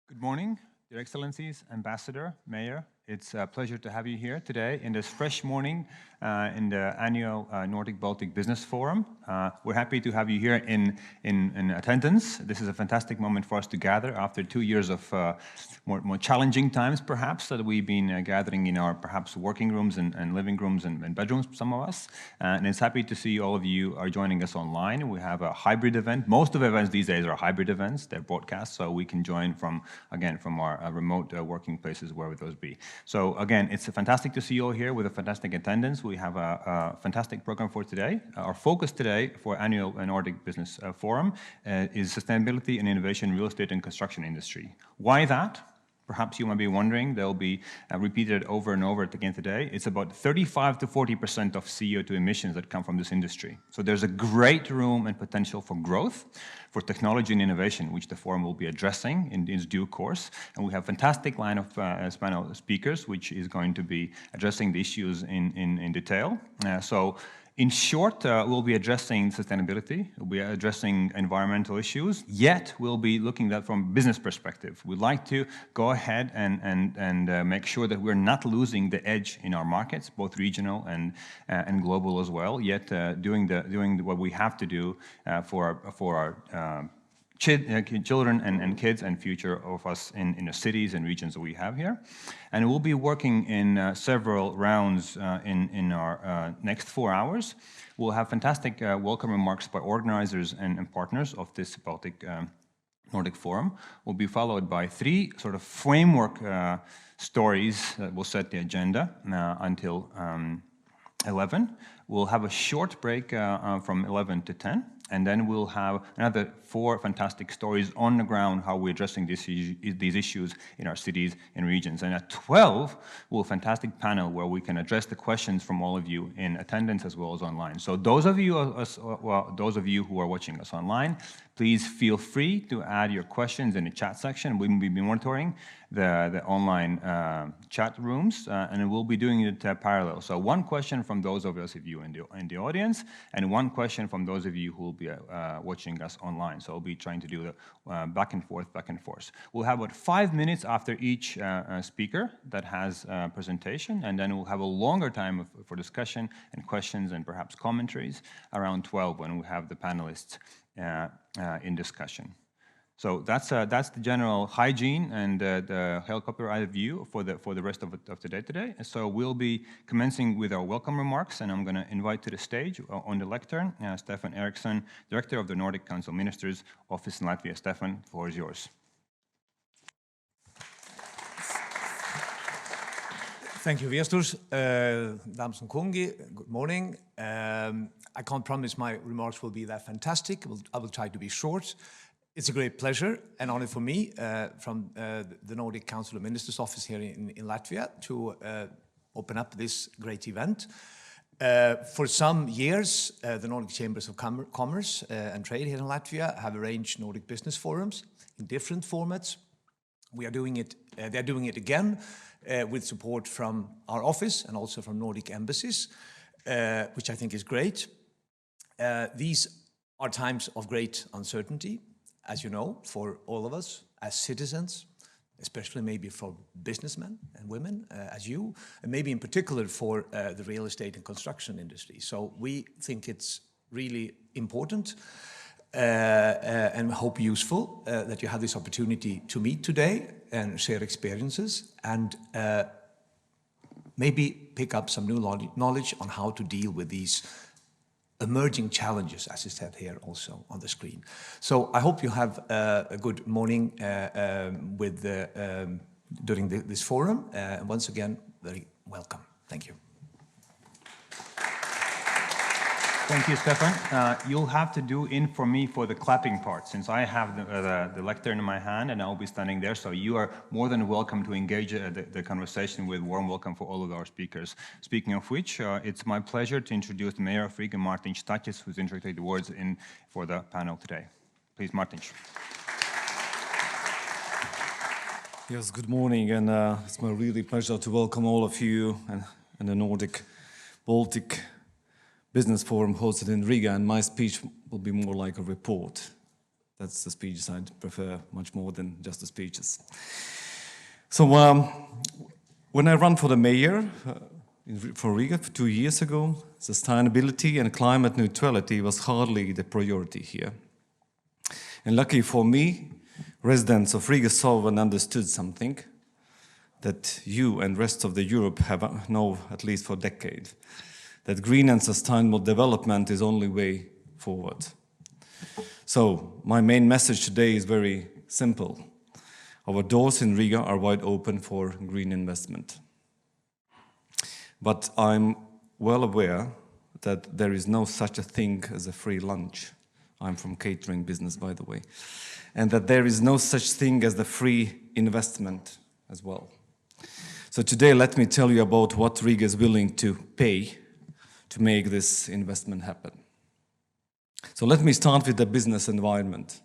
Good morning, Your Excellencies, Ambassador, Mayor. It's a pleasure to have you here today in this fresh morning in the annual Nordic Baltic Business Forum. We're happy to have you here in attendance. This is a fantastic moment for us to gather after 2 years of more challenging times, perhaps, that we've been gathering in our perhaps working rooms and living rooms and bedrooms, some of us. And it's happy to see all of you are joining us online. We have a hybrid event. Most of the events these days are hybrid events. They're broadcast, so we can join from our remote working places, wherever those be. So again, it's fantastic to see you all here with a fantastic attendance. We have a fantastic program for today. Our focus today for annual Nordic Business Forum is sustainability and innovation in real estate and construction industry. Why that? Perhaps you might be wondering. They'll be repeated over and over again today. It's about 35 to 40% of CO2 emissions that come from this industry. So there's a great room and potential for growth, for technology and innovation, which the forum will be addressing in its due course. And we have a fantastic line of panel speakers, which is going to be addressing the issues in detail. In short, we'll be addressing sustainability, we'll be addressing environmental issues, yet we'll be looking at that from business perspective. We'd like to go ahead and make sure that we're not losing the edge in our markets, both regional and global as well, yet doing what we have to do for our children and kids and future of us in the cities and regions that we have here. And we'll be working in several rounds in our next 4 hours. We'll have fantastic welcome remarks by organizers and partners of this Baltic Nordic Forum. Will be followed by 3 sort of framework stories that will set the agenda until 11. We'll have a short break from 11 to 10. And then we'll have another 4 fantastic stories on the ground, how we're addressing these issues in our cities and regions. And at 12, we'll have a fantastic panel where we can address the questions from all of you in attendance as well as online. So those of you who are watching us online, please feel free to add your questions in the chat section. We will be monitoring the online chat rooms, and we'll be doing it parallel. So 1 question from those of us of you in the audience, and 1 question from those of you who will be watching us online. So we'll be trying to do the back and forth. We'll have about 5 minutes after each speaker that has a presentation, and then we'll have a longer time for discussion and questions and perhaps commentaries around 12 when we have the panelists in discussion. So that's the general hygiene and the helicopter view for the rest of the day today. So we'll be commencing with our welcome remarks, and I'm going to invite to the stage on the lectern Stefan Eriksson, Director of the Nordic Council Ministers Office in Latvia. Stefan, the floor is yours. Thank you, Viestus. Dames and kungi, good morning. I can't promise my remarks will be that fantastic. I will try to be short. It's a great pleasure and honor for me from the Nordic Council of Ministers Office here in Latvia to open up this great event. For some years, the Nordic Chambers of Commerce and Trade here in Latvia have arranged Nordic Business Forums in different formats. We are doing it, they're doing it again with support from our office and also from Nordic embassies, which I think is great. These are times of great uncertainty, as you know, for all of us as citizens, especially maybe for businessmen and women as you, and maybe in particular for the real estate and construction industry. So we think it's really important and hope useful that you have this opportunity to meet today and share experiences and maybe pick up some new knowledge on how to deal with these emerging challenges, as is said here also on the screen. So I hope you have a good morning during this forum. Once again, very welcome. Thank you. Thank you, Stefan. You'll have to do in for me for the clapping part, since I have the lectern in my hand and I'll be standing there. So you are more than welcome to engage the conversation with warm welcome for all of our speakers. Speaking of which, it's my pleasure to introduce the Mayor of Riga, Martin Staķis, who's introducing the words for the panel today. Please, Martin. Yes, good morning, and it's my really pleasure to welcome all of you and the Nordic Baltic Business Forum hosted in Riga, and my speech will be more like a report That's the speeches I'd prefer much more than just the speeches. So when I ran for the mayor for Riga 2 years ago, sustainability and climate neutrality was hardly the priority here. And lucky for me, residents of Riga saw and understood something that you and rest of the Europe have known at least for decades, that green and sustainable development is only way forward. So my main message today is very simple. Our doors in Riga are wide open for green investment. But I'm well aware that there is no such a thing as a free lunch. I'm from catering business, by the way. And that there is no such thing as the free investment as well. So today, let me tell you about what Riga is willing to pay to make this investment happen. So let me start with the business environment.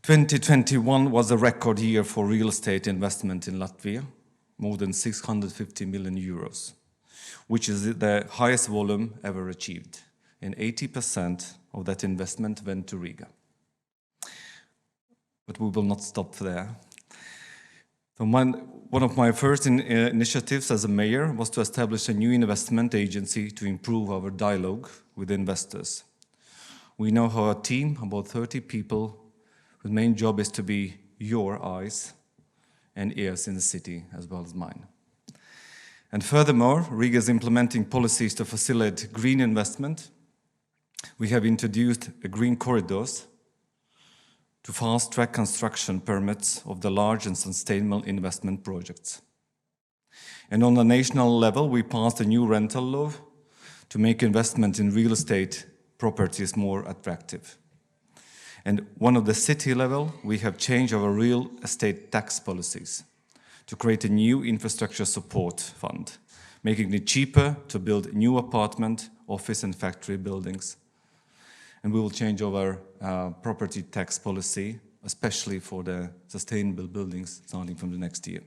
2021 was a record year for real estate investment in Latvia, more than 650 million euros, which is the highest volume ever achieved. And 80% of that investment went to Riga. But we will not stop there. So one of my first initiatives as a mayor was to establish a new investment agency to improve our dialogue with investors. We now have a team, about 30 people, whose main job is to be your eyes and ears in the city, as well as mine. And furthermore, Riga is implementing policies to facilitate green investment. We have introduced green corridors to fast-track construction permits of the large and sustainable investment projects. And on the national level, we passed a new rental law to make investment in real estate properties more attractive. And one of the city level, we have changed our real estate tax policies to create a new infrastructure support fund, making it cheaper to build new apartment, office and factory buildings. And we will change our property tax policy, especially for the sustainable buildings starting from the next year.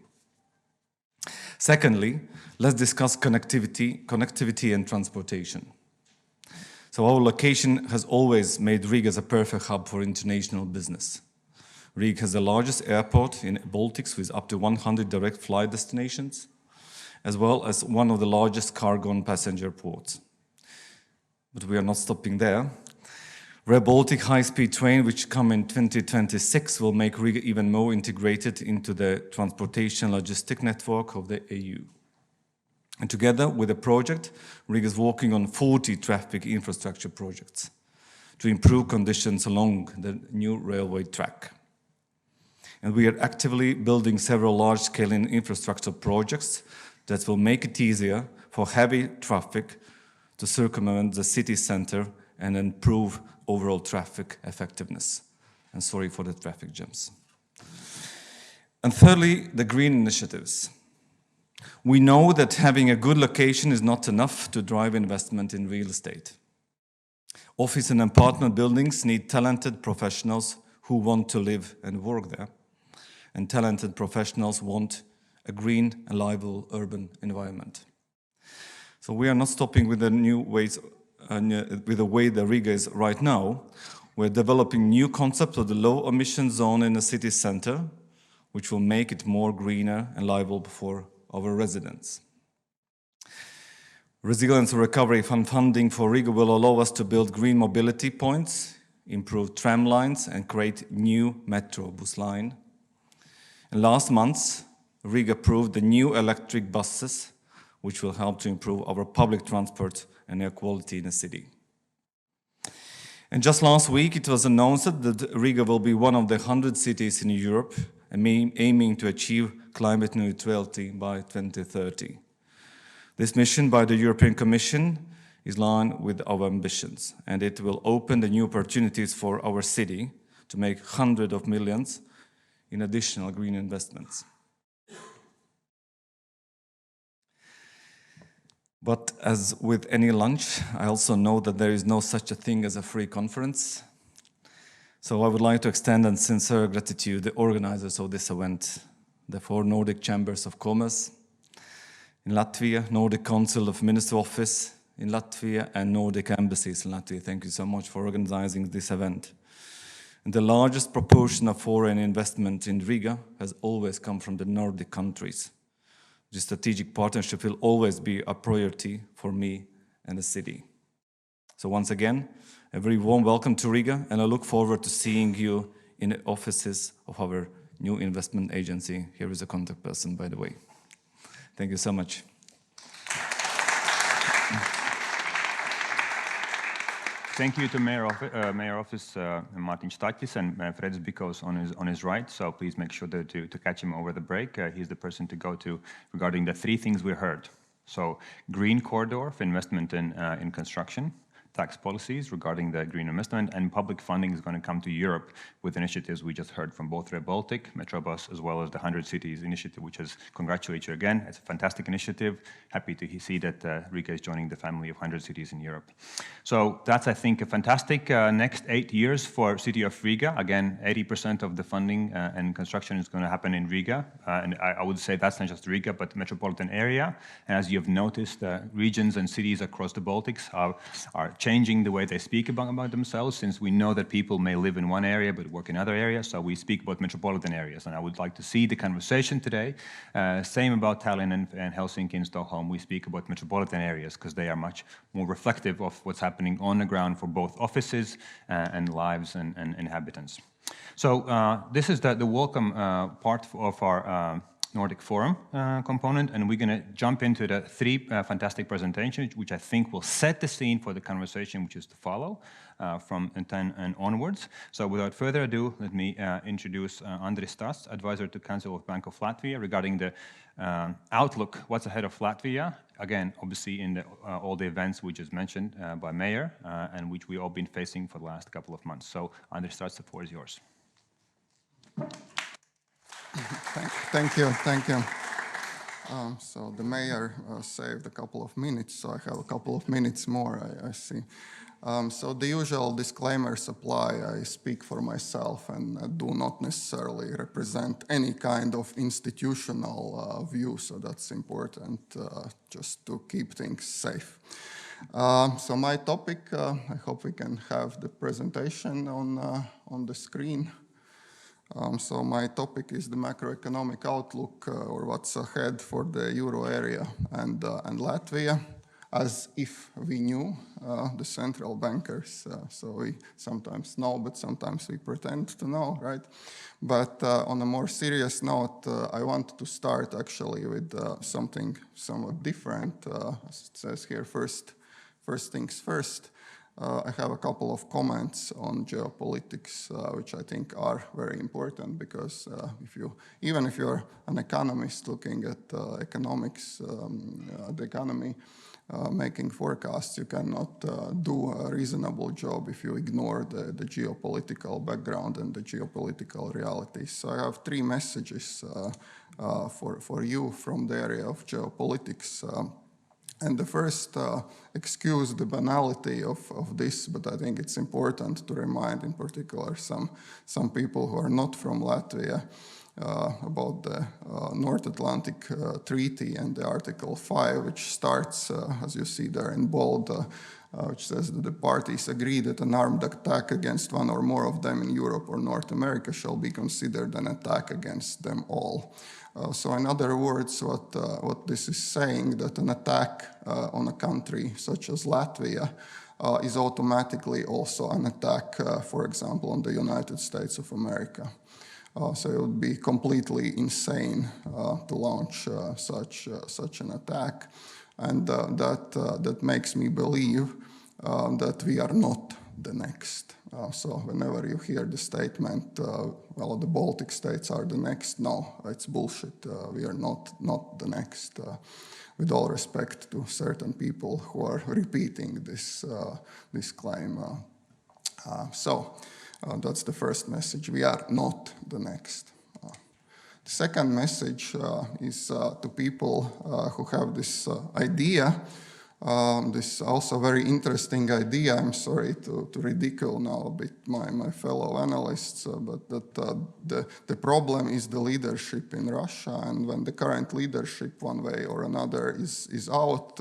Secondly, let's discuss connectivity and transportation. So our location has always made Riga as a perfect hub for international business. Riga has the largest airport in Baltics with up to 100 direct flight destinations, as well as one of the largest cargo and passenger ports. But we are not stopping there. Rail Baltic high-speed train, which come in 2026, will make Riga even more integrated into the transportation logistic network of the EU. And together with the project, Riga is working on 40 traffic infrastructure projects to improve conditions along the new railway track. And we are actively building several large-scale infrastructure projects that will make it easier for heavy traffic to circumvent the city center and improve overall traffic effectiveness. And sorry for the traffic jams. And thirdly, the green initiatives. We know that having a good location is not enough to drive investment in real estate. Office and apartment buildings need talented professionals who want to live and work there. And talented professionals want a green and livable urban environment. So we are not stopping with the new ways, with the way the Riga is right now. We're developing new concepts of the low emission zone in the city center, which will make it more greener and livable for our residents. Resilience and Recovery Fund funding for Riga will allow us to build green mobility points, improve tram lines, and create new metro bus line. And last month, Riga approved the new electric buses, which will help to improve our public transport and air quality in the city. And just last week, it was announced that Riga will be one of the 100 cities in Europe aiming to achieve climate neutrality by 2030. This mission by the European Commission is in line with our ambitions, and it will open the new opportunities for our city to make hundreds of millions in additional green investments. But as with any lunch, I also know that there is no such a thing as a free conference. So I would like to extend a sincere gratitude to the organizers of this event, the 4 Nordic Chambers of Commerce in Latvia, Nordic Council of Minister Office in Latvia, and Nordic Embassies in Latvia. Thank you so much for organizing this event. And the largest proportion of foreign investment in Riga has always come from the Nordic countries. The strategic partnership will always be a priority for me and the city. So once again, a very warm welcome to Riga, and I look forward to seeing you in the offices of our new investment agency. Here is a contact person, by the way. Thank you so much. Thank you to Mayor Office Martin Staķis and Fredis Bikos on his right. So please make sure to catch him over the break. He's the person to go to regarding the three things we heard. So green corridor for investment in construction, tax policies regarding the green investment, and public funding is going to come to Europe with initiatives we just heard from both Rail Baltic, Metrobus, as well as the 100 Cities initiative, which is congratulate you again. It's a fantastic initiative. Happy to see that Riga is joining the family of 100 cities in Europe. So that's, I think, a fantastic next 8 years for City of Riga. Again, 80% of the funding and construction is going to happen in Riga. And I would say that's not just Riga, but the metropolitan area. And as you have noticed, regions and cities across the Baltics are changing the way they speak about themselves, since we know that people may live in one area but work in other areas, so we speak about metropolitan areas. And I would like to see the conversation today, same about Tallinn and Helsinki and Stockholm. We speak about metropolitan areas because they are much more reflective of what's happening on the ground for both offices and lives and inhabitants. So this is the welcome part of our Nordic Forum component, and we're going to jump into the three fantastic presentations, which I think will set the scene for the conversation which is to follow from 10 and onwards. So without further ado, let me introduce Andris Stas, advisor to Council of Bank of Latvia, regarding the outlook, what's ahead of Latvia. Again, obviously in all the events we just mentioned by Mayor, and which we've all been facing for the last couple of months. So Andris Stas, the floor is yours. Thank you. So the mayor saved a couple of minutes, so I have a couple of minutes more, I see. So the usual disclaimers apply. I speak for myself and do not necessarily represent any kind of institutional view, so that's important just to keep things safe. So my topic, I hope we can have the presentation on the screen. So my topic is the macroeconomic outlook, or what's ahead for the euro area and Latvia, as if we knew, the central bankers. So we sometimes know, but sometimes we pretend to know, right? But on a more serious note, I want to start actually with something somewhat different. As it says here, first things first. I have a couple of comments on geopolitics, which I think are very important, because even if you're an economist looking at economics, the economy, making forecasts, you cannot do a reasonable job if you ignore the geopolitical background and the geopolitical realities. So I have three messages for you from the area of geopolitics. And the first, excuse the banality of this, but I think it's important to remind in particular some people who are not from Latvia about the North Atlantic Treaty and the Article 5, which starts, as you see there in bold, which says that the parties agree that an armed attack against one or more of them in Europe or North America shall be considered an attack against them all. So in other words, what this is saying, that an attack on a country such as Latvia is automatically also an attack, for example, on the United States of America. So it would be completely insane to launch such an attack. And that makes me believe that we are not the next. So whenever you hear the statement, well, the Baltic States are the next, no, it's bullshit. We are not the next, with all respect to certain people who are repeating this claim. So that's the first message. We are not the next. The second message is to people who have this idea, this also very interesting idea. I'm sorry to ridicule now a bit my fellow analysts, but that the problem is the leadership in Russia, and when the current leadership, one way or another, is out,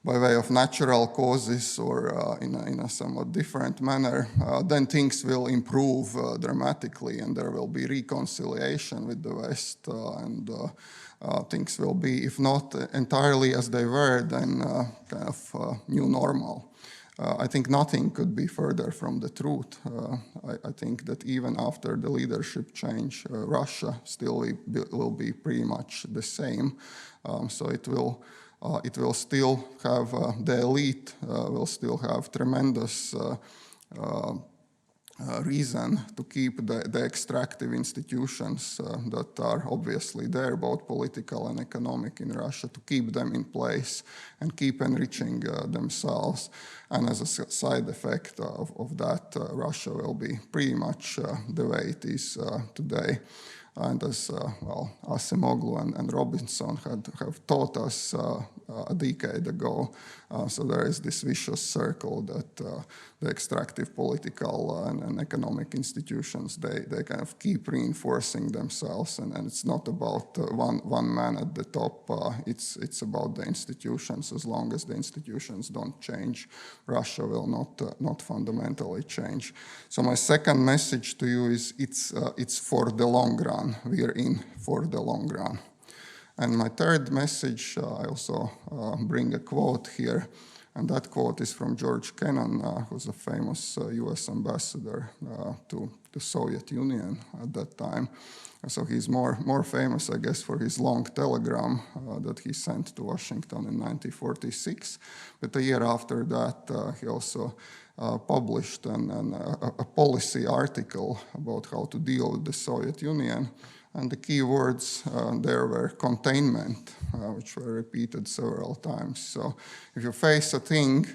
by way of natural causes or in a somewhat different manner, then things will improve dramatically, and there will be reconciliation with the West, and things will be, if not entirely as they were, then kind of new normal. I think nothing could be further from the truth. I think that even after the leadership change, Russia still will be pretty much the same. So it will still have, the elite will still have tremendous reason to keep the extractive institutions that are obviously there, both political and economic in Russia, to keep them in place and keep enriching themselves. And as a side effect of that, Russia will be pretty much the way it is today. And as Acemoglu and Robinson have taught us a decade ago, so there is this vicious circle that the extractive political and economic institutions, they kind of keep reinforcing themselves, and it's not about one man at the top, it's about the institutions. As long as the institutions don't change, Russia will not fundamentally change. So my second message to you is it's for the long run. We are in for the long run. And my third message, I also bring a quote here, and that quote is from George Kennan, who's a famous US ambassador to the Soviet Union at that time. So he's more famous, I guess, for his long telegram that he sent to Washington in 1946. But a year after that, he also published a policy article about how to deal with the Soviet Union. And the key words there were containment, which were repeated several times. So if you face a thing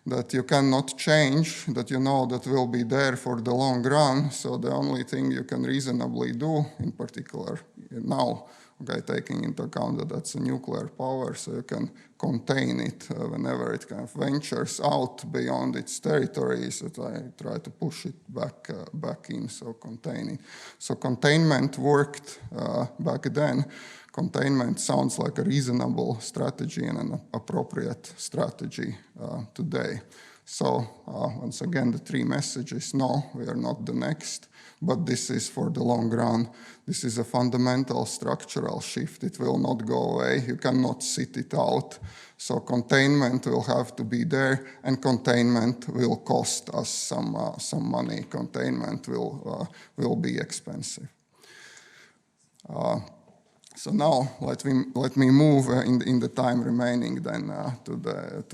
that you cannot change, that you know that will be there for the long run, so the only thing you can reasonably do, in particular now, okay, taking into account that that's a nuclear power, so you can contain it whenever it kind of ventures out beyond its territories, that I try to push it back in, so contain it. So containment worked back then. Containment sounds like a reasonable strategy and an appropriate strategy today. So once again, the three messages: no, we are not the next, but this is for the long run. This is a fundamental structural shift. It will not go away. You cannot sit it out. So containment will have to be there, and containment will cost us some money. Containment will be expensive. So now let me move in the time remaining then to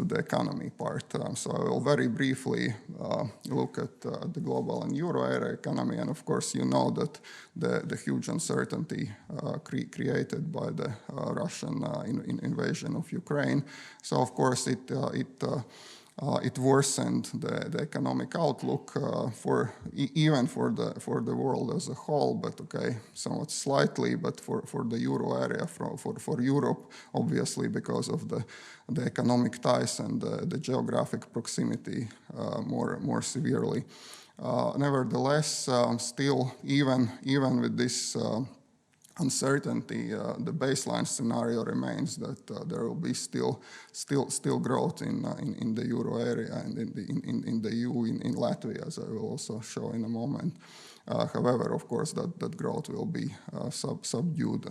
the economy part. So I will very briefly look at the global and euro area economy, and of course you know that the huge uncertainty created by the Russian invasion of Ukraine. So of course it worsened the economic outlook even for the world as a whole, but okay, somewhat slightly, but for the euro area, for Europe, obviously because of the economic ties and the geographic proximity more severely. Nevertheless, still even with this uncertainty, the baseline scenario remains that there will be still growth in the euro area and in the EU, in Latvia, as I will also show in a moment. However, of course, that growth will be subdued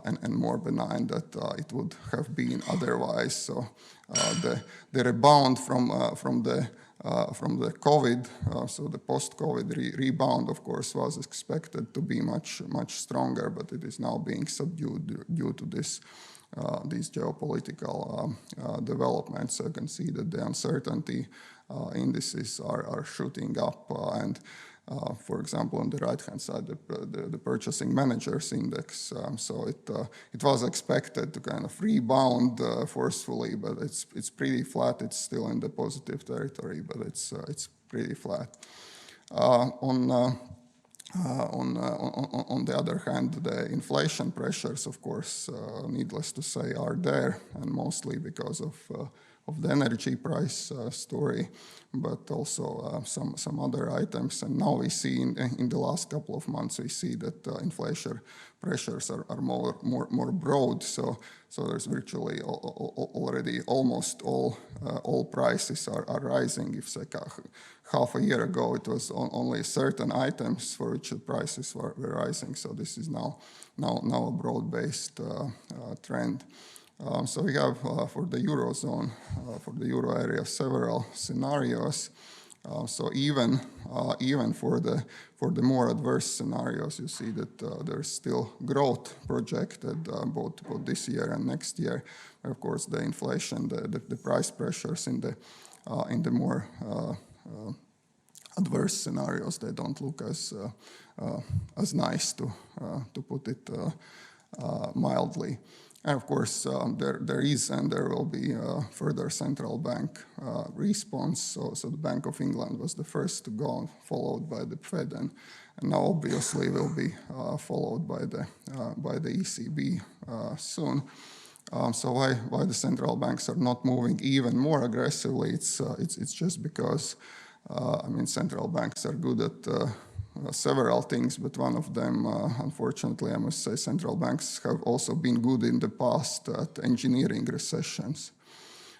and more benign that it would have been otherwise. So the rebound from the COVID, so the post-COVID rebound, of course, was expected to be much stronger, but it is now being subdued due to these geopolitical developments. So you can see that the uncertainty indices are shooting up, and for example, on the right-hand side, the Purchasing Managers Index. So it was expected to kind of rebound forcefully, but it's pretty flat. It's still in the positive territory, but it's pretty flat. On the other hand, the inflation pressures, of course, needless to say, are there, and mostly because of the energy price story, but also some other items. And now we see in the last couple of months, we see that inflation pressures are more broad. So there's virtually already almost all prices are rising. If say half a year ago it was only certain items for which the prices were rising. So this is now a broad-based trend. So we have for the Eurozone, for the Euro area, several scenarios. So even for the more adverse scenarios, you see that there's still growth projected both this year and next year. Of course, the inflation, the price pressures in the more adverse scenarios, they don't look as nice, to put it mildly. And of course, there is and there will be further central bank response. So the Bank of England was the first to go, followed by the Fed, and now obviously will be followed by the ECB soon. So why the central banks are not moving even more aggressively? It's just because central banks are good at several things, but one of them, unfortunately, I must say, central banks have also been good in the past at engineering recessions,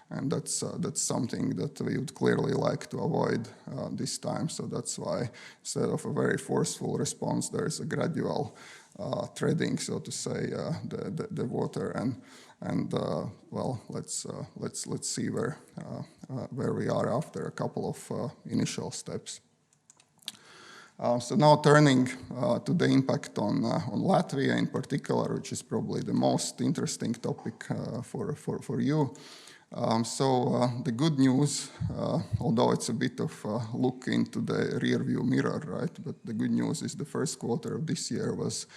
and that's something that we would clearly like to avoid this time. So that's why instead of a very forceful response, there is a gradual treading, so to say, the water, and well, let's see where we are after a couple of initial steps. So now turning to the impact on Latvia in particular, which is probably the most interesting topic for you. So the good news, although it's a bit of a look into the rearview mirror, right? But the good news is the first quarter of this year was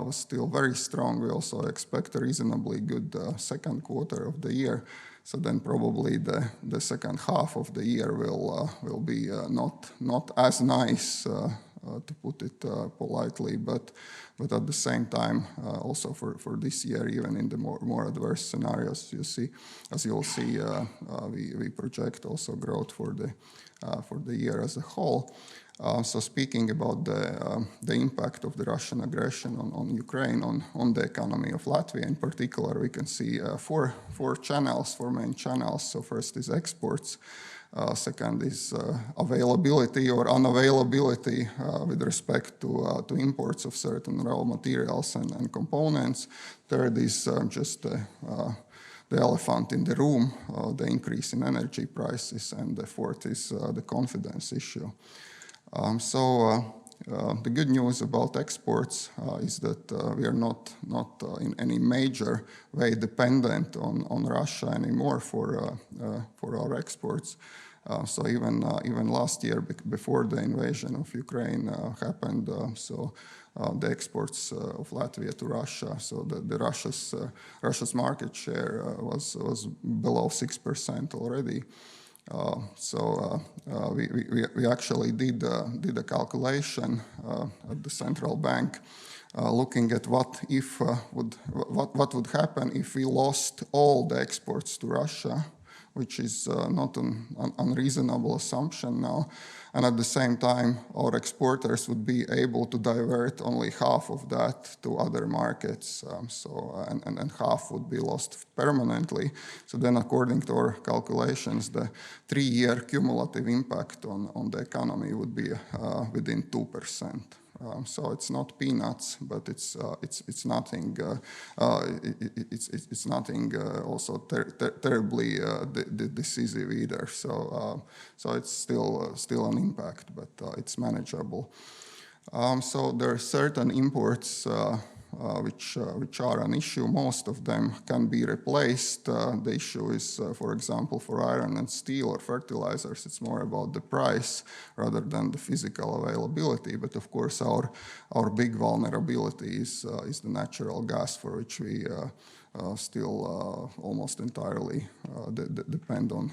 still very strong. We also expect a reasonably good second quarter of the year. So then probably the second half of the year will be not as nice, to put it politely, but at the same time also for this year, even in the more adverse scenarios, you'll see, we project also growth for the year as a whole. So speaking about the impact of the Russian aggression on Ukraine, on the economy of Latvia in particular, we can see four main channels. So first is exports. Second is availability or unavailability with respect to imports of certain raw materials and components. Third is just the elephant in the room, the increase in energy prices. And the fourth is the confidence issue. The good news about exports is that we are not in any major way dependent on Russia anymore for our exports. So even last year, before the invasion of Ukraine happened, the exports of Latvia to Russia, so the Russia's market share was below 6% already. We actually did a calculation at the central bank, looking at what would happen if we lost all the exports to Russia, which is not an unreasonable assumption now. And at the same time, our exporters would be able to divert only half of that to other markets, and half would be lost permanently. So then, according to our calculations, the 3-year cumulative impact on the economy would be within 2%. So it's not peanuts, but it's nothing. It's nothing also terribly decisive either. So it's still an impact, but it's manageable. So there are certain imports which are an issue. Most of them can be replaced. The issue is, for example, for iron and steel or fertilizers, it's more about the price rather than the physical availability. But of course, our big vulnerability is the natural gas, for which we still almost entirely depend on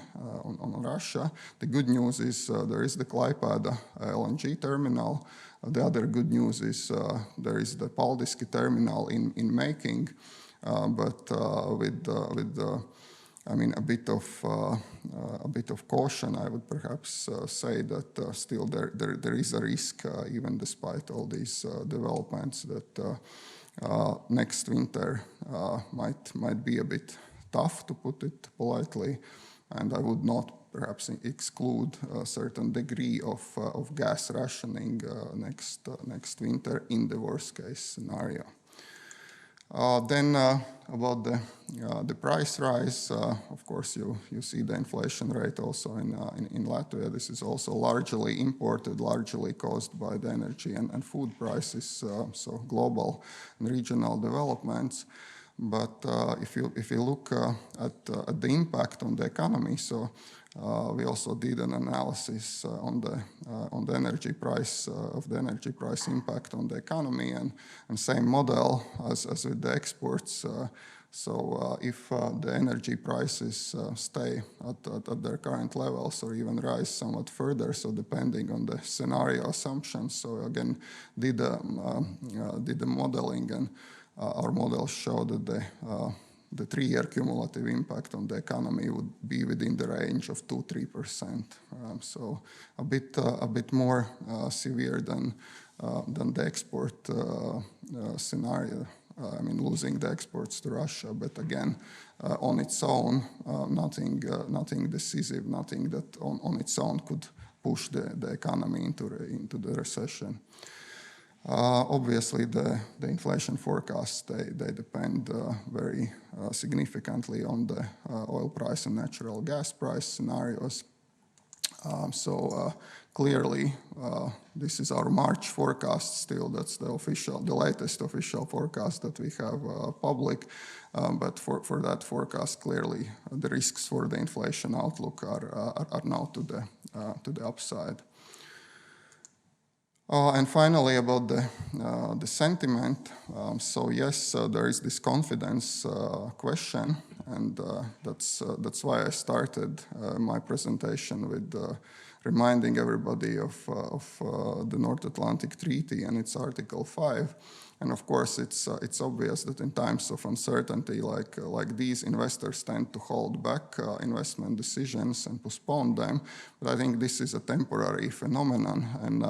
Russia. The good news is there is the Klaipėda LNG terminal. The other good news is there is the Paldiski terminal in making, but with I mean, a bit of caution. I would perhaps say that still there is a risk, even despite all these developments, that next winter might be a bit tough, to put it politely, and I would not perhaps exclude a certain degree of gas rationing next winter in the worst case scenario. Then about the price rise, of course you see the inflation rate also in Latvia. This is also largely imported, largely caused by the energy and food prices, so global and regional developments. But if you look at the impact on the economy, so we also did an analysis on the energy price of the energy price impact on the economy, and same model as with the exports. So if the energy prices stay at their current levels or even rise somewhat further, so depending on the scenario assumptions, so again did the modeling, and our models show that the 3-year cumulative impact on the economy would be within the range of 2-3%. So a bit more severe than the export scenario. I mean, losing the exports to Russia, but again, on its own, nothing decisive, nothing that on its own could push the economy into the recession. Obviously, the inflation forecasts, they depend very significantly on the oil price and natural gas price scenarios. So clearly, this is our March forecast still. That's the latest official forecast that we have public. But for that forecast, clearly, the risks for the inflation outlook are now to the upside. And finally, about the sentiment. So yes, there is this confidence question, and that's why I started my presentation with reminding everybody of the North Atlantic Treaty and its Article 5. And of course, it's obvious that in times of uncertainty like these, investors tend to hold back investment decisions and postpone them. But I think this is a temporary phenomenon, and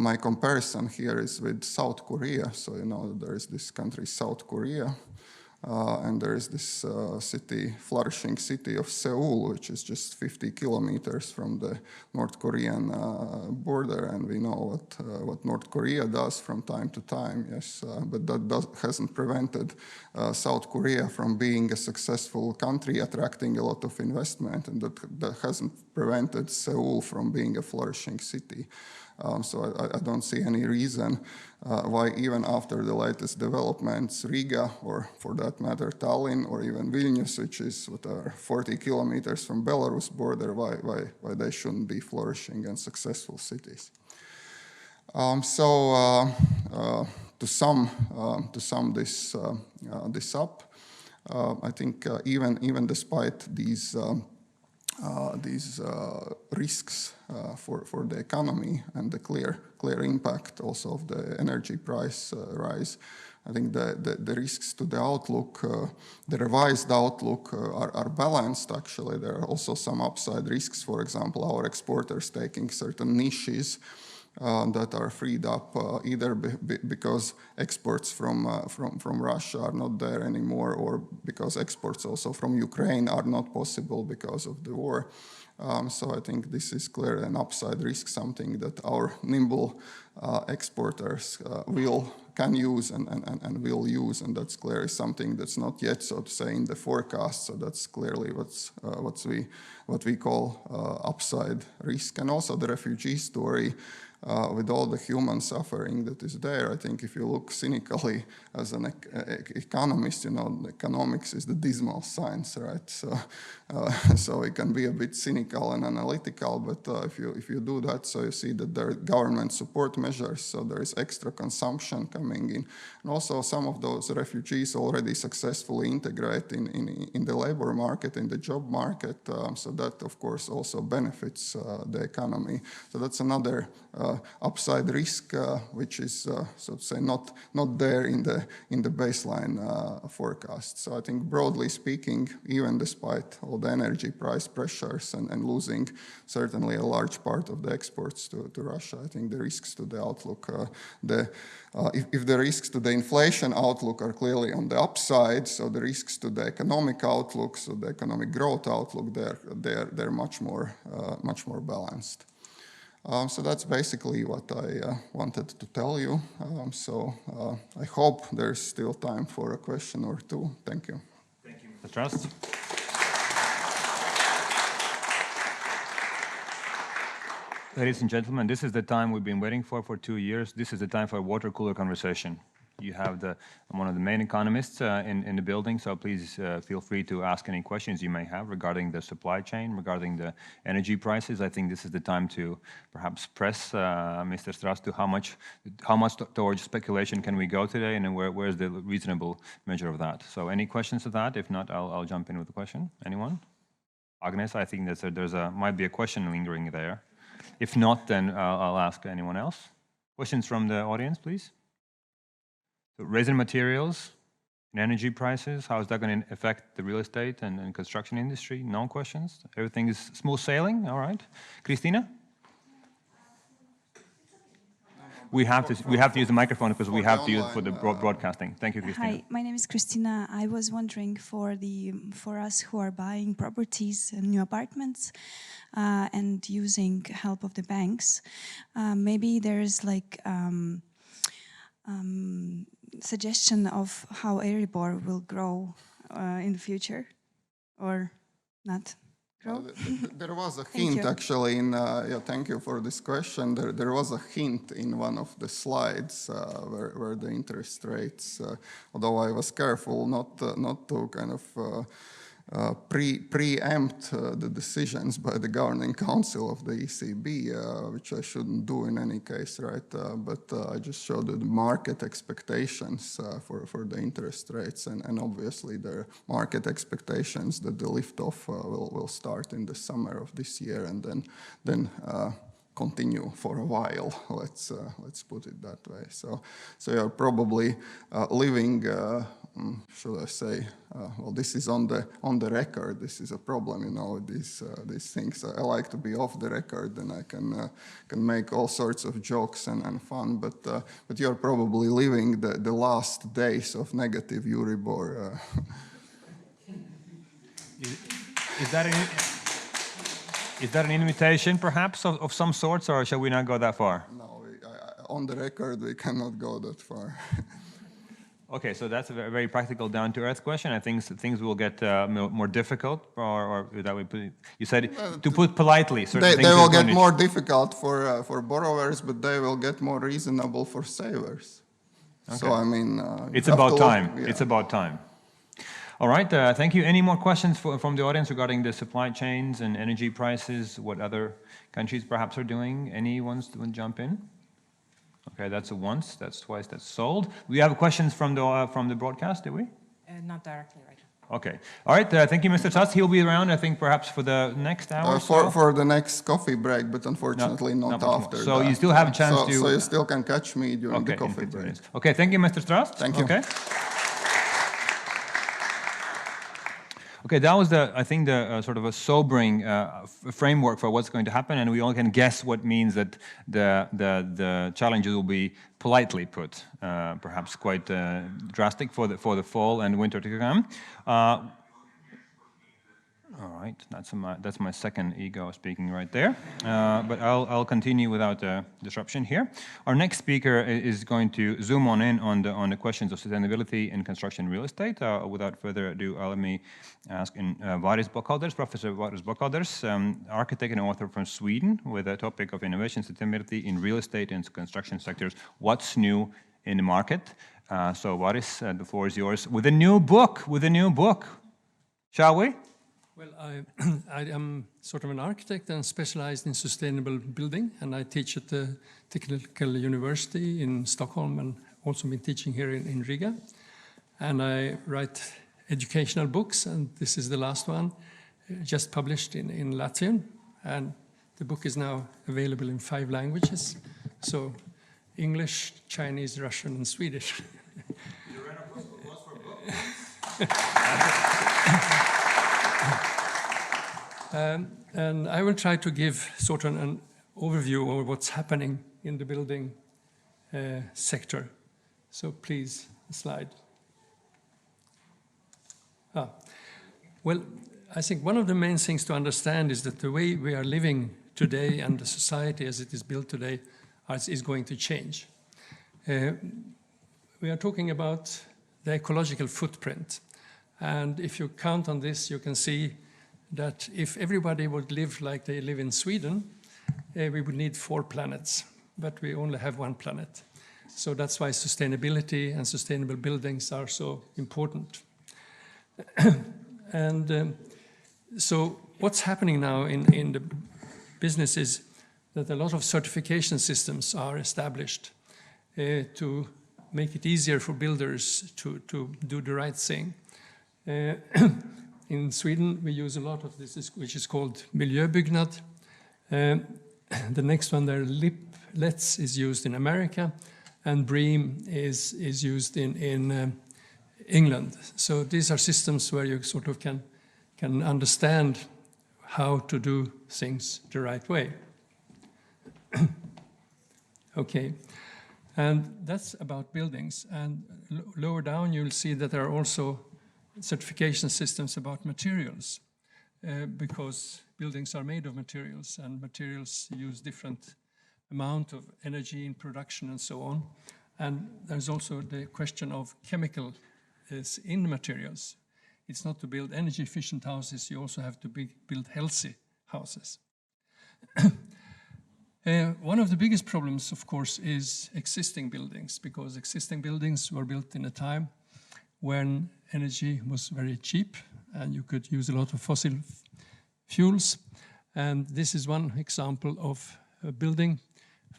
my comparison here is with South Korea. So there is this country, South Korea, and there is this flourishing city of Seoul, which is just 50 kilometers from the North Korean border, and we know what North Korea does from time to time. Yes, but that hasn't prevented South Korea from being a successful country, attracting a lot of investment, and that hasn't prevented Seoul from being a flourishing city. So I don't see any reason why even after the latest developments, Riga, or for that matter Tallinn, or even Vilnius, which is 40 kilometers from Belarus border, why they shouldn't be flourishing and successful cities. To sum this up, I think even despite these risks for the economy and the clear impact also of the energy price rise, I think the risks to the outlook, the revised outlook, are balanced. Actually, there are also some upside risks. For example, our exporters taking certain niches that are freed up either because exports from Russia are not there anymore, or because exports also from Ukraine are not possible because of the war. So I think this is clearly an upside risk, something that our nimble exporters can use and will use, and that's clearly something that's not yet, so to say, in the forecast. So that's clearly what we call upside risk. And also the refugee story, with all the human suffering that is there. I think if you look cynically as an economist, economics is the dismal science, right? So it can be a bit cynical and analytical, but if you do that, so you see that there are government support measures, so there is extra consumption coming coming in. And also some of those refugees already successfully integrate in the labor market, in the job market, so that of course also benefits the economy. So that's another upside risk, which is, so to say, not there in the baseline forecast. So I think broadly speaking, even despite all the energy price pressures and losing certainly a large part of the exports to Russia, I think the risks to the outlook, if the risks to the inflation outlook are clearly on the upside, so the risks to the economic outlook, so the economic growth outlook, they're much more balanced. So that's basically what I wanted to tell you. I hope there's still time for a question or two. Thank you. Thank you, Mr. Trust. Ladies and gentlemen, this is the time we've been waiting for 2 years. This is the time for a water cooler conversation. You have one of the main economists in the building, so please feel free to ask any questions you may have regarding the supply chain, regarding the energy prices. I think this is the time to perhaps press Mr. Stras to how much towards speculation can we go today, and where is the reasonable measure of that? So any questions to that? If not, I'll jump in with a question. Anyone? Agnes, I think that might be a question lingering there. If not, then I'll ask anyone else. Questions from the audience, please. So resin materials and energy prices, how is that going to affect the real estate and construction industry? No questions? Everything is smooth sailing? All right. Christina? We have to use the microphone because we have to use it for the broadcasting. Thank you, Christina. Hi, my name is Christina. I was wondering for us who are buying properties and new apartments and using help of the banks, maybe there's like suggestion of how Euribor will grow in the future, or not grow? There was a hint actually in, thank you for this question. There was a hint in one of the slides where the interest rates, although I was careful not to kind of preempt the decisions by the governing council of the ECB, which I shouldn't do in any case, right? But I just showed the market expectations for the interest rates, and obviously there are market expectations that the liftoff will start in the summer of this year and then continue for a while. Let's put it that way. So you're probably living. Should I say? Well, this is on the record. This is a problem, you know. These things. I like to be off the record, and I can make all sorts of jokes and fun. But you're probably living the last days of negative Euribor. Is that an invitation, perhaps, of some sorts, or shall we not go that far? No, on the record, we cannot go that far. Okay, so that's a very practical, down-to-earth question. I think things will get more difficult, or that we put it, you said to put politely. They will get more difficult for borrowers, but they will get more reasonable for savers. Okay. So I mean, it's about time. Yeah. It's about time. All right, thank you. Any more questions from the audience regarding the supply chains and energy prices? What other countries perhaps are doing? Anyone want to jump in? Okay, that's a once, that's twice, that's sold. We have questions from the broadcast, do we? Not directly right now. Okay. All right, thank you, Mr. Tuss. He'll be around, I think, perhaps for the next hour for the next coffee break, but unfortunately not after. So you still have a chance to... So you still can catch me during the coffee break. Okay, thank you, Mr. Strass. Thank you. Okay. Okay, that was I think the sort of a sobering framework for what's going to happen, and we all can guess what means that the challenges will be politely put, perhaps quite drastic for the fall and winter to come. All right, that's my second ego speaking right there, but I'll continue without disruption here. Our next speaker is going to zoom on the questions of sustainability in construction real estate. Without further ado, let me ask Varis Bockalders, Professor Varis Bockalders, architect and author from Sweden, with a topic of innovation sustainability in real estate and construction sectors. What's new in the market? So Varis, the floor is yours with a new book. Shall we? Well, I am sort of an architect and specialized in sustainable building, and I teach at the Technical University in Stockholm and also been teaching here in Riga. And I write educational books, and this is the last one, just published in Latvian. And the book is now available in 5 languages. So English, Chinese, Russian, and Swedish. You ran across for a book? And I will try to give sort of an overview of what's happening in the building sector. So please, slide. Well, I think one of the main things to understand is that the way we are living today and the society as it is built today is going to change. We are talking about the ecological footprint. And if you count on this, you can see that if everybody would live like they live in Sweden, we would need 4 planets, but we only have 1 planet. So that's why sustainability and sustainable buildings are so important. And so what's happening now in the business is that a lot of certification systems are established to make it easier for builders to do the right thing. In Sweden, we use a lot of this, which is called miljöbyggnad. The next one there, LETS, is used in America, and BREEAM is used in England. So these are systems where you sort of can understand how to do things the right way. Okay, and that's about buildings. And lower down, you'll see that there are also certification systems about materials, because buildings are made of materials, and materials use different amount of energy in production and so on. And there's also the question of chemical in the materials. It's not to build energy efficient houses, you also have to build healthy houses. One of the biggest problems, of course, is existing buildings, because existing buildings were built in a time when energy was very cheap and you could use a lot of fossil fuels. And this is one example of a building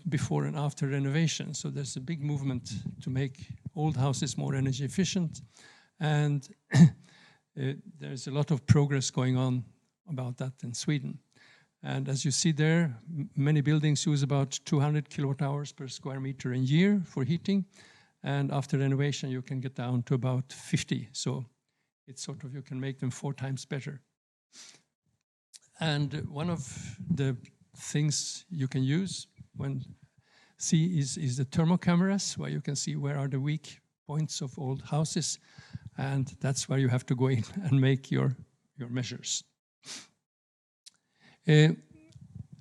before and after renovation. So there's a big movement to make old houses more energy efficient. And there's a lot of progress going on about that in Sweden. And as you see there, many buildings use about 200 kilowatt hours per square meter a year for heating. And after renovation, you can get down to about 50. So it's sort of, you can make them 4 times better. And one of the things you can use is the thermal cameras, where you can see where are the weak points of old houses. And that's where you have to go in and make your measures.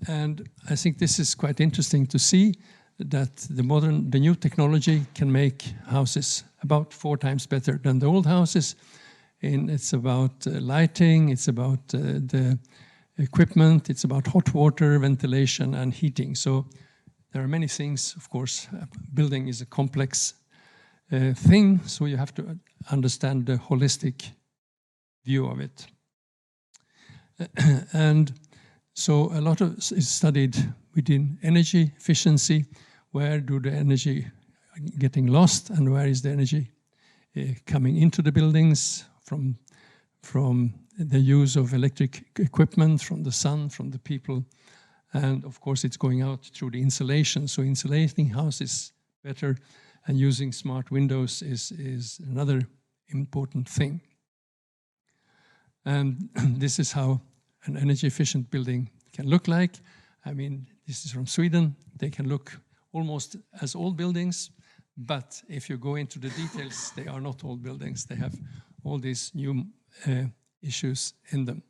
And I think this is quite interesting to see that the new technology can make houses about 4 times better than the old houses. And it's about lighting, it's about the equipment, it's about hot water, ventilation, and heating. So there are many things, of course. Building is a complex thing, so you have to understand the holistic view of it. And so a lot of is studied within energy efficiency. Where do the energy getting lost, and where is the energy coming into the buildings from the use of electric equipment, from the sun, from the people, and of course it's going out through the insulation. So insulating houses better and using smart windows is another important thing. And this is how an energy efficient building can look like. I mean, this is from Sweden. They can look almost as old buildings, but if you go into the details, they are not old buildings. They have all these new issues in them.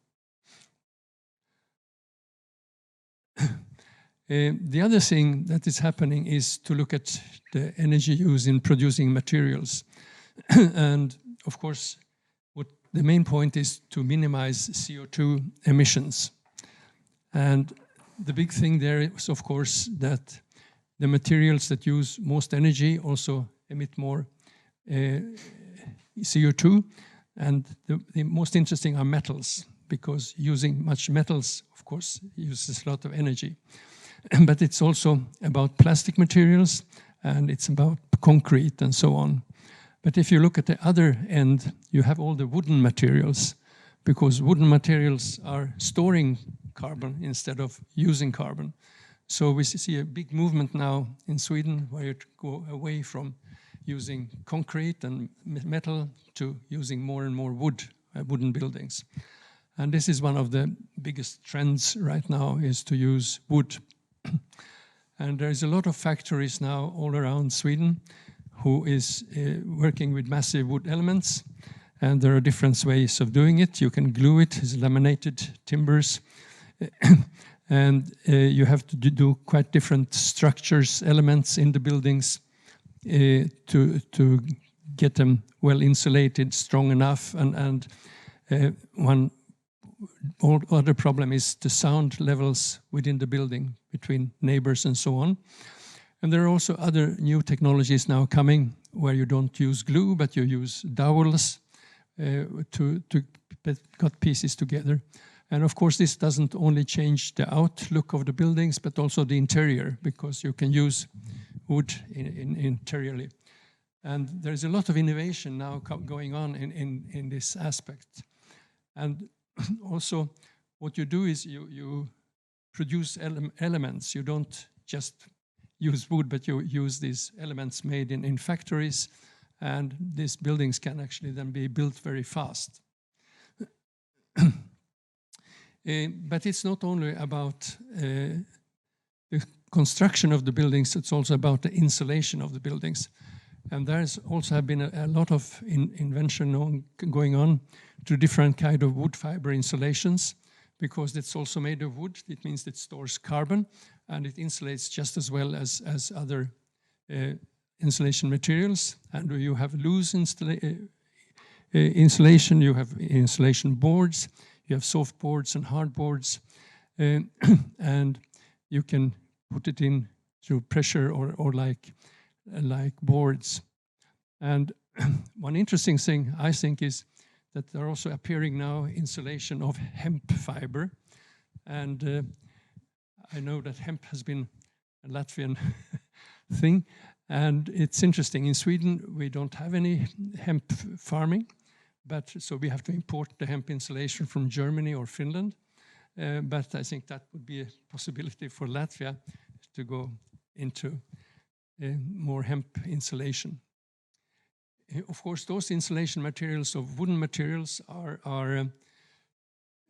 The other thing that is happening is to look at the energy used in producing materials. And of course, the main point is to minimize CO2 emissions. And the big thing there is, of course, that the materials that use most energy also emit more CO2. And the most interesting are metals, because using much metals, of course, uses a lot of energy. But it's also about plastic materials, and it's about concrete and so on. But if you look at the other end, you have all the wooden materials, because wooden materials are storing carbon instead of using carbon. So we see a big movement now in Sweden where you go away from using concrete and metal to using more and more wooden buildings. And this is one of the biggest trends right now, is to use wood. And there's a lot of factories now all around Sweden who is working with massive wood elements. And there are different ways of doing it. You can glue it as laminated timbers. And you have to do quite different structures, elements in the buildings to get them well insulated, strong enough. And one other problem is the sound levels within the building between neighbors and so on. And there are also other new technologies now coming where you don't use glue, but you use dowels to cut pieces together. And of course, this doesn't only change the outlook of the buildings, but also the interior, because you can use wood interiorly. And there's a lot of innovation now going on in this aspect. And also, what you do is you produce elements. You don't just use wood, but you use these elements made in factories, and these buildings can actually then be built very fast. But it's not only about the construction of the buildings, it's also about the insulation of the buildings. And there's also been a lot of invention going on to different kind of wood fiber insulations, because it's also made of wood. It means it stores carbon, and it insulates just as well as other insulation materials. And you have loose insulation, you have insulation boards, you have soft boards and hard boards, and you can put it in through pressure or like boards. And one interesting thing, I think, is that there are also appearing now insulation of hemp fiber. And I know that hemp has been a Latvian thing. And it's interesting, in Sweden, we don't have any hemp farming. But so we have to import the hemp insulation from Germany or Finland. But I think that would be a possibility for Latvia to go into more hemp insulation. Of course, those insulation materials of wooden materials are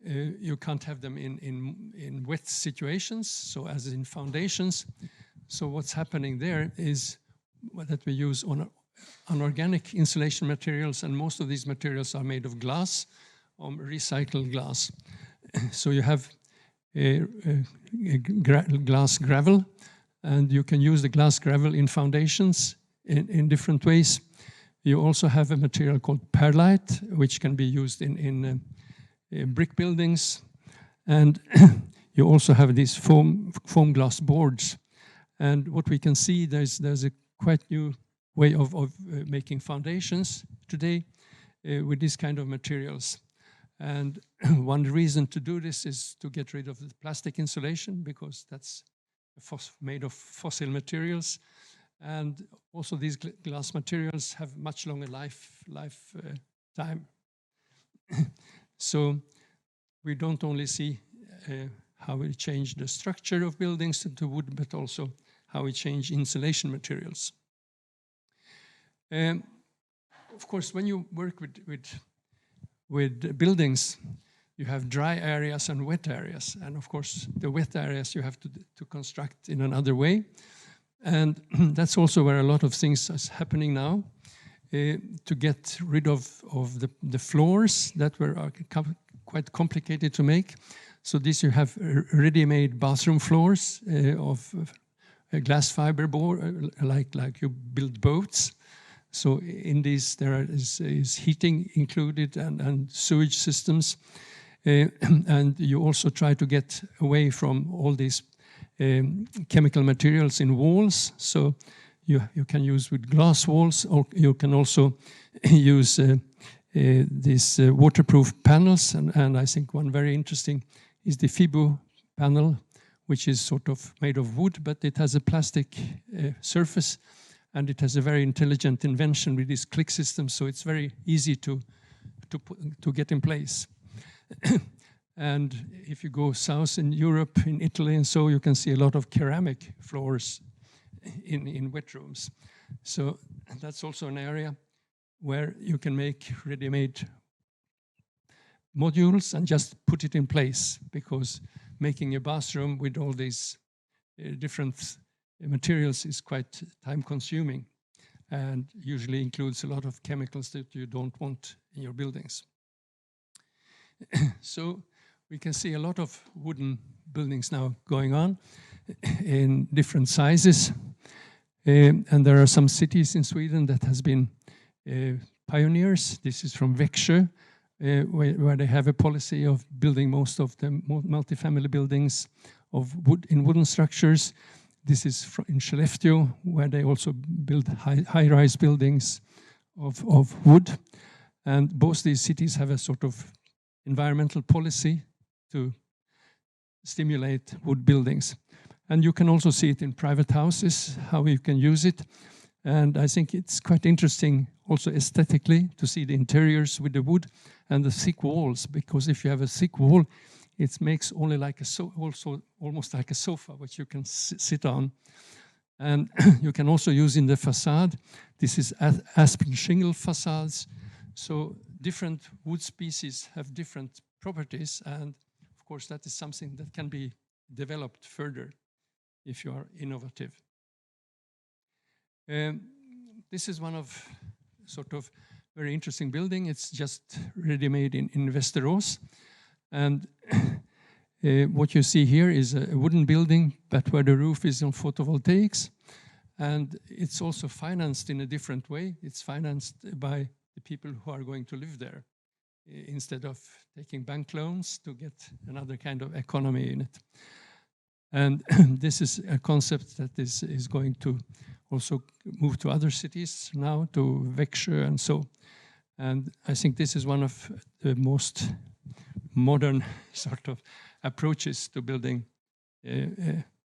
you can't have them in wet situations, so as in foundations. So what's happening there is that we use unorganic insulation materials, and most of these materials are made of glass, recycled glass. So you have glass gravel, and you can use the glass gravel in foundations in different ways. You also have a material called perlite, which can be used in brick buildings. And you also have these foam glass boards. And what we can see, there's a quite new way of making foundations today with this kind of materials. And one reason to do this is to get rid of the plastic insulation, because that's made of fossil materials. And also these glass materials have much longer lifetime. So we don't only see how we change the structure of buildings to wood, but also how we change insulation materials. Of course, when you work with buildings, you have dry areas and wet areas. And of course, the wet areas you have to construct in another way. And that's also where a lot of things is happening now, to get rid of the floors that were quite complicated to make. So this you have ready-made bathroom floors of glass fiber board, like you build boats. So in these there is heating included and sewage systems. And you also try to get away from all these chemical materials in walls. So you can use with glass walls, or you can also use these waterproof panels. And I think one very interesting is the FIBO panel, which is sort of made of wood, but it has a plastic surface. and it has a very intelligent invention with this click system, so it's very easy to get in place. And if you go south in Europe, in Italy and so, you can see a lot of ceramic floors in wet rooms. So that's also an area where you can make ready-made modules and just put it in place, because making a bathroom with all these different materials is quite time-consuming and usually includes a lot of chemicals that you don't want in your buildings. So we can see a lot of wooden buildings now going on in different sizes. And there are some cities in Sweden that has been pioneers. This is from Växjö, where they have a policy of building most of the multifamily buildings in wooden structures. This is in Skellefteå, where they also build high-rise buildings of wood. And both these cities have a sort of environmental policy to stimulate wood buildings. And you can also see it in private houses, how you can use it. And I think it's quite interesting also aesthetically to see the interiors with the wood and the thick walls, because if you have a thick wall, it makes only like almost like a sofa, which you can sit on. And you can also use in the facade. This is aspen shingle facades. So different wood species have different properties, and of course that is something that can be developed further if you are innovative. This is one of sort of very interesting building. It's just ready-made in Västerås. And what you see here is a wooden building, but where the roof is on photovoltaics. And it's also financed in a different way. It's financed by the people who are going to live there, instead of taking bank loans to get another kind of economy in it. And this is a concept that is going to also move to other cities now, to Växjö and so. And I think this is one of the most modern sort of approaches to building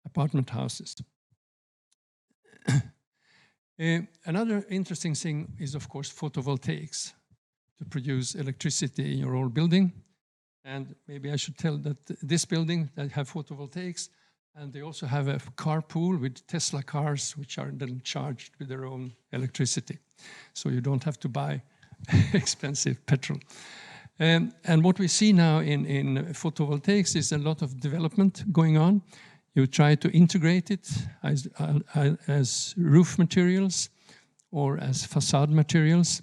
apartment houses. Another interesting thing is, of course, photovoltaics, to produce electricity in your old building. And maybe I should tell that this building, they have photovoltaics, and they also have a carpool with Tesla cars, which are then charged with their own electricity. So you don't have to buy expensive petrol. And what we see now in photovoltaics is a lot of development going on. You try to integrate it as roof materials or as facade materials.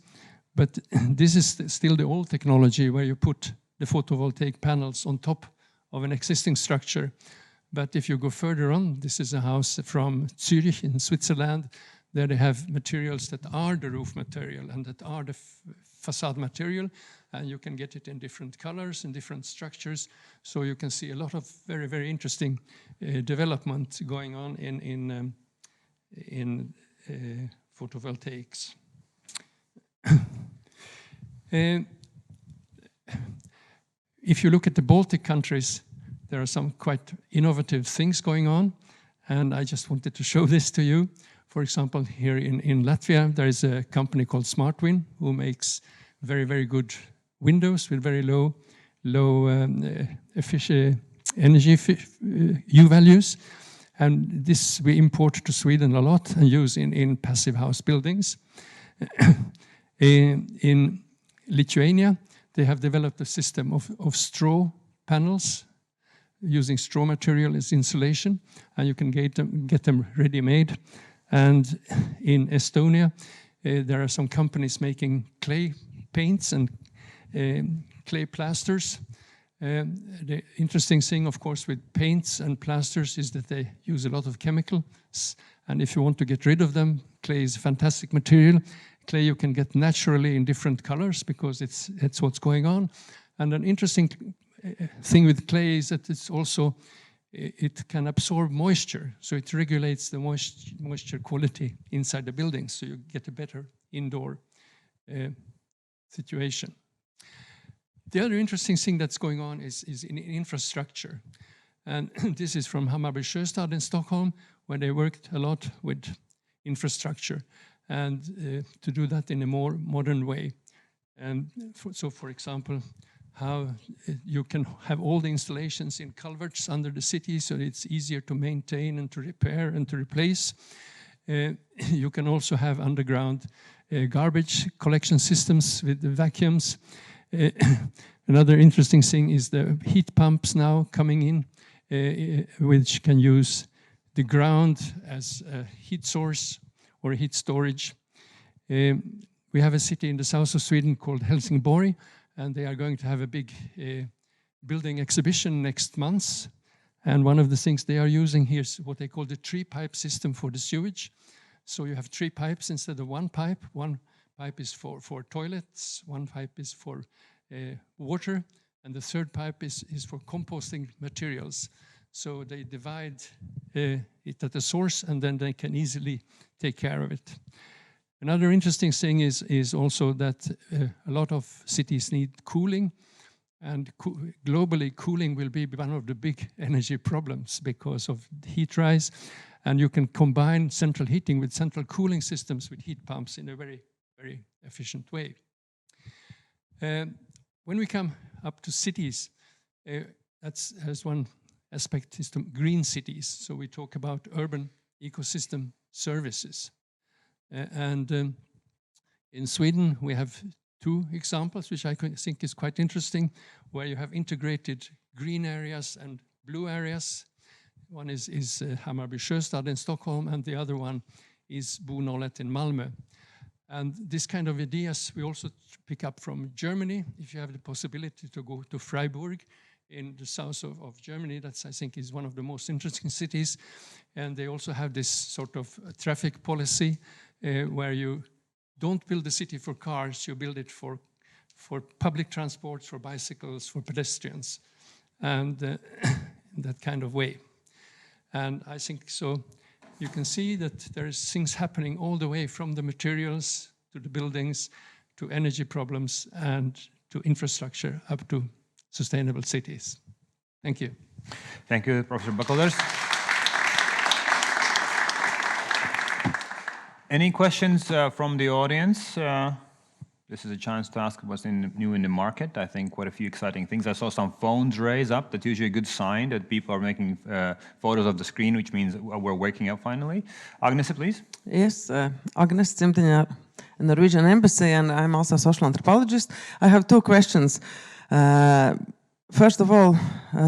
But this is still the old technology where you put the photovoltaic panels on top of an existing structure. But if you go further on, this is a house from Zurich in Switzerland. There they have materials that are the roof material and that are the facade material. And you can get it in different colors and different structures. So you can see a lot of very, very interesting development going on in photovoltaics. If you look at the Baltic countries, there are some quite innovative things going on. And I just wanted to show this to you. For example, here in Latvia, there is a company called SmartWin who makes very, very good windows with very low efficient energy U values. And this we import to Sweden a lot and use in passive house buildings. In Lithuania, they have developed a system of straw panels using straw material as insulation, and you can get them ready-made. And in Estonia, there are some companies making clay paints and clay plasters. The interesting thing, of course, with paints and plasters is that they use a lot of chemicals. And if you want to get rid of them, clay is a fantastic material. Clay you can get naturally in different colors because it's what's going on. And an interesting thing with clay is that it can absorb moisture. So it regulates the moisture quality inside the building. So you get a better indoor situation. The other interesting thing that's going on is in infrastructure. And this is from Hammarby Sjöstad in Stockholm, where they worked a lot with infrastructure, and to do that in a more modern way. And so, for example, how you can have all the installations in culverts under the city so it's easier to maintain and to repair and to replace. You can also have underground garbage collection systems with the vacuums. Another interesting thing is the heat pumps now coming in, which can use the ground as a heat source or heat storage. We have a city in the south of Sweden called Helsingborg, and they are going to have a big building exhibition next month. And one of the things they are using here is what they call the tree pipe system for the sewage. So you have 3 pipes instead of 1 pipe. 1 pipe is for toilets, 1 pipe is for water, and the 3rd pipe is for composting materials. So they divide it at the source, and then they can easily take care of it. Another interesting thing is also that a lot of cities need cooling, and globally cooling will be one of the big energy problems because of the heat rise, and you can combine central heating with central cooling systems with heat pumps in a very, very efficient way. When we come up to cities, as one aspect is to green cities. So we talk about urban ecosystem services. In Sweden, we have 2 examples, which I think is quite interesting, where you have integrated green areas and blue areas. One is Hammarby Sjöstad in Stockholm, and the other one is Bo 01 in Malmö. And this kind of ideas we also pick up from Germany. If you have the possibility to go to Freiburg in the south of Germany, that's, I think, is one of the most interesting cities. And they also have this sort of traffic policy where you don't build the city for cars, you build it for public transport, for bicycles, for pedestrians, and in that kind of way. And I think so you can see that there is things happening all the way from the materials to the buildings to energy problems and to infrastructure up to sustainable cities. Thank you. Thank you, Professor Bucklers. Any questions from the audience? This is a chance to ask what's new in the market. I think quite a few exciting things. I saw some phones raise up. That's usually a good sign that people are making photos of the screen, which means we're waking up finally. Agnes, please. Yes, Agnes Cimtiņa, Norwegian Embassy, and I'm also a social anthropologist. I have 2 questions. First of all,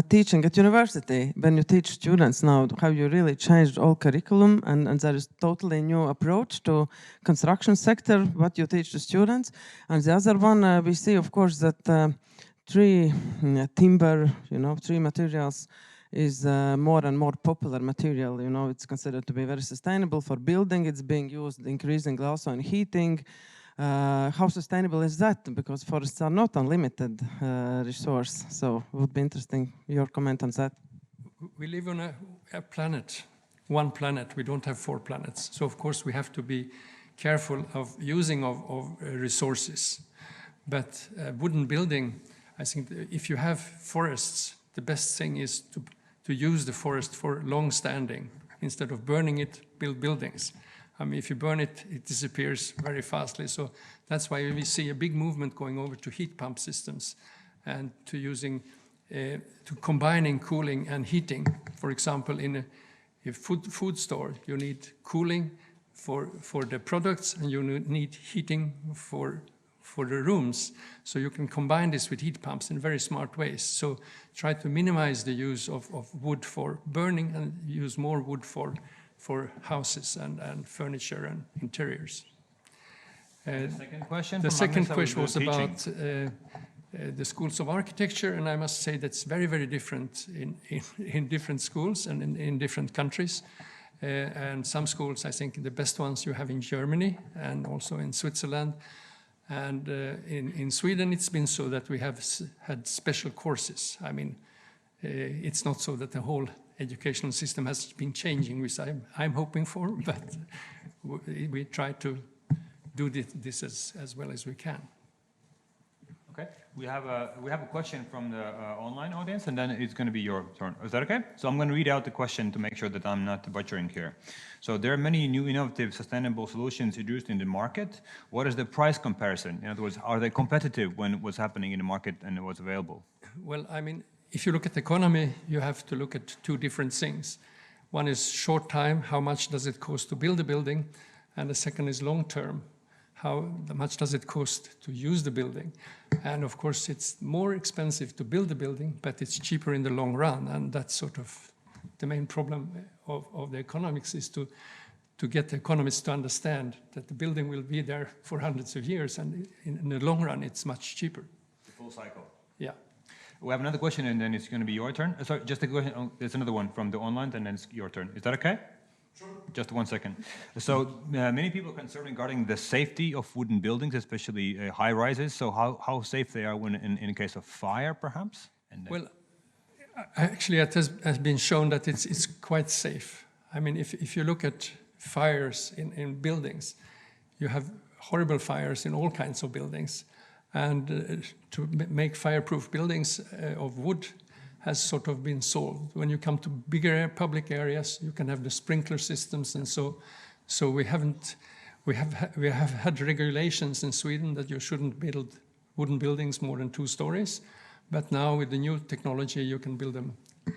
teaching at university, when you teach students now, have you really changed all curriculum and there is totally new approach to construction sector, what you teach to students? And the other one, we see, of course, that tree, timber, tree materials is more and more popular material. It's considered to be very sustainable for building. It's being used increasingly also in heating. How sustainable is that? Because forests are not unlimited resource. So it would be interesting your comment on that. We live on a planet, one planet. We don't have 4 planets. So of course we have to be careful of using of resources. But wooden building, I think if you have forests, the best thing is to use the forest for long standing. Instead of burning it, build buildings. I mean, if you burn it, it disappears very fastly. So that's why we see a big movement going over to heat pump systems and to combining cooling and heating. For example, in a food store, you need cooling for the products and you need heating for the rooms. So you can combine this with heat pumps in very smart ways. So try to minimize the use of wood for burning and use more wood for houses and furniture and interiors. Second question. The second question was about the schools of architecture, and I must say that's very, very different in different schools and in different countries. And some schools, I think the best ones you have in Germany and also in Switzerland. And in Sweden, it's been so that we have had special courses. I mean, it's not so that the whole educational system has been changing, which I'm hoping for, but we try to do this as well as we can. Okay, we have a question from the online audience, and then it's going to be your turn. Is that okay? So I'm going to read out the question to make sure that I'm not butchering here. So there are many new innovative sustainable solutions introduced in the market. What is the price comparison? In other words, are they competitive when what's happening in the market and what's available? Well, I mean, if you look at the economy, you have to look at two different things. One is short time, how much does it cost to build a building? And the second is long term, how much does it cost to use the building? And of course, it's more expensive to build a building, but it's cheaper in the long run. And that's sort of the main problem of the economics, is to get the economists to understand that the building will be there for hundreds of years, and in the long run, it's much cheaper. The full cycle. Yeah. We have another question, and then it's going to be your turn. Sorry, just a question. Oh, there's another one from the online, and then it's your turn. Is that okay? Sure. Just 1 second. So many people are concerned regarding the safety of wooden buildings, especially high rises. So how safe they are when in case of fire, perhaps? Well, actually, it has been shown that it's quite safe. I mean, if you look at fires in buildings, you have horrible fires in all kinds of buildings. And to make fireproof buildings of wood has sort of been solved. When you come to bigger public areas, you can have the sprinkler systems, and so we have had regulations in Sweden that you shouldn't build wooden buildings more than 2 stories. But now with the new technology, you can build them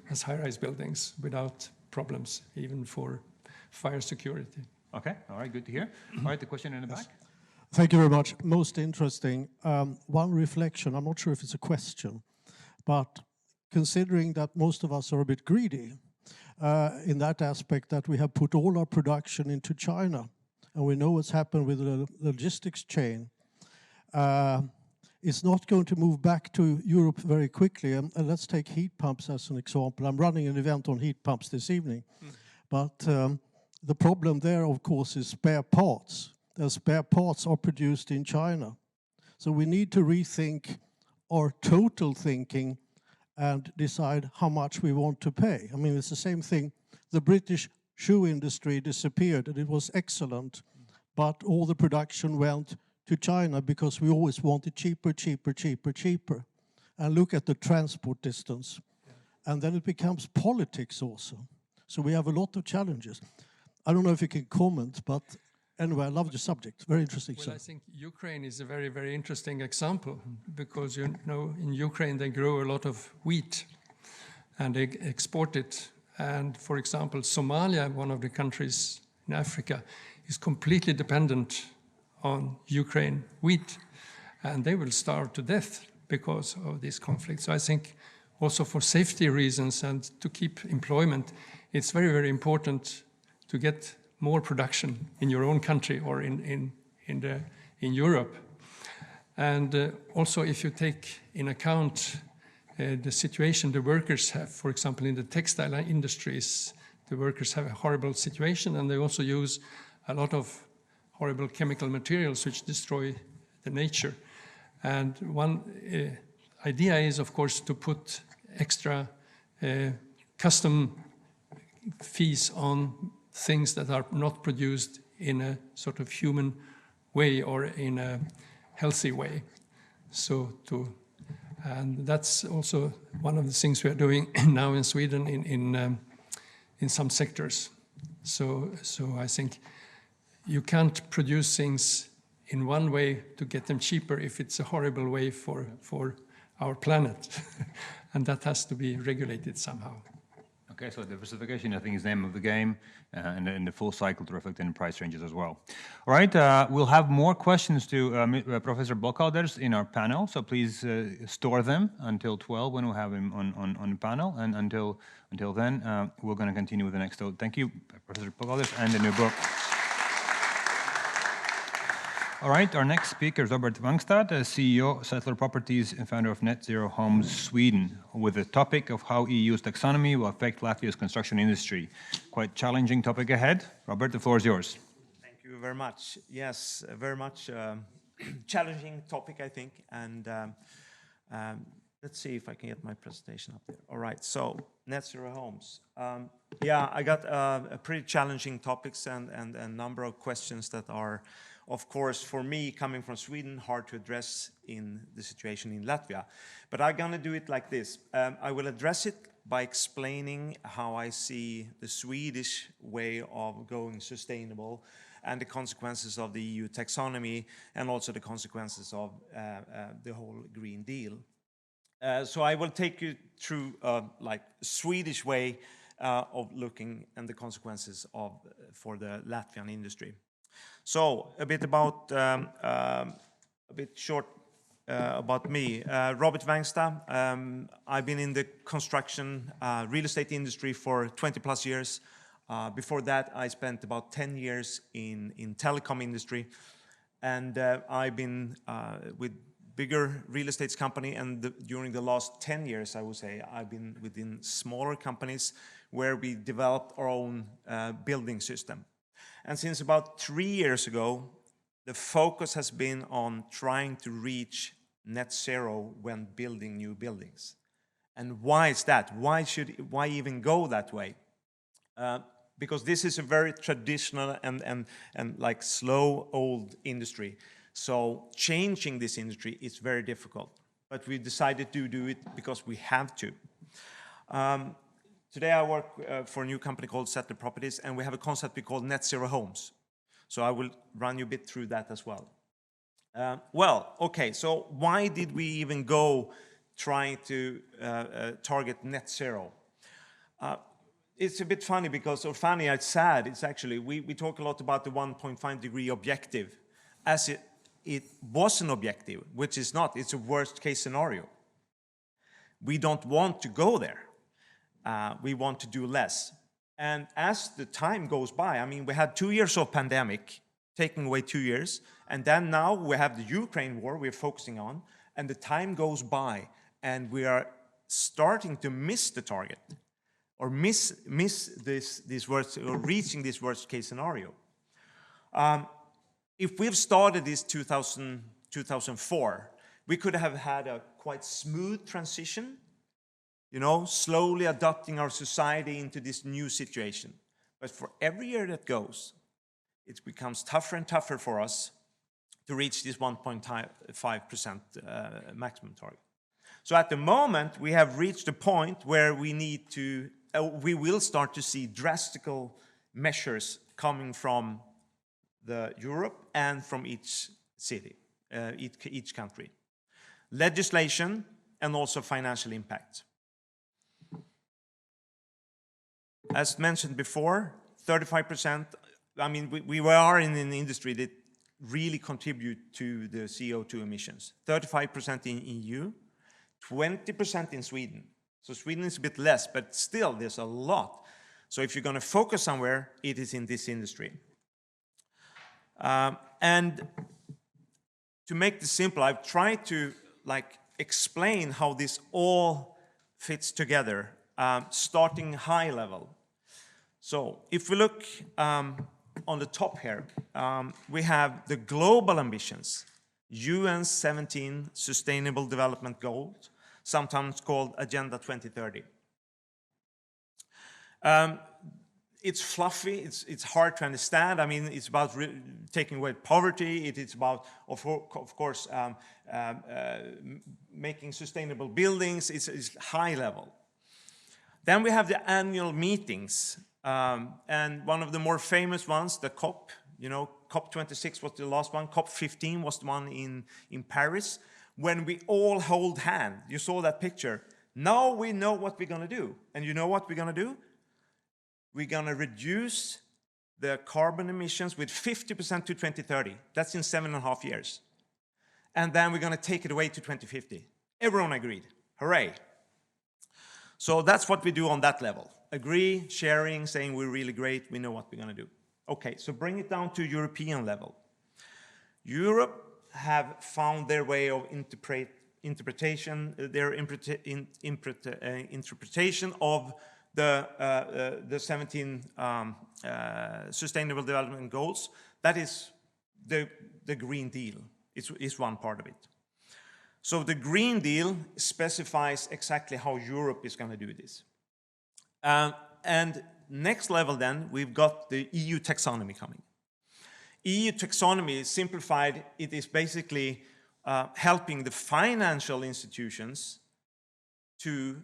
as high-rise buildings without problems, even for fire security. Okay, all right, good to hear. All right, the question in the back. Thank you very much. Most interesting. One reflection, I'm not sure if it's a question, but considering that most of us are a bit greedy in that aspect, that we have put all our production into China, and we know what's happened with the logistics chain, it's not going to move back to Europe very quickly. And let's take heat pumps as an example. I'm running an event on heat pumps this evening, but the problem there, of course, is spare parts. The spare parts are produced in China. So we need to rethink our total thinking and decide how much we want to pay. I mean, it's the same thing. The British shoe industry disappeared, and it was excellent, but all the production went to China because we always wanted cheaper, cheaper, cheaper, cheaper. And look at the transport distance. And then it becomes politics also. So we have a lot of challenges. I don't know if you can comment, but anyway, I love the subject. Very interesting. Well, I think Ukraine is a very, very interesting example, because, you know, in Ukraine they grow a lot of wheat and they export it. And for example, Somalia, one of the countries in Africa, is completely dependent on Ukraine wheat, and they will starve to death because of this conflict. So I think also for safety reasons and to keep employment, it's very, very important to get more production in your own country or in Europe. And also, if you take in account the situation the workers have, for example, in the textile industries, the workers have a horrible situation, and they also use a lot of horrible chemical materials which destroy the nature. And one idea is, of course, to put extra custom fees on things that are not produced in a sort of human way or in a healthy way. And that's also one of the things we are doing now in Sweden in some sectors. So I think you can't produce things in one way to get them cheaper if it's a horrible way for our planet. And that has to be regulated somehow. Okay, so diversification, I think, is the name of the game, and the full cycle to reflect in price ranges as well. All right, we'll have more questions to Professor Bockalders in our panel, so please store them until 12 when we'll have him on the panel, and until then, we're going to continue with the next. So thank you, Professor Bockalders, and the new book. All right, our next speaker is Robert Wangstad, CEO, Settler Properties, and founder of Net Zero Homes Sweden, with the topic of how EU's taxonomy will affect Latvia's construction industry. Quite challenging topic ahead. Robert, the floor is yours. Thank you very much. Yes, very much challenging topic, I think. And let's see if I can get my presentation up there. All right, so Net Zero Homes. Yeah, I got a pretty challenging topics and a number of questions that are of course, for me, coming from Sweden, hard to address in the situation in Latvia. But I'm going to do it like this. I will address it by explaining how I see the Swedish way of going sustainable and the consequences of the EU taxonomy and also the consequences of the whole Green Deal. So I will take you through like Swedish way of looking and the consequences of for the Latvian industry. So a bit about a bit short about me. Robert Wangsta. I've been in the construction real estate industry for 20 plus years. Before that, I spent about 10 years in telecom industry, and I've been with bigger real estate company, and during the last 10 years, I would say, I've been within smaller companies where we developed our own building system. And since about 3 years ago, the focus has been on trying to reach net zero when building new buildings. And why is that? Why even go that way? Because this is a very traditional and like slow old industry. So changing this industry is very difficult. But we decided to do it because we have to. Today I work for a new company called Settler Properties, and we have a concept we call net zero homes. So I will run you a bit through that as well. Well, okay, so why did we even go trying to target net zero? It's a bit funny because, or funny, it's sad, it's actually, we talk a lot about the 1.5 degree objective as it was an objective, which is not, it's a worst case scenario. We don't want to go there. We want to do less. And as the time goes by, I mean, we had 2 years of pandemic, taking away 2 years, and then now we have the Ukraine war we're focusing on, and the time goes by, and we are starting to miss the target, or miss this worst, or reaching this worst case scenario. If we've started this 2004, we could have had a quite smooth transition, you know, slowly adapting our society into this new situation. But for every year that goes, it becomes tougher and tougher for us to reach this 1.5% maximum target. So at the moment, we have reached a point where we need to, we will start to see drastic measures coming from the Europe and from each city, each country. Legislation and also financial impact. As mentioned before, 35%, I mean, we are in an industry that really contribute to the CO2 emissions. 35% in EU, 20% in Sweden. So Sweden is a bit less, but still there's a lot. So if you're going to focus somewhere, it is in this industry. And to make this simple, I've tried to explain how this all fits together, starting high level. So if we look on the top here, we have the global ambitions, UN 17 Sustainable Development Goals, sometimes called Agenda 2030. It's fluffy, it's hard to understand. I mean, it's about taking away poverty, it's about, of course, making sustainable buildings, it's high level. Then we have the annual meetings, and one of the more famous ones, the COP, you know, COP26 was the last one, COP15 was the one in Paris, when we all hold hands. You saw that picture. Now we know what we're gonna do. And you know what we're gonna do? We're gonna reduce the carbon emissions with 50% to 2030. That's in 7.5 years. And then we're gonna take it away to 2050. Everyone agreed. Hooray. So that's what we do on that level. Agree, sharing, saying we're really great, we know what we're gonna do. Okay, so bring it down to European level. Europe have found their way of interpretation of the 17 Sustainable Development Goals. That is the Green Deal, is one part of it. So the Green Deal specifies exactly how Europe is going to do this. And next level then, we've got the EU taxonomy coming. EU taxonomy, simplified, it is basically helping the financial institutions to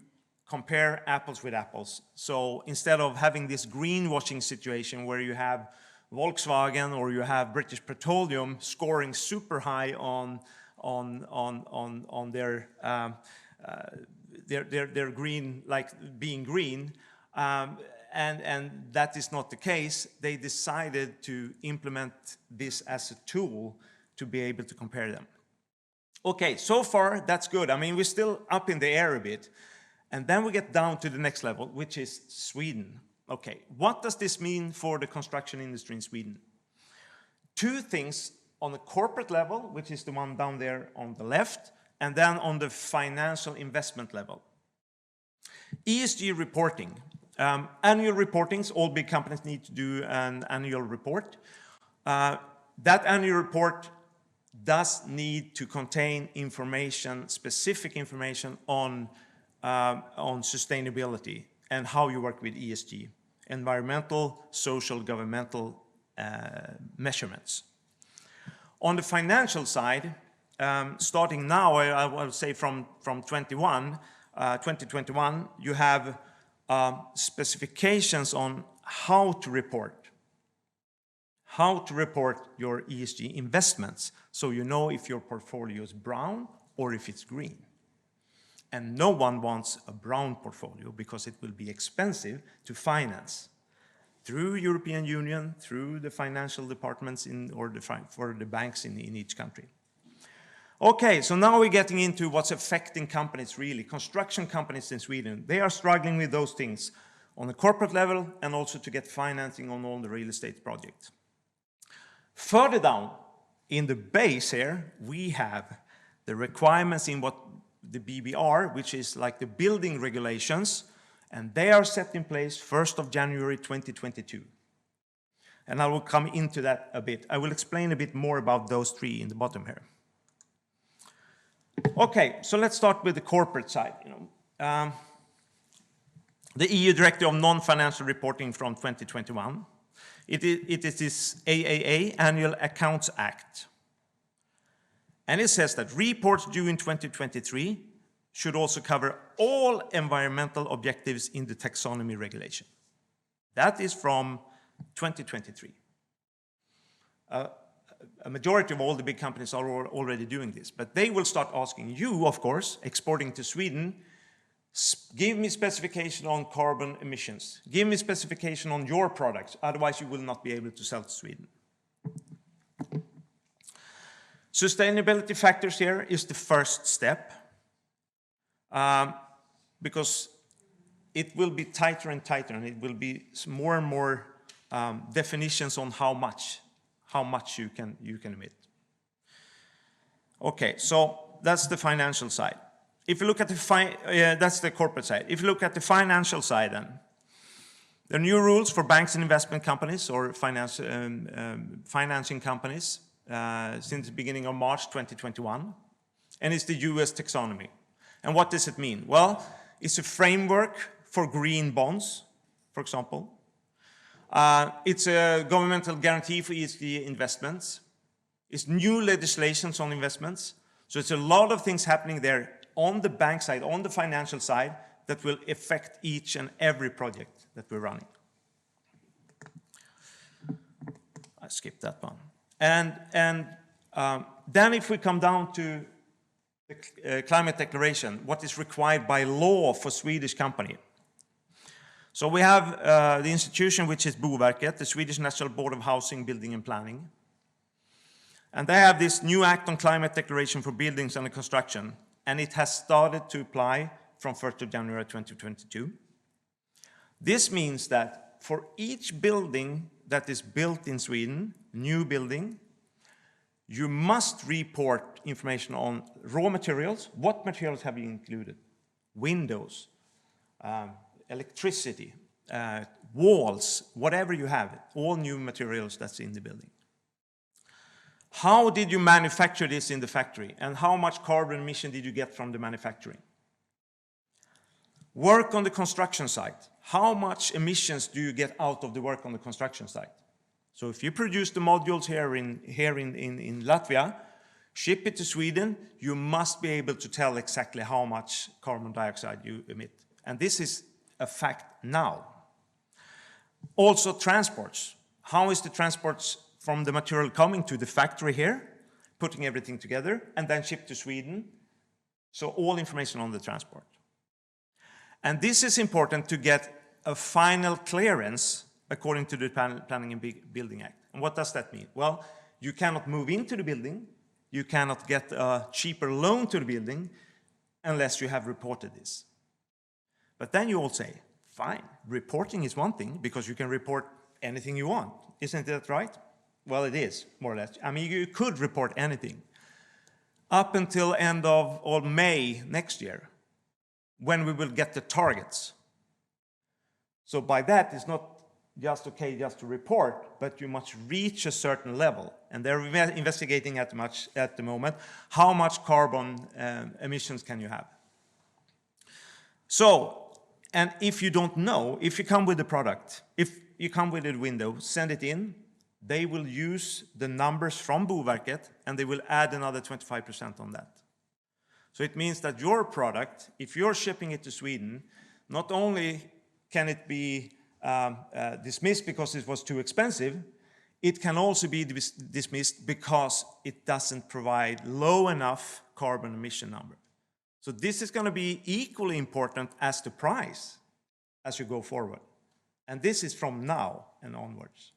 compare apples with apples. So instead of having this greenwashing situation where you have Volkswagen or you have British Petroleum scoring super high on their green, like being green, and that is not the case, they decided to implement this as a tool to be able to compare them. Okay, so far that's good. I mean, we're still up in the air a bit. And then we get down to the next level, which is Sweden. Okay, what does this mean for the construction industry in Sweden? Two things on the corporate level, which is the one down there on the left, and then on the financial investment level. ESG reporting. Annual reportings, all big companies need to do an annual report. That annual report does need to contain information, specific information on sustainability and how you work with ESG, environmental, social, governmental measurements. On the financial side, starting now, I will say from 2021, you have specifications on how to report your ESG investments, so you know if your portfolio is brown or if it's green. And no one wants a brown portfolio because it will be expensive to finance through European Union, through the financial departments for the banks in each country. Okay, so now we're getting into what's affecting companies really. Construction companies in Sweden, they are struggling with those things on the corporate level and also to get financing on all the real estate projects. Further down in the base here, we have the requirements in what the BBR, which is like the building regulations, and they are set in place 1st of January 2022. And I will come into that a bit. I will explain a bit more about those three in the bottom here. Okay, so let's start with the corporate side. The EU Directive on Non-Financial Reporting from 2021. It is this AAA, Annual Accounts Act. And it says that reports due in 2023 should also cover all environmental objectives in the taxonomy regulation. That is from 2023. A majority of all the big companies are already doing this, but they will start asking you, of course, exporting to Sweden, give me specification on carbon emissions. Give me specification on your products, otherwise you will not be able to sell to Sweden. Sustainability factors here is the first step, because it will be tighter and tighter, and it will be more and more definitions on how much you can emit. Okay, so that's the financial side. If you look at that's the corporate side. If you look at the financial side, then there are new rules for banks and investment companies or financing companies since the beginning of March 2021, and it's the US taxonomy. And what does it mean? Well, it's a framework for green bonds, for example. It's a governmental guarantee for ESG investments. It's new legislations on investments. So it's a lot of things happening there on the bank side, on the financial side, that will affect each and every project that we're running. I skipped that one. And then if we come down to the climate declaration, what is required by law for Swedish company. So we have the institution which is Boverket, the Swedish National Board of Housing, Building and Planning. And they have this new act on climate declaration for buildings under construction, and it has started to apply from 1st of January 2022. This means that for each building that is built in Sweden, new building, you must report information on raw materials. What materials have you included? Windows, electricity, walls, whatever you have, all new materials that's in the building. How did you manufacture this in the factory? And how much carbon emission did you get from the manufacturing? Work on the construction site. How much emissions do you get out of the work on the construction site? So if you produce the modules here in Latvia, ship it to Sweden, you must be able to tell exactly how much carbon dioxide you emit. And this is a fact now. Also transports. How is the transports from the material coming to the factory here, putting everything together, and then shipped to Sweden? So all information on the transport. And this is important to get a final clearance according to the Planning and Building Act. And what does that mean? Well, you cannot move into the building, you cannot get a cheaper loan to the building unless you have reported this. But then you all say, fine, reporting is one thing because you can report anything you want. Isn't that right? Well, it is, more or less. I mean, you could report anything up until end of May next year, when we will get the targets. So by that, it's not just okay just to report, but you must reach a certain level. And they're investigating at the moment, how much carbon emissions can you have? So, and if you don't know, if you come with a product, if you come with a window, send it in, they will use the numbers from Boverket and they will add another 25% on that. So it means that your product, if you're shipping it to Sweden, not only can it be dismissed because it was too expensive, it can also be dismissed because it doesn't provide low enough carbon emission number. So this is going to be equally important as the price as you go forward. And this is from now and onwards.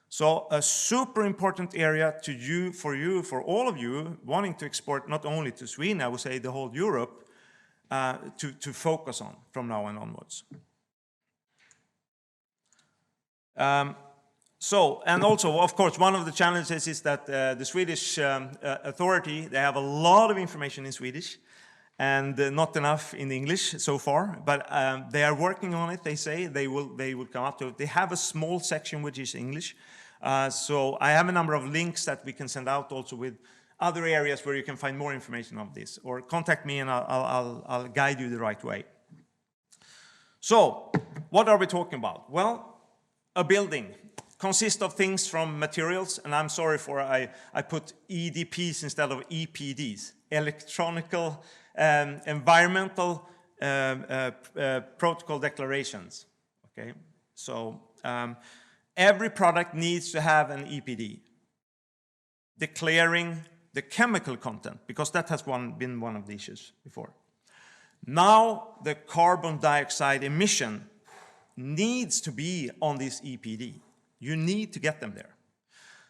So a super important area to you, for all of you wanting to export not only to Sweden, I would say the whole Europe, to focus on from now and onwards. And also, of course, one of the challenges is that the Swedish authority, they have a lot of information in Swedish and not enough in English so far, but they are working on it. They say they will come up to it. They have a small section which is English. So I have a number of links that we can send out also with other areas where you can find more information on this, or contact me and I'll guide you the right way. So what are we talking about? Well, a building consists of things from materials, and I'm sorry for I put EDPs instead of EPDs, electronical environmental protocol declarations. Okay, so every product needs to have an EPD declaring the chemical content, because that has been one of the issues before. Now the carbon dioxide emission needs to be on this EPD. You need to get them there.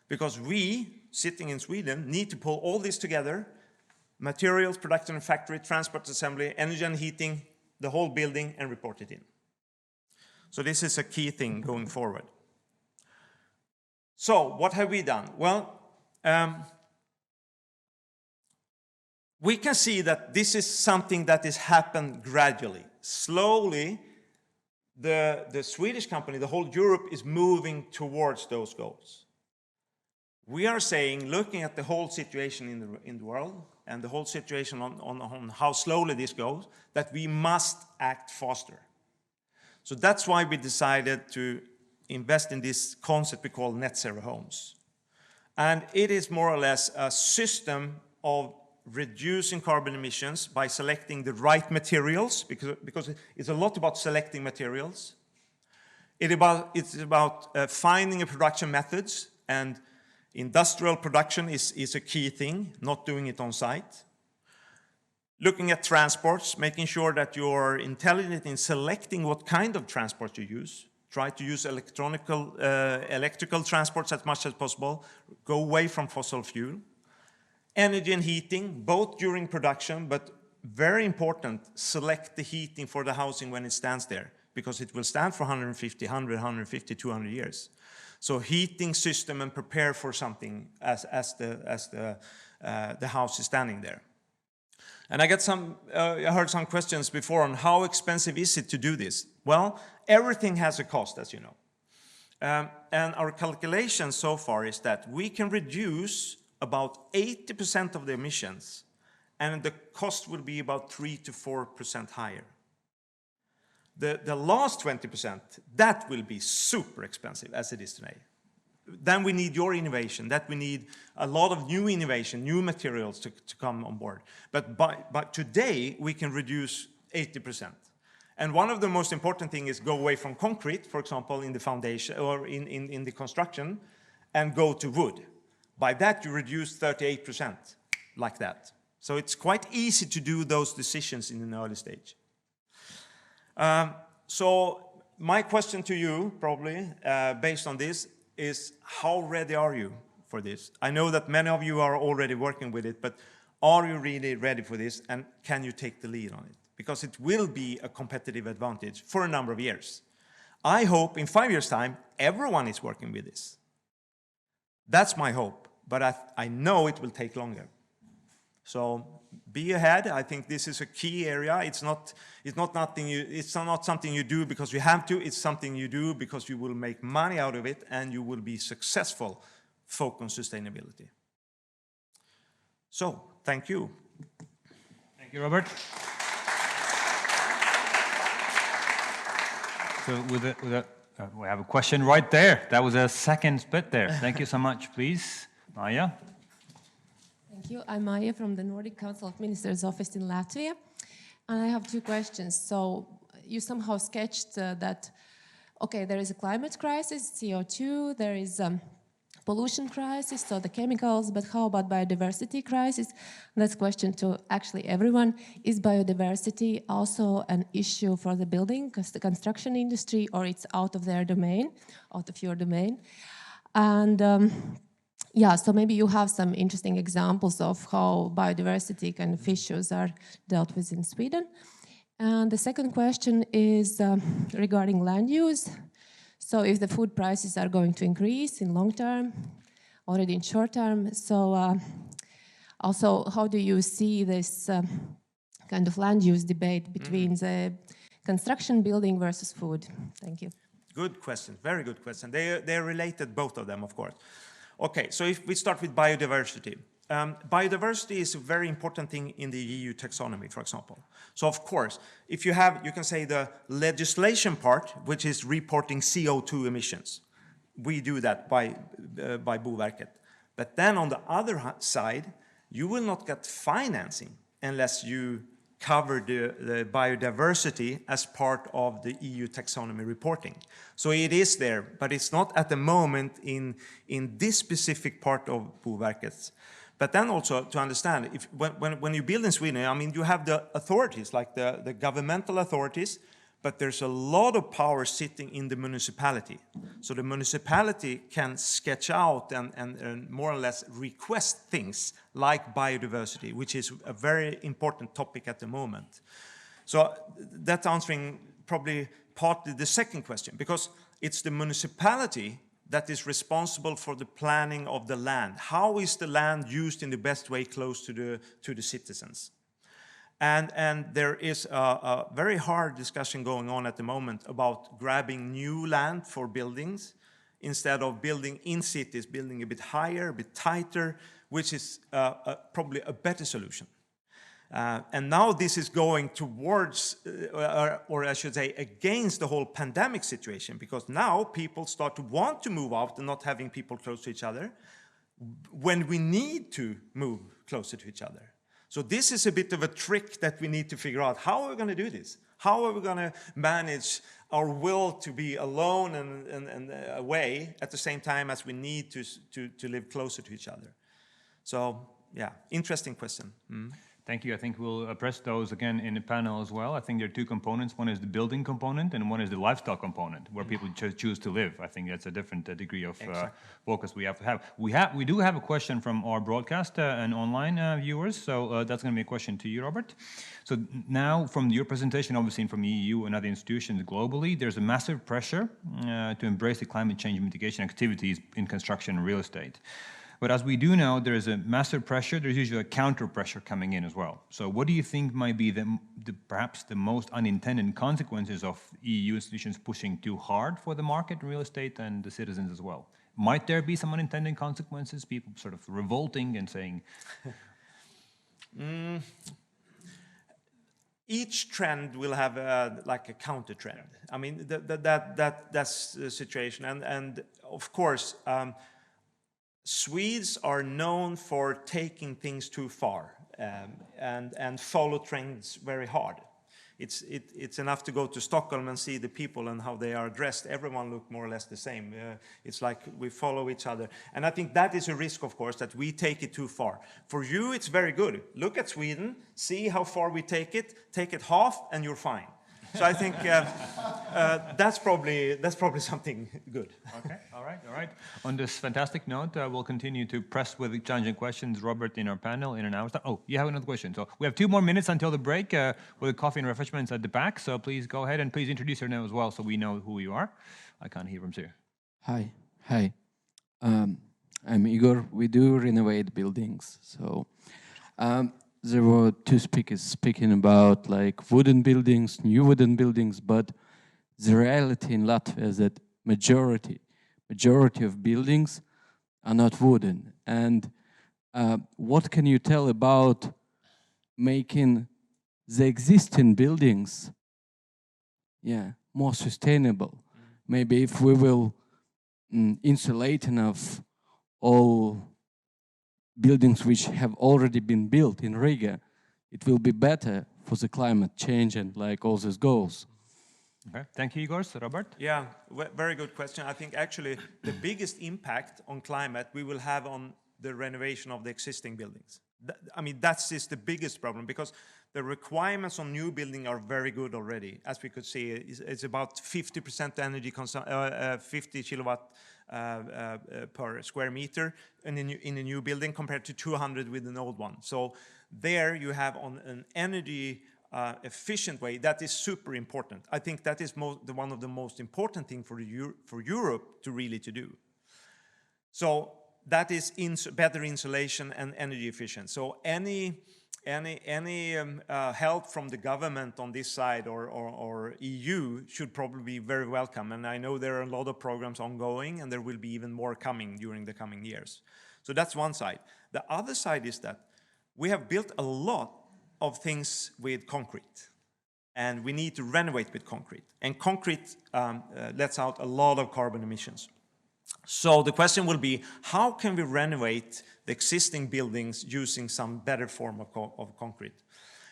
Because we, sitting in Sweden, need to pull all this together, materials, production and factory, transport, assembly, energy and heating, the whole building, and report it in. So this is a key thing going forward. So what have we done? Well, we can see that this is something that has happened gradually. Slowly, the Swedish company, the whole Europe, is moving towards those goals. We are saying, looking at the whole situation in the world and the whole situation on how slowly this goes, that we must act faster. So that's why we decided to invest in this concept we call net zero homes. And it is more or less a system of reducing carbon emissions by selecting the right materials, because it's a lot about selecting materials. It's about finding a production methods, and industrial production is a key thing, not doing it on site. Looking at transports, making sure that you're intelligent in selecting what kind of transport you use. Try to use electrical transports as much as possible. Go away from fossil fuel. Energy and heating, both during production, but very important, select the heating for the housing when it stands there, because it will stand for 150, 100, 150, 200 years. So heating system and prepare for something as the house is standing there. And I heard some questions before on how expensive is it to do this? Well, everything has a cost, as you know. And our calculation so far is that we can reduce about 80% of the emissions, and the cost will be about 3 to 4% higher. The last 20%, that will be super expensive as it is today. then we need your innovation, that we need a lot of new innovation, new materials to come on board. But today, we can reduce 80%. And one of the most important things is go away from concrete, for example, in the foundation or in the construction, and go to wood. By that, you reduce 38%, like that. So it's quite easy to do those decisions in an early stage. So my question to you, probably, based on this, is how ready are you for this? I know that many of you are already working with it, but are you really ready for this, and can you take the lead on it? Because it will be a competitive advantage for a number of years. I hope in 5 years' time, everyone is working with this. That's my hope, but I know it will take longer. So be ahead. I think this is a key area. It's not something you do because you have to. It's something you do because you will make money out of it and you will be successful. Focus on sustainability. So thank you. Thank you, Robert. So we have a question right there. That was a second split there. Thank you so much. Please, Maya. Thank you. I'm Maya from the Nordic Council of Ministers office in Latvia. And I have two questions. So you somehow sketched that, okay, there is a climate crisis, CO2, there is pollution crisis, so the chemicals, but how about biodiversity crisis? That's a question to actually everyone. Is biodiversity also an issue for the building, construction industry, or it's out of their domain, out of your domain? And yeah, so maybe you have some interesting examples of how biodiversity kind of issues are dealt with in Sweden. And the second question is regarding land use. So if the food prices are going to increase in long term, already in short term, so also how do you see this kind of land use debate between the construction building versus food? Thank you. Good question, very good question. They're related, both of them, of course. Okay, so if we start with biodiversity. Biodiversity is a very important thing in the EU taxonomy, for example. So of course, if you have, you can say the legislation part, which is reporting CO2 emissions. We do that by Boverket. But then on the other side, you will not get financing unless you cover the biodiversity as part of the EU taxonomy reporting. So it is there, but it's not at the moment in this specific part of Boverket. But then also to understand, when you build in Sweden, I mean, you have the authorities, like the governmental authorities, but there's a lot of power sitting in the municipality. So the municipality can sketch out and more or less request things like biodiversity, which is a very important topic at the moment. So that's answering probably partly the second question, because it's the municipality that is responsible for the planning of the land. How is the land used in the best way close to the citizens? And there is a very hard discussion going on at the moment about grabbing new land for buildings instead of building in cities, building a bit higher, a bit tighter, which is probably a better solution. And now this is going towards, or I should say, against the whole pandemic situation, because now people start to want to move out and not having people close to each other when we need to move closer to each other. So this is a bit of a trick that we need to figure out. How are we going to do this? How are we going to manage our will to be alone and away at the same time as we need to live closer to each other? So, yeah, interesting question. Thank you. I think we'll address those again in the panel as well. I think there are two components. One is the building component and one is the lifestyle component, where people choose to live. I think that's a different degree of focus we have to have. We do have a question from our broadcast and online viewers, so that's going to be a question to you, Robert. So now from your presentation, obviously from the EU and other institutions globally, there's a massive pressure to embrace the climate change mitigation activities in construction and real estate. But as we do know, there is a massive pressure. There's usually a counter pressure coming in as well. So what do you think might be perhaps the most unintended consequences of EU institutions pushing too hard for the market, real estate, and the citizens as well? Might there be some unintended consequences, people sort of revolting and saying... each trend will have like a counter trend. I mean, that's the situation. And of course, Swedes are known for taking things too far and follow trends very hard. It's enough to go to Stockholm and see the people and how they are dressed. Everyone look more or less the same. It's like we follow each other. And I think that is a risk, of course, that we take it too far. For you, it's very good. Look at Sweden, see how far we take it half, and you're fine. So I think that's probably something good. Okay, all right. On this fantastic note, we'll continue to press with challenging questions, Robert, in our panel in an hour's time. Oh, you have another question. So we have 2 more minutes until the break with coffee and refreshments at the back. So please go ahead and please introduce your name as well so we know who you are. I can't hear from here. Hi. I'm Igor. We do renovate buildings. So there were 2 speakers speaking about like wooden buildings, new wooden buildings, but the reality in Latvia is that majority of buildings are not wooden. And what can you tell about making the existing buildings, more sustainable? Maybe if we will insulate enough all buildings which have already been built in Riga, it will be better for the climate change and like all these goals. Okay, thank you, Igor. So Robert? Yeah, very good question. I think actually the biggest impact on climate we will have on the renovation of the existing buildings. I mean, that's just the biggest problem because the requirements on new building are very good already. As we could see, it's about 50% energy 50 kilowatt per square meter in a new building compared to 200 with an old one. So there you have on an energy efficient way that is super important. I think that is one of the most important things for Europe to really to do. So that is better insulation and energy efficient. So any help from the government on this side or EU should probably be very welcome. And I know there are a lot of programs ongoing and there will be even more coming during the coming years. So that's one side. The other side is that we have built a lot of things with concrete and we need to renovate with concrete. And concrete lets out a lot of carbon emissions. So the question will be, how can we renovate the existing buildings using some better form of concrete?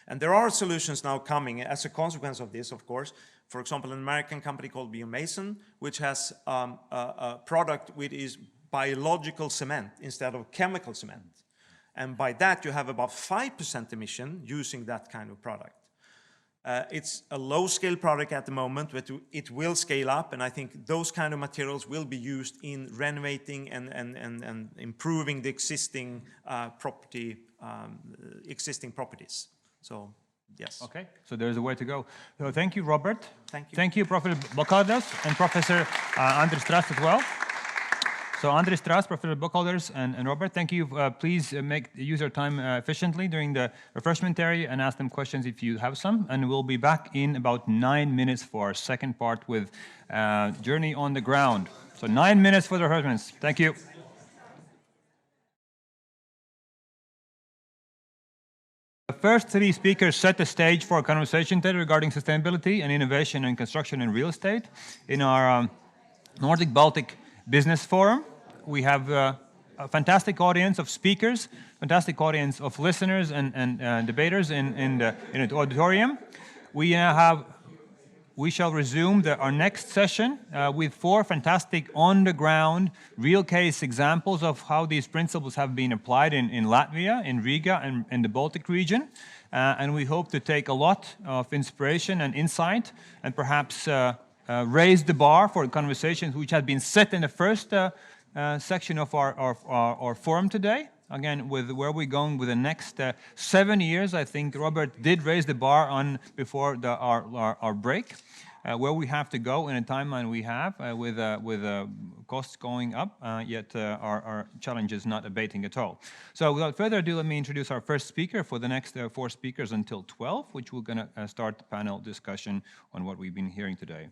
And there are solutions now coming as a consequence of this, of course. For example, an American company called Biomason, which has a product which is biological cement instead of chemical cement. And by that, you have about 5% emission using that kind of product. It's a low-scale product at the moment, but it will scale up, and I think those kind of materials will be used in renovating and improving the existing existing properties. So, yes. Okay, so there's a way to go. So thank you, Robert. Thank you. Thank you, Professor Bokaldas and Professor Andris Strast as well. So Andris Strast, Professor Bokaldas, and Robert, thank you. Please use your time efficiently during the refreshment area and ask them questions if you have some. And we'll be back in about 9 minutes for our second part with Journey on the Ground. So 9 minutes for the refreshments. Thank you. The first 3 speakers set the stage for a conversation today regarding sustainability and innovation in construction and real estate in our Nordic Baltic Business Forum. We have a fantastic audience of speakers, fantastic audience of listeners and debaters in the auditorium. We shall resume our next session with 4 fantastic on-the-ground, real-case examples of how these principles have been applied in Latvia, in Riga, and in the Baltic region. And we hope to take a lot of inspiration and insight and perhaps raise the bar for conversations which had been set in the first section of our forum today. Again, with where we're going with the next 7 years, I think Robert did raise the bar before our break. Where we have to go in a timeline we have with costs going up, yet our challenge is not abating at all. So without further ado, let me introduce our first speaker for the next 4 speakers until 12, which we're going to start the panel discussion on what we've been hearing today.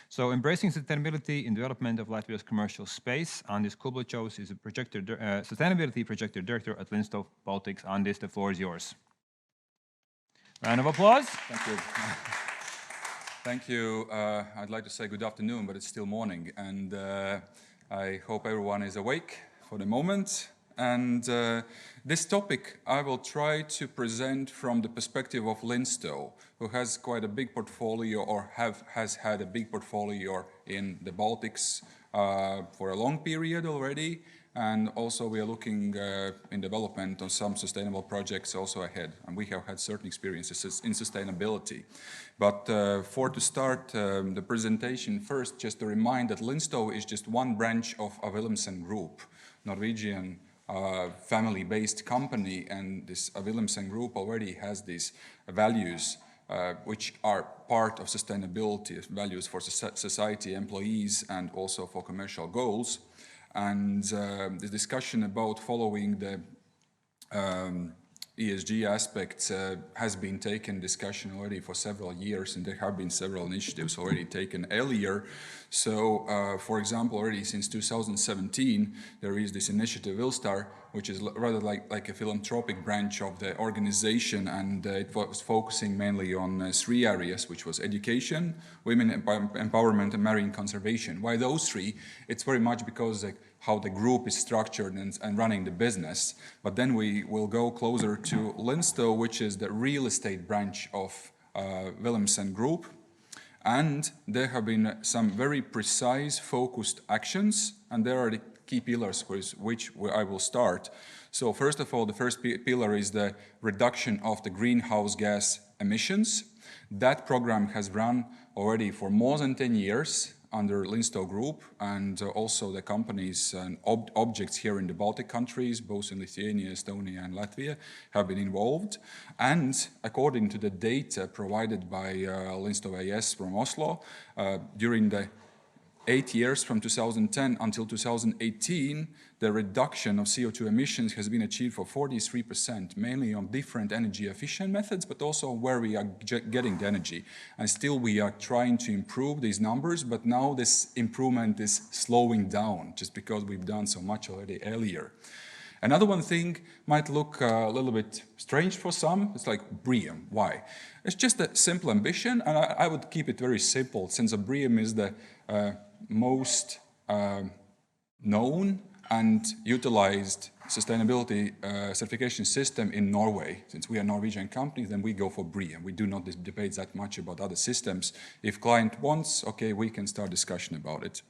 So embracing sustainability in development of Latvia's commercial space. Andis Kublicovs is a sustainability project director at Linstow Baltics. Andis, the floor is yours. Round of applause. Thank you. Thank you. I'd like to say good afternoon, but it's still morning, and I hope everyone is awake for the moment. And this topic I will try to present from the perspective of Linstow, who has quite a big portfolio, or has had a big portfolio in the Baltics for a long period already. And also we are looking in development on some sustainable projects also ahead. And we have had certain experiences in sustainability. But to start the presentation first, just to remind that Linstow is just one branch of Wilhelmsen Group, Norwegian family-based company. And this Wilhelmsen Group already has these values which are part of sustainability, values for society, employees, and also for commercial goals. And the discussion about following the ESG aspects has been taken discussion already for several years, and there have been several initiatives already taken earlier. So, for example, already since 2017, there is this initiative Wilstar, which is rather like a philanthropic branch of the organization, and it was focusing mainly on 3 areas, which was education, women empowerment, and marine conservation. Why those 3? It's very much because how the group is structured and running the business. But then we will go closer to Linstow, which is the real estate branch of Wilhelmsen Group. And there have been some very precise, focused actions, and there are the key pillars which I will start. So first of all, the first pillar is the reduction of the greenhouse gas emissions. That program has run already for more than 10 years under Linstow Group, and also the companies and objects here in the Baltic countries, both in Lithuania, Estonia, and Latvia, have been involved. And according to the data provided by Linstow AS from Oslo, during the 8 years from 2010 until 2018, the reduction of CO2 emissions has been achieved for 43%, mainly on different energy efficient methods, but also where we are getting the energy. And still we are trying to improve these numbers, but now this improvement is slowing down just because we've done so much already earlier. Another one thing might look a little bit strange for some. It's like BREEAM. Why? It's just a simple ambition, and I would keep it very simple, since a BREEAM is the most known and utilized sustainability certification system in Norway. Since we are a Norwegian company, then we go for BREEAM. We do not debate that much about other systems. If client wants, okay, we can start discussion about it.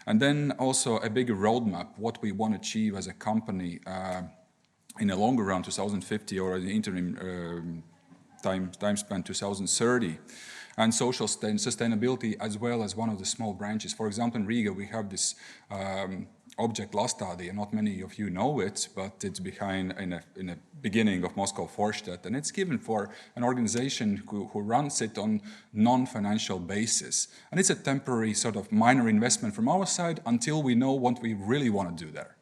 And then also a bigger roadmap, what we want to achieve as a company in a longer run, 2050, or the interim time span 2030. And social sustainability as well as one of the small branches. For example, in Riga, we have this object Lastadi, and not many of you know it, but it's behind in a beginning of Moscow Vorstadt, and it's given for an organization who runs it on non-financial basis. And it's a temporary sort of minor investment from our side until we know what we really want to do there.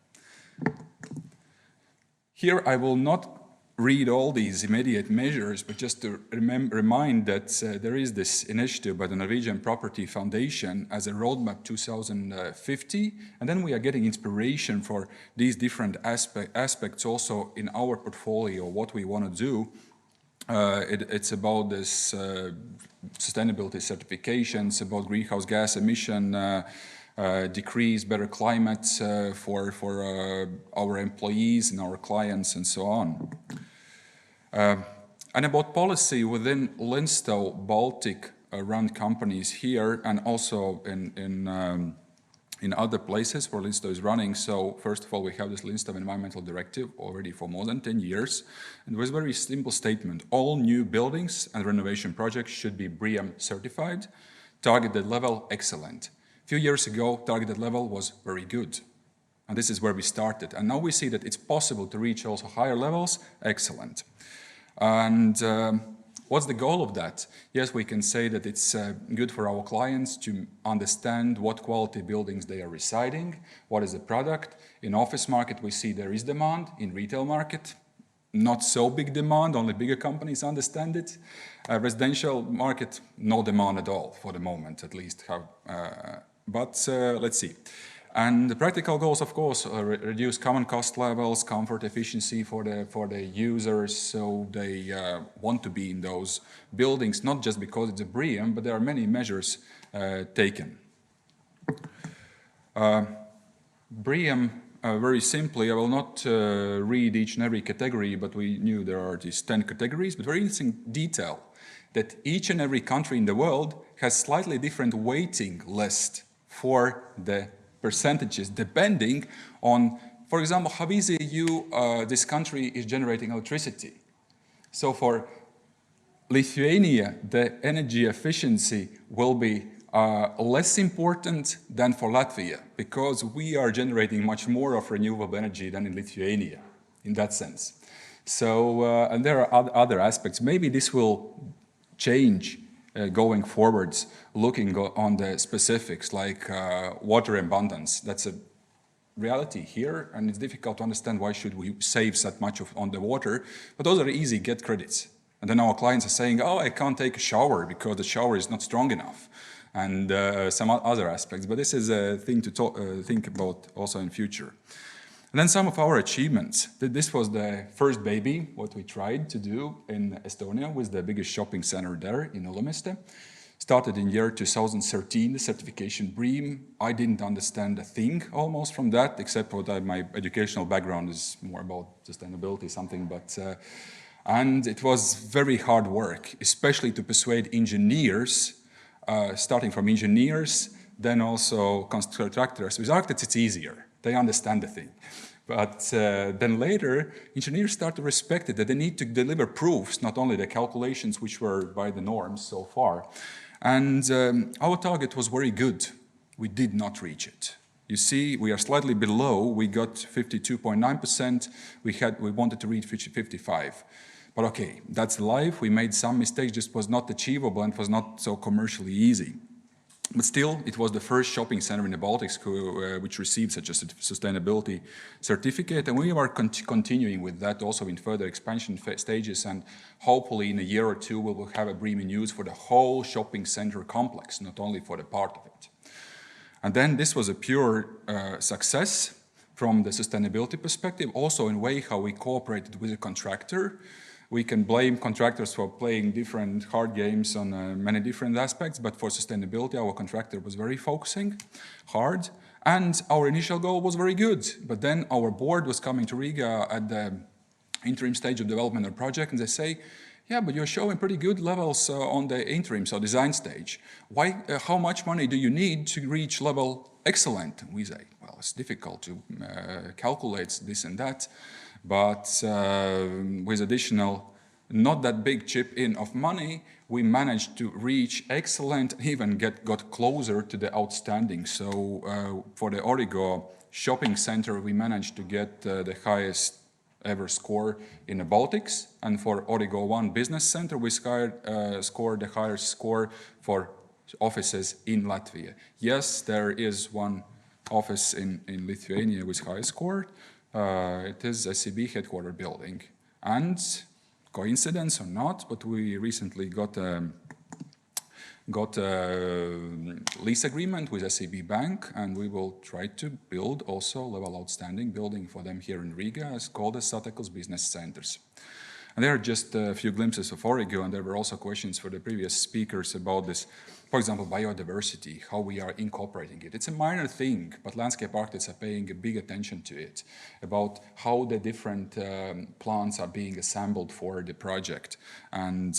Here I will not read all these immediate measures, but just to remind that there is this initiative by the Norwegian Property Foundation as a roadmap 2050, and then we are getting inspiration for these different aspects also in our portfolio, what we want to do. It's about this sustainability certifications, about greenhouse gas emission decrease, better climate for our employees and our clients, and so on. And about policy within Linstow Baltic run companies here, and also in other places where Linstow is running. So first of all, we have this Linstow Environmental Directive already for more than 10 years. And there was a very simple statement: all new buildings and renovation projects should be BREEAM certified. Targeted level, excellent. A few years ago, targeted level was very good. And this is where we started. And now we see that it's possible to reach also higher levels, excellent. And what's the goal of that? Yes, we can say that it's good for our clients to understand what quality buildings they are residing, what is the product. In office market, we see there is demand. In retail market, not so big demand, only bigger companies understand it. Residential market, no demand at all for the moment, at least. But let's see. And the practical goals, of course, reduce common cost levels, comfort, efficiency for the users, so they want to be in those buildings, not just because it's a BREEAM, but there are many measures taken. BREEAM, very simply, I will not read each and every category, but we knew there are these 10 categories, but very interesting detail that each and every country in the world has slightly different weighting list for the percentages, depending on, for example, how easy this country is generating electricity. So for Lithuania, the energy efficiency will be less important than for Latvia, because we are generating much more of renewable energy than in Lithuania, in that sense. So, and there are other aspects. Maybe this will change going forwards, looking on the specifics like water abundance. That's a reality here, and it's difficult to understand why should we save so much on the water, but those are easy get credits. And then our clients are saying, oh, I can't take a shower because the shower is not strong enough, and some other aspects. But this is a thing to think about also in future. And then some of our achievements. This was the first baby, what we tried to do in Estonia with the biggest shopping center there in Ulumiste. Started in year 2013, the certification BREEAM. I didn't understand a thing almost from that, except for that my educational background is more about sustainability, something, but and it was very hard work, especially to persuade engineers, starting from engineers, then also contractors. With architects, it's easier. They understand the thing. But then later, engineers start to respect it, that they need to deliver proofs, not only the calculations which were by the norms so far. And our target was very good. We did not reach it. You see, we are slightly below. We got 52.9%. We wanted to reach 55. But okay, that's life. We made some mistakes, just was not achievable and was not so commercially easy. But still, it was the first shopping center in the Baltics which received such a sustainability certificate, and we are continuing with that also in further expansion stages, and hopefully in a year or two we will have a BREEAM in use for the whole shopping center complex, not only for the part of it. And then this was a pure success from the sustainability perspective, also in a way how we cooperated with the contractor. We can blame contractors for playing different hard games on many different aspects, but for sustainability, our contractor was very focusing hard, and our initial goal was very good. But then our board was coming to Riga at the interim stage of development of the project, and they say, yeah, but you're showing pretty good levels on the interim, so design stage. Why? How much money do you need to reach level excellent? And we say, well, it's difficult to calculate this and that. But with additional, not that big chip in of money, we managed to reach excellent, even got closer to the outstanding. So for the Origo shopping center, we managed to get the highest ever score in the Baltics. And for Origo 1 business center, we scored the highest score for offices in Latvia. Yes, there is one office in Lithuania with highest score. It is SEB headquarter building, and coincidence or not, but we recently got a lease agreement with SEB Bank, and we will try to build also level outstanding building for them here in Riga. It's called the Satakos Business Centers. And there are just a few glimpses of Origo, and there were also questions for the previous speakers about this. For example, biodiversity, how we are incorporating it. It's a minor thing, but landscape architects are paying a big attention to it, about how the different plants are being assembled for the project. And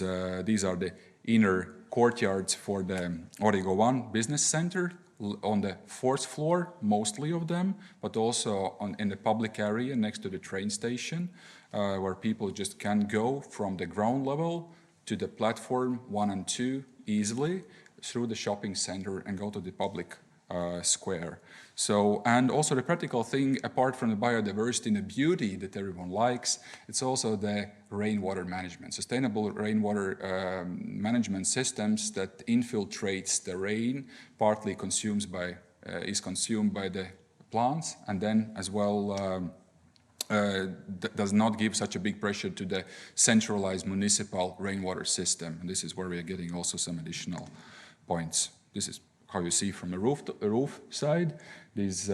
these are the inner courtyards for the Origo 1 business center, on the 4th floor, mostly of them, but also in the public area next to the train station, where people just can go from the ground level to the platform 1 and 2 easily through the shopping center and go to the public square. So, and also the practical thing, apart from the biodiversity and the beauty that everyone likes, it's also the rainwater management, sustainable rainwater management systems that infiltrates the rain, partly is consumed by the plants, and then as well does not give such a big pressure to the centralized municipal rainwater system. And this is where we are getting also some additional points. This is how you see from the roof side, these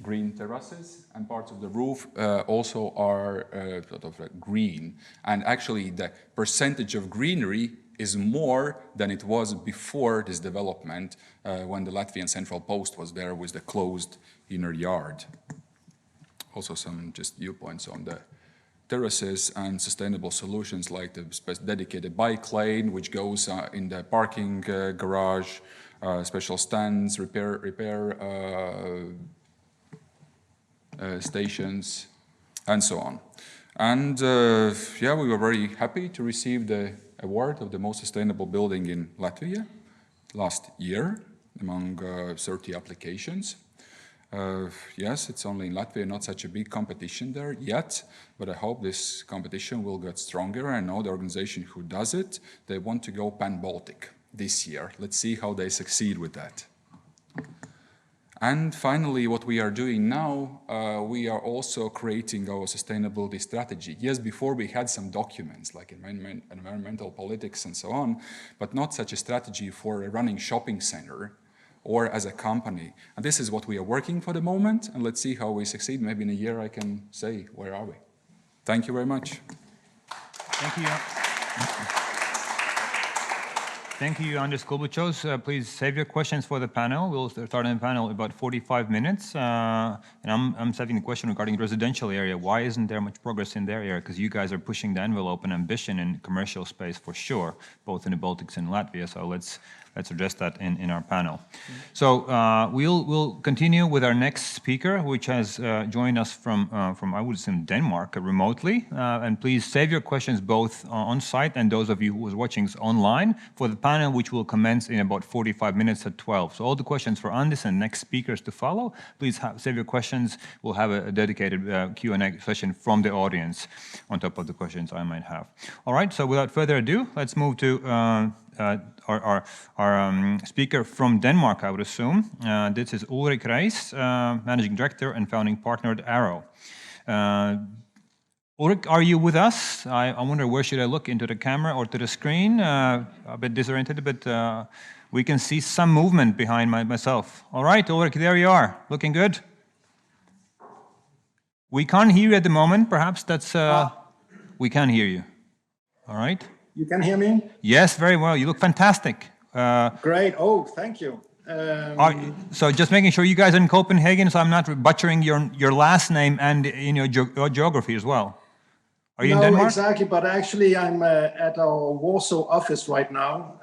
green terraces, and parts of the roof also are sort of green. And actually the percentage of greenery is more than it was before this development when the Latvian Central Post was there with the closed inner yard. Also some just viewpoints on the terraces and sustainable solutions like the dedicated bike lane, which goes in the parking garage, special stands, repair stations, and so on. And yeah, we were very happy to receive the award of the most sustainable building in Latvia last year among 30 applications. Yes, it's only in Latvia, not such a big competition there yet, but I hope this competition will get stronger. I know the organization who does it, they want to go pan-Baltic this year. Let's see how they succeed with that. And finally, what we are doing now, we are also creating our sustainability strategy. Yes, before we had some documents like environmental politics and so on, but not such a strategy for a running shopping center or as a company. And this is what we are working for the moment, and let's see how we succeed. Maybe in a year I can say, where are we? Thank you very much. Thank you. Thank you, Andris Kulbuchos. Please save your questions for the panel. We'll start in the panel in about 45 minutes. And I'm setting the question regarding residential area. Why isn't there much progress in their area? Because you guys are pushing the envelope and ambition in commercial space for sure, both in the Baltics and Latvia. So let's address that in our panel. So we'll continue with our next speaker, which has joined us from I would assume Denmark remotely. And please save your questions both on site and those of you who are watching online for the panel, which will commence in about 45 minutes at 12. So all the questions for Andris and next speakers to follow, please save your questions. We'll have a dedicated Q&A session from the audience on top of the questions I might have. All right, so without further ado, let's move to our speaker from Denmark, I would assume. This is Ulrik Reis, Managing Director and Founding Partner at Arrow. Ulrik, are you with us? I wonder where should I look, into the camera or to the screen? A bit disoriented, but we can see some movement behind myself. All right, Ulrik, there you are. Looking good? We can't hear you at the moment. Perhaps that's... We can hear you. All right. You can hear me? Yes, very well. You look fantastic. Great. Oh, thank you. So just making sure you guys are in Copenhagen, so I'm not butchering your last name and in your geography as well. Are you in Denmark? No, exactly. But actually, I'm at our Warsaw office right now.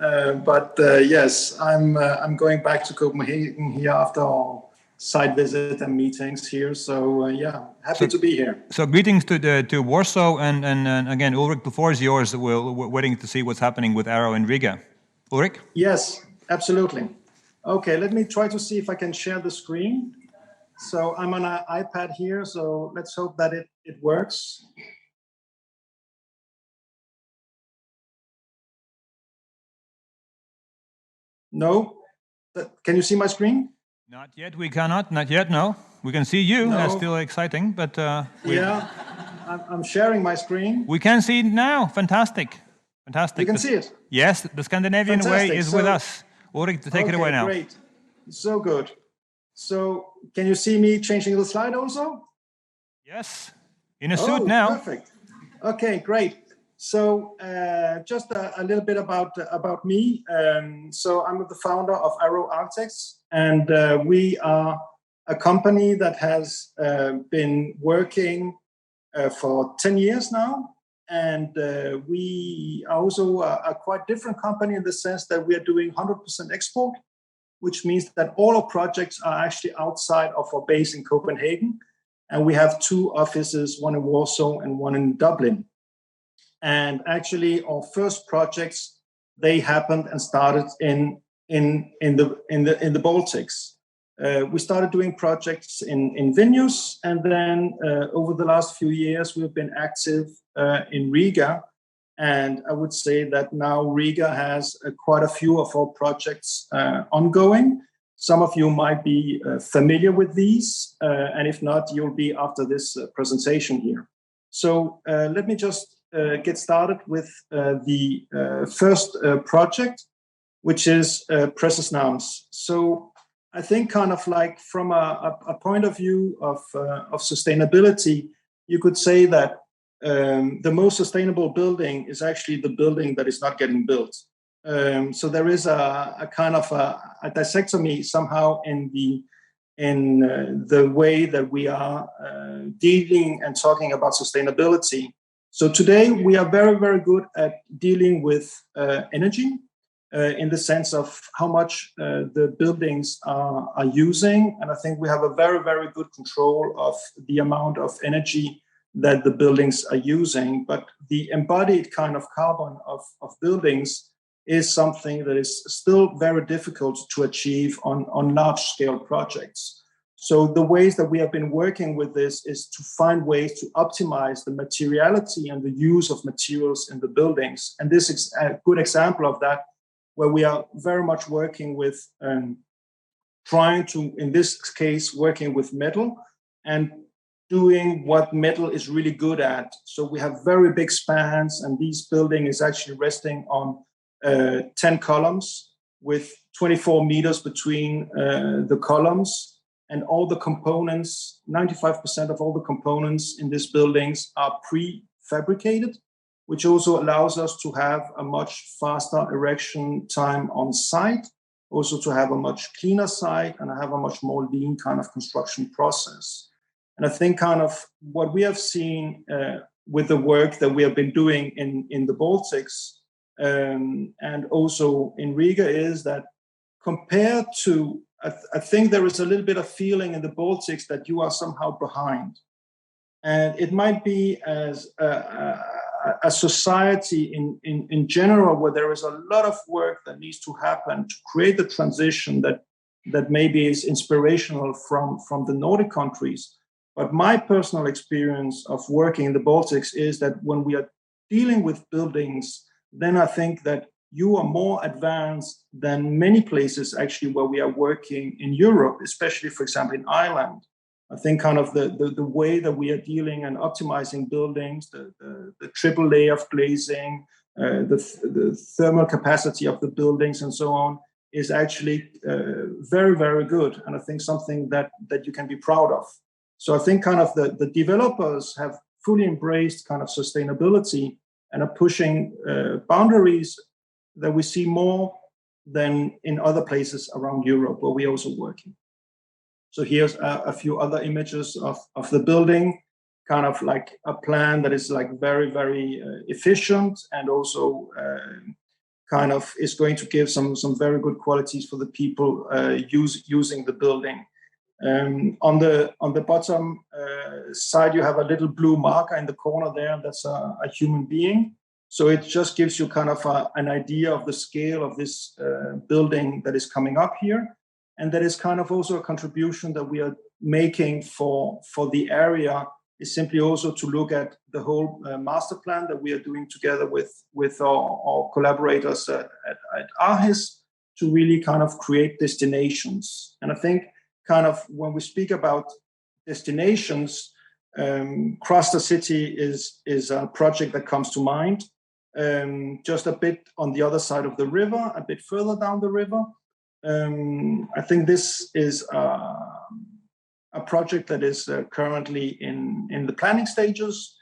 Yes, I'm going back to Copenhagen here after our site visit and meetings here. So yeah, happy to be here. So greetings to Warsaw, and again, Ulrik, the floor is yours. We're waiting to see what's happening with Arrow in Riga. Ulrik? Yes, absolutely. Okay, let me try to see if I can share the screen. So I'm on an iPad here, so let's hope that it works. No? Can you see my screen? Not yet, we cannot. Not yet, no. We can see you, no. That's still exciting, but... yeah, I'm sharing my screen. We can see it now, fantastic. Fantastic. You can see it? Yes, the Scandinavian Fantastic. way is with us. Ulrik, take it away now. Great, so good. So, can you see me changing the slide also? Yes, in a suit now. Perfect. Okay, great. So, just a little bit about me. So, I'm the founder of Arrow Architects, and we are a company that has been working for 10 years now. And we are also a quite different company in the sense that we are doing 100% export, which means that all our projects are actually outside of our base in Copenhagen. And we have 2 offices, one in Warsaw and one in Dublin. And actually, our first projects, they happened and started in the Baltics. We started doing projects in Vilnius, and then over the last few years, we've been active in Riga. And I would say that now Riga has quite a few of our projects ongoing. Some of you might be familiar with these, and if not, you'll be after this presentation here. So let me just get started with the first project, which is precious nouns. So I think kind of like from a point of view of sustainability, you could say that the most sustainable building is actually the building that is not getting built. So there is a kind of a dichotomy somehow in the way that we are dealing and talking about sustainability. So today we are very, very good at dealing with energy in the sense of how much the buildings are using. And I think we have a very, very good control of the amount of energy that the buildings are using. But the embodied kind of carbon of buildings is something that is still very difficult to achieve on large scale projects. So the ways that we have been working with this is to find ways to optimize the materiality and the use of materials in the buildings. And this is a good example of that, where we are very much working with trying to, in this case, working with metal and doing what metal is really good at. So we have very big spans, and this building is actually resting on 10 columns with 24 meters between the columns. And all the components, 95% of all the components in these buildings are prefabricated, which also allows us to have a much faster erection time on site, also to have a much cleaner site and have a much more lean kind of construction process. And I think kind of what we have seen with the work that we have been doing in the Baltics and also in Riga is that compared to, I think there is a little bit of feeling in the Baltics that you are somehow behind. And it might be as a society in general where there is a lot of work that needs to happen to create the transition that maybe is inspirational from the Nordic countries. But my personal experience of working in the Baltics is that when we are dealing with buildings, then I think that you are more advanced than many places actually where we are working in Europe, especially, for example, in Ireland. I think kind of the way that we are dealing and optimizing buildings, the triple layer of glazing, the thermal capacity of the buildings and so on is actually very, very good. And I think something that you can be proud of. So I think kind of the developers have fully embraced kind of sustainability and are pushing boundaries that we see more than in other places around Europe where we're also working. So here's a few other images of the building, kind of like a plan that is like very, very efficient and also kind of is going to give some very good qualities for the people using the building. On the bottom side, you have a little blue marker in the corner there. That's a human being. So it just gives you kind of an idea of the scale of this building that is coming up here. And that is kind of also a contribution that we are making for the area is simply also to look at the whole master plan that we are doing together with our collaborators at ARHIS to really kind of create destinations. And I think kind of when we speak about destinations, Cross the City is a project that comes to mind. Just a bit on the other side of the river, a bit further down the river. I think this is a project that is currently in the planning stages.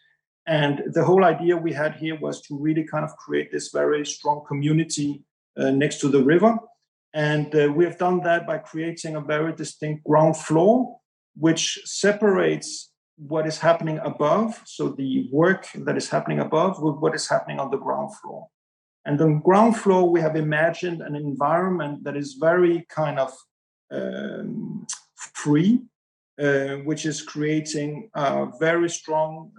And the whole idea we had here was to really kind of create this very strong community next to the river. And we have done that by creating a very distinct ground floor, which separates what is happening above, so the work that is happening above, with what is happening on the ground floor. And on ground floor, we have imagined an environment that is very kind of free, which is creating a very strong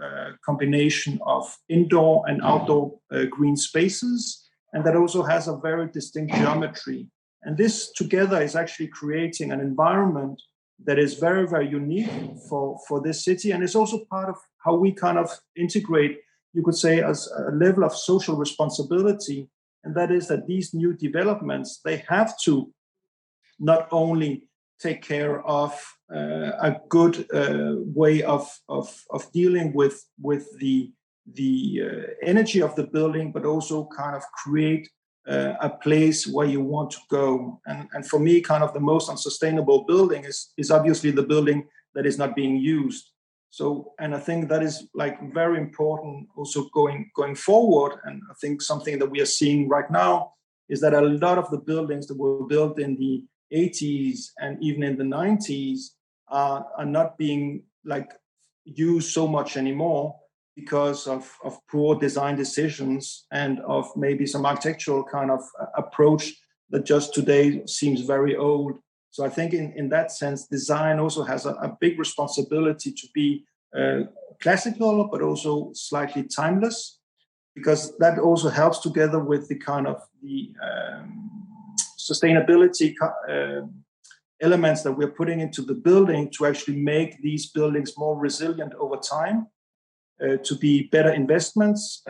combination of indoor and outdoor green spaces. And that also has a very distinct geometry. And this together is actually creating an environment that is very, very unique for this city. And it's also part of how we kind of integrate, you could say, as a level of social responsibility. And that is that these new developments, they have to not only take care of a good way of dealing with the energy of the building, but also kind of create a place where you want to go. And for me, kind of the most unsustainable building is obviously the building that is not being used. So, and I think that is like very important also going forward. And I think something that we are seeing right now is that a lot of the buildings that were built in the 80s and even in the 90s are not being like used so much anymore because of poor design decisions and of maybe some architectural kind of approach that just today seems very old. So I think in that sense, design also has a big responsibility to be classical, but also slightly timeless, because that also helps together with the kind of the sustainability elements that we're putting into the building to actually make these buildings more resilient over time, to be better investments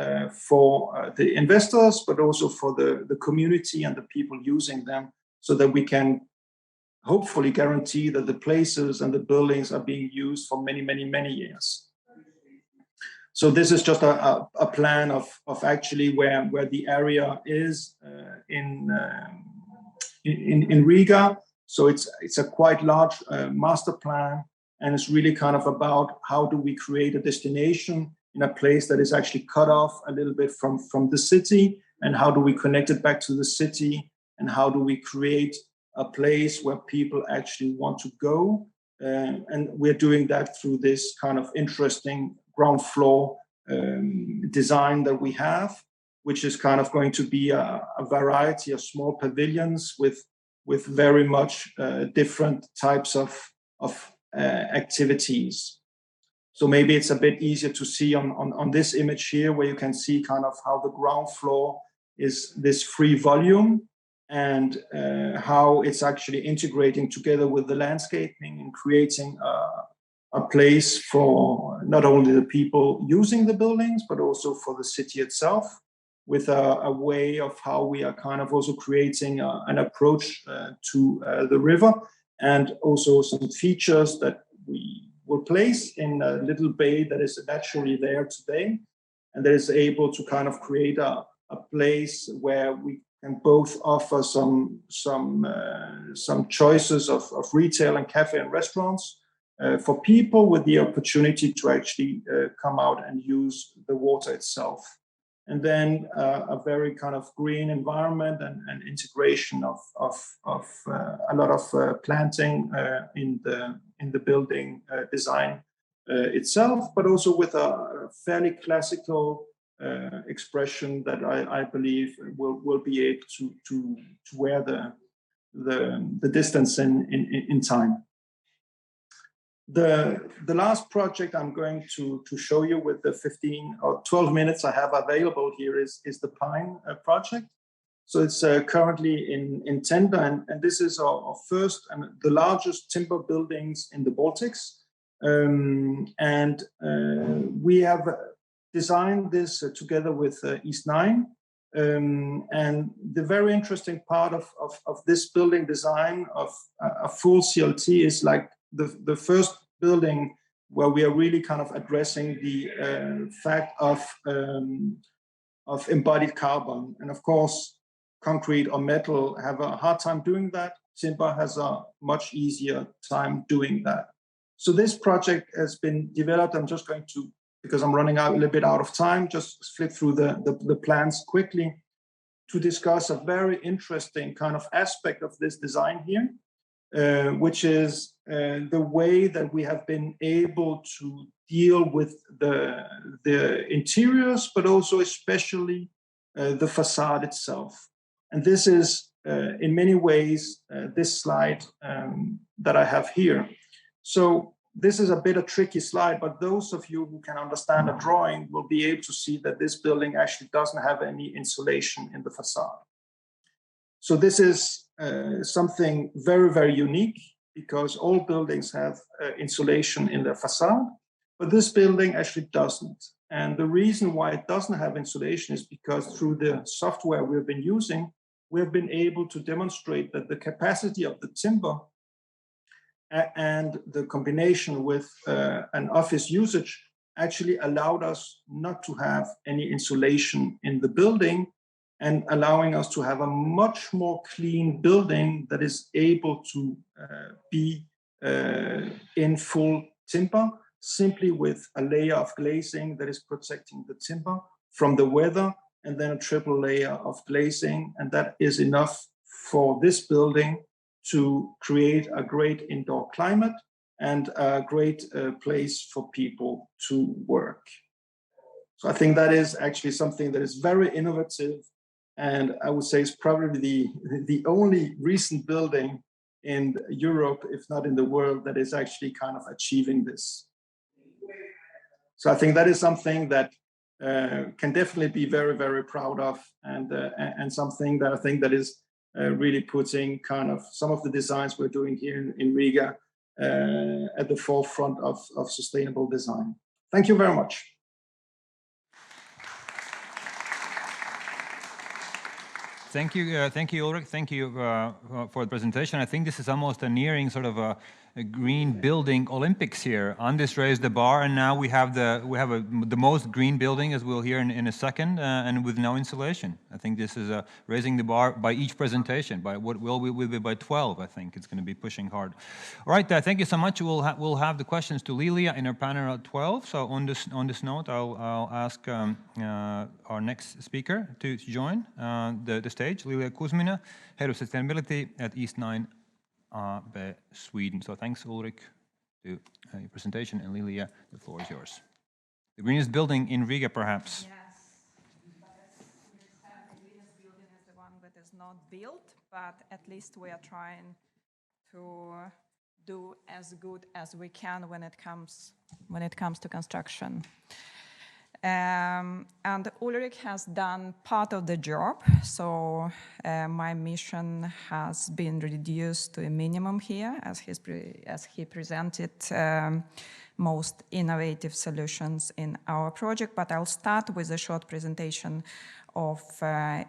for the investors, but also for the community and the people using them, so that we can hopefully guarantee that the places and the buildings are being used for many, many, many years. So this is just a plan of actually where the area is in Riga. So it's a quite large master plan, and it's really kind of about how do we create a destination in a place that is actually cut off a little bit from the city, and how do we connect it back to the city, and how do we create a place where people actually want to go. And we're doing that through this kind of interesting ground floor design that we have, which is kind of going to be a variety of small pavilions with very much different types of activities. So maybe it's a bit easier to see on this image here, where you can see kind of how the ground floor is this free volume, and how it's actually integrating together with the landscaping and creating a place for not only the people using the buildings, but also for the city itself, with a way of how we are kind of also creating an approach to the river, and also some features that we will place in a little bay that is naturally there today, and that is able to kind of create a place where we can both offer some choices of retail and cafe and restaurants for people, with the opportunity to actually come out and use the water itself. And then a very kind of green environment and integration of a lot of planting in the building design itself, but also with a fairly classical expression that I believe will be able to wear the distance in time. The last project I'm going to show you with the 15 or 12 minutes I have available here is the Pine project. So it's currently in tender, and this is our first and the largest timber buildings in the Baltics. And we have designed this together with East 9. And the very interesting part of this building design of a full CLT is like the first building where we are really kind of addressing the fact of embodied carbon. And of course, concrete or metal have a hard time doing that. Timber has a much easier time doing that. So this project has been developed. I'm just going to, because I'm running out a little bit out of time, just flip through the plans quickly to discuss a very interesting kind of aspect of this design here, which is the way that we have been able to deal with the interiors, but also especially the facade itself. And this is, in many ways, this slide that I have here. So this is a bit of a tricky slide, but those of you who can understand a drawing will be able to see that this building actually doesn't have any insulation in the facade. So this is something very, very unique, because all buildings have insulation in their facade, but this building actually doesn't. And the reason why it doesn't have insulation is because through the software we've been using, we've been able to demonstrate that the capacity of the timber and the combination with an office usage actually allowed us not to have any insulation in the building, and allowing us to have a much more clean building that is able to be in full timber, simply with a layer of glazing that is protecting the timber from the weather, and then a triple layer of glazing. And that is enough for this building to create a great indoor climate and a great place for people to work. So I think that is actually something that is very innovative, and I would say it's probably the only recent building in Europe, if not in the world, that is actually kind of achieving this. So I think that is something that can definitely be very, very proud of, and something that I think that is really putting kind of some of the designs we're doing here in Riga at the forefront of sustainable design. Thank you very much. Thank you, Ulrich. Thank you for the presentation. I think this is almost a nearing sort of a green building Olympics here. Andis raised the bar, and now we have the most green building, as we'll hear in a second, and with no insulation. I think this is raising the bar by each presentation. By what will be by 12, I think it's going to be pushing hard. All right, thank you so much. We'll have the questions to Lilia in our panel at 12. So on this note, I'll ask our next speaker to join the stage, Lilia Kuzmina, Head of Sustainability at East 9 AB Sweden. So thanks, Ulrich, to your presentation, and Lilia, the floor is yours. The greenest building in Riga, perhaps. Yes, but the greenest building is the one that is not built, but at least we are trying to do as good as we can when it comes to construction. And Ulrich has done part of the job, so my mission has been reduced to a minimum here, as he presented most innovative solutions in our project. But I'll start with a short presentation of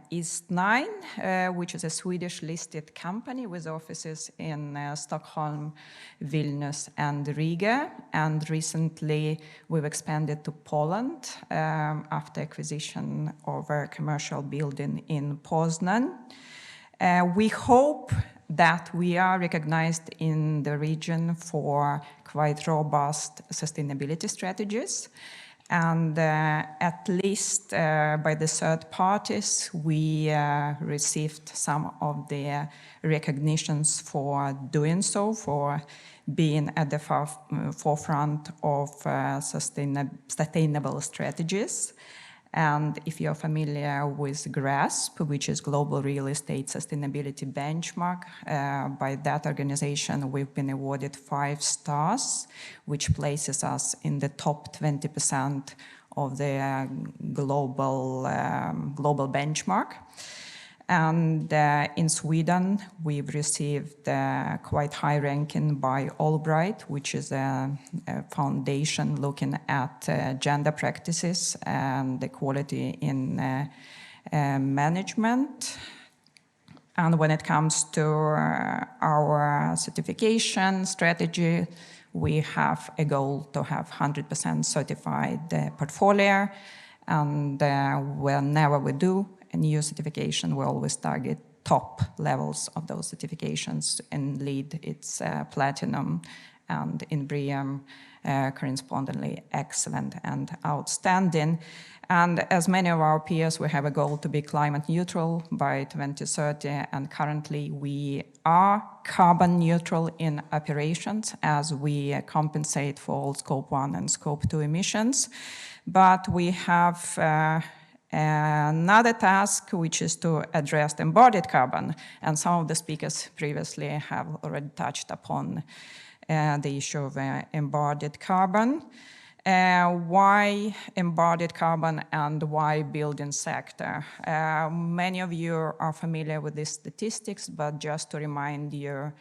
East 9, which is a Swedish listed company with offices in Stockholm, Vilnius, and Riga. And recently we've expanded to Poland after acquisition of a commercial building in Poznan. We hope that we are recognized in the region for quite robust sustainability strategies. And at least by the third parties, we received some of the recognitions for doing so, for being at the forefront of sustainable strategies. And if you're familiar with GRASP, which is Global Real Estate Sustainability Benchmark, by that organization, we've been awarded 5 stars, which places us in the top 20% of the global benchmark. And in Sweden, we've received quite high ranking by Albright, which is a foundation looking at gender practices and equality in management. And when it comes to our certification strategy, we have a goal to have 100% certified portfolio. And whenever we do a new certification, we always target top levels of those certifications. In LEED, it's platinum, and in BREEAM, correspondingly excellent and outstanding. And as many of our peers, we have a goal to be climate neutral by 2030, and currently we are carbon neutral in operations as we compensate for all Scope 1 and Scope 2 emissions. But we have another task, which is to address embodied carbon, and some of the speakers previously have already touched upon the issue of embodied carbon. Why embodied carbon and why building sector? Many of you are familiar with these statistics, but just to remind you,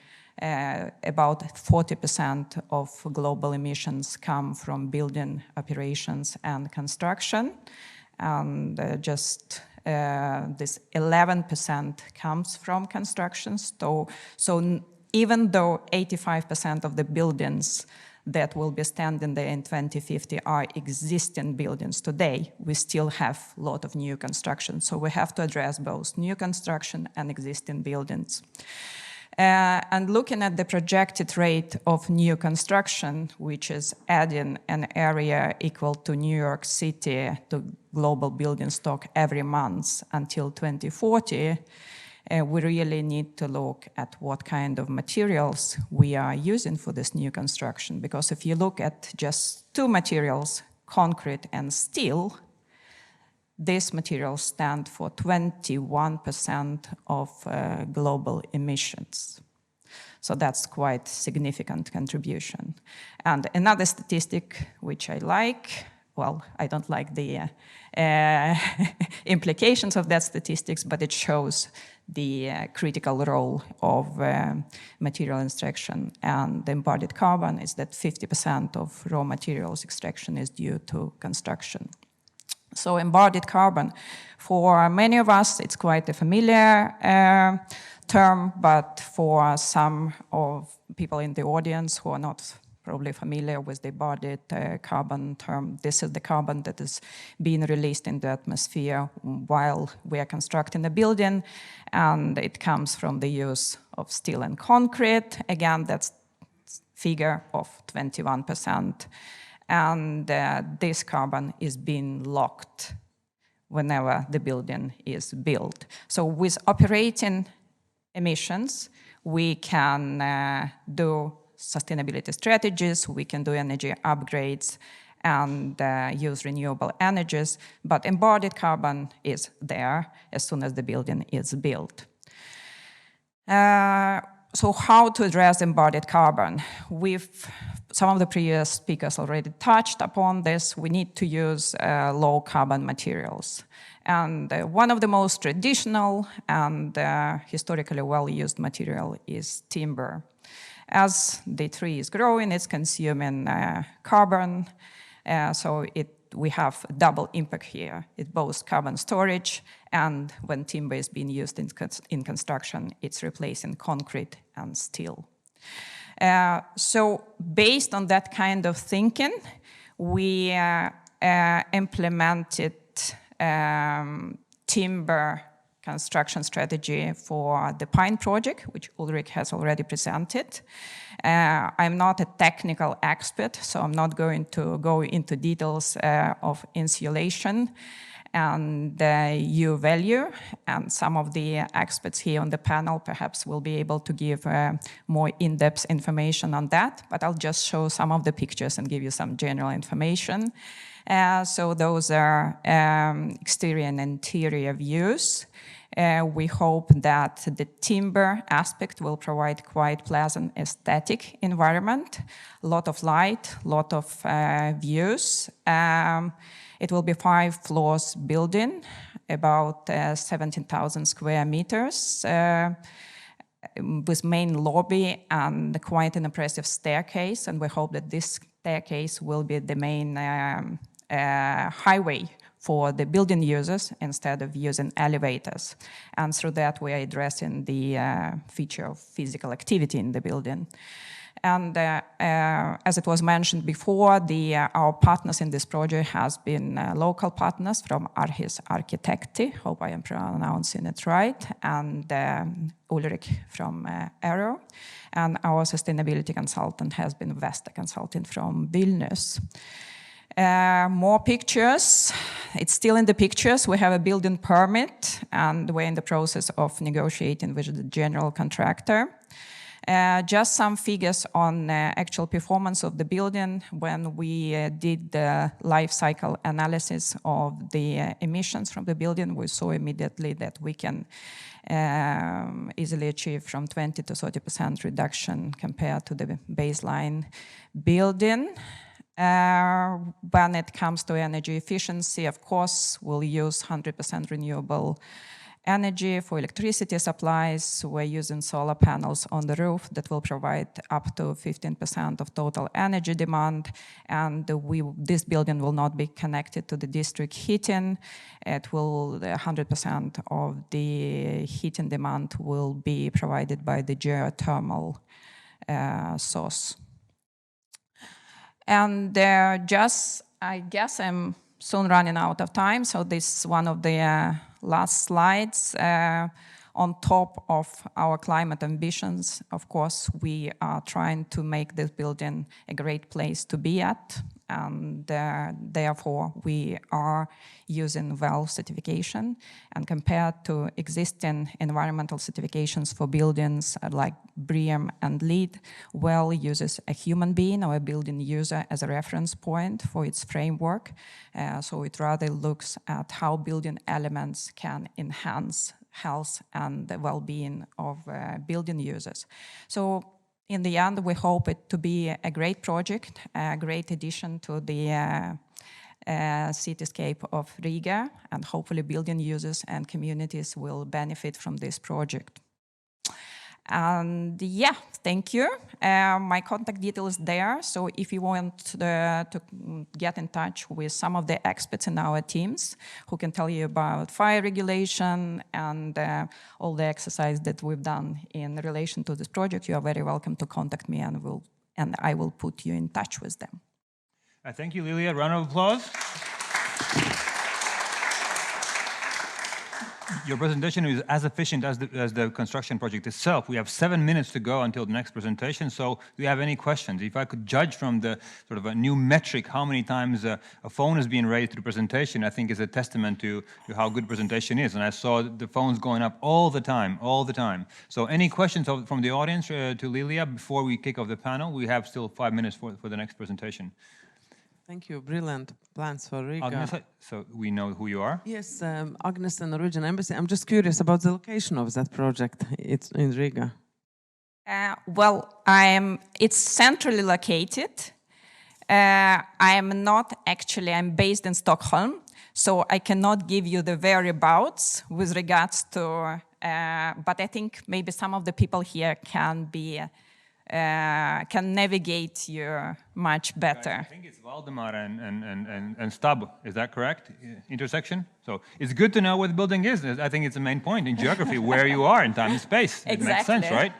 about 40% of global emissions come from building operations and construction. And just this 11% comes from construction. So even though 85% of the buildings that will be standing there in 2050 are existing buildings today. We still have a lot of new construction, so we have to address both new construction and existing buildings. And looking at the projected rate of new construction, which is adding an area equal to New York City to global building stock every month until 2040, we really need to look at what kind of materials we are using for this new construction. Because if you look at just two materials, concrete and steel, these materials stand for 21% of global emissions. So that's quite significant contribution. And another statistic which I like, well, I don't like the implications of that statistics, but it shows the critical role of material extraction and embodied carbon is that 50% of raw materials extraction is due to construction. So embodied carbon, for many of us, it's quite a familiar term, but for some of people in the audience who are not probably familiar with the embodied carbon term, this is the carbon that is being released in the atmosphere while we are constructing a building, and it comes from the use of steel and concrete. Again, that's figure of 21%. And this carbon is being locked whenever the building is built. So with operating emissions, we can do sustainability strategies, we can do energy upgrades and use renewable energies, but embodied carbon is there as soon as the building is built. So how to address embodied carbon? Some of the previous speakers already touched upon this. We need to use low carbon materials. And one of the most traditional and historically well-used material is timber. As the tree is growing, it's consuming carbon, so we have a double impact here. It's both carbon storage, and when timber is being used in construction, it's replacing concrete and steel. So based on that kind of thinking, we implemented timber construction strategy for the Pine project, which Ulrich has already presented. I'm not a technical expert, so I'm not going to go into details of insulation and U value, and some of the experts here on the panel perhaps will be able to give more in-depth information on that, but I'll just show some of the pictures and give you some general information. So those are exterior and interior views. We hope that the timber aspect will provide quite pleasant aesthetic environment, a lot of light, a lot of views. It will be 5 floors building, about 17,000 square meters, with main lobby and quite an impressive staircase. And we hope that this staircase will be the main highway for the building users instead of using elevators. And through that, we are addressing the feature of physical activity in the building. And as it was mentioned before, our partners in this project has been local partners from Arhis Architecti, hope I am pronouncing it right, and Ulrich from Aero. And our sustainability consultant has been Vesta Consulting from Vilnius. More pictures. It's still in the pictures. We have a building permit, and we're in the process of negotiating with the general contractor. Just some figures on actual performance of the building. When we did the life cycle analysis of the emissions from the building, we saw immediately that we can easily achieve from 20 to 30% reduction compared to the baseline building. When it comes to energy efficiency, of course, we'll use 100% renewable energy for electricity supplies. We're using solar panels on the roof that will provide up to 15% of total energy demand. And this building will not be connected to the district heating. 100% of the heating demand will be provided by the geothermal source. And I guess I'm soon running out of time, so this is one of the last slides. On top of our climate ambitions, of course, we are trying to make this building a great place to be at, and therefore we are using WELL certification. And compared to existing environmental certifications for buildings like BREEAM and LEED, WELL uses a human being or a building user as a reference point for its framework. So it rather looks at how building elements can enhance health and the well-being of building users. So in the end, we hope it to be a great project, a great addition to the cityscape of Riga, and hopefully building users and communities will benefit from this project. And yeah, thank you. My contact details there. So if you want to get in touch with some of the experts in our teams who can tell you about fire regulation and all the exercise that we've done in relation to this project, you are very welcome to contact me, and I will put you in touch with them. Thank you, Lilia. Round of applause. Your presentation is as efficient as the construction project itself. We have 7 minutes to go until the next presentation, so do you have any questions? If I could judge from the sort of a new metric, how many times a phone is being raised through presentation, I think is a testament to how good presentation is. And I saw the phones going up all the time. So any questions from the audience to Lilia before we kick off the panel? We have still 5 minutes for the next presentation. Thank you. Brilliant plans for Riga. Agnes, so we know who you are. Yes, Agnes, the Norwegian Embassy. I'm just curious about the location of that project. It's in Riga. Well, it's centrally located. I'm based in Stockholm, so I cannot give you the whereabouts with regards to, but I think maybe some of the people here can navigate you much better. I think it's Valdemar and Stab, is that correct? Intersection? So it's good to know where the building is. I think it's the main point in geography, where you are in time and space. Exactly. It makes sense, right?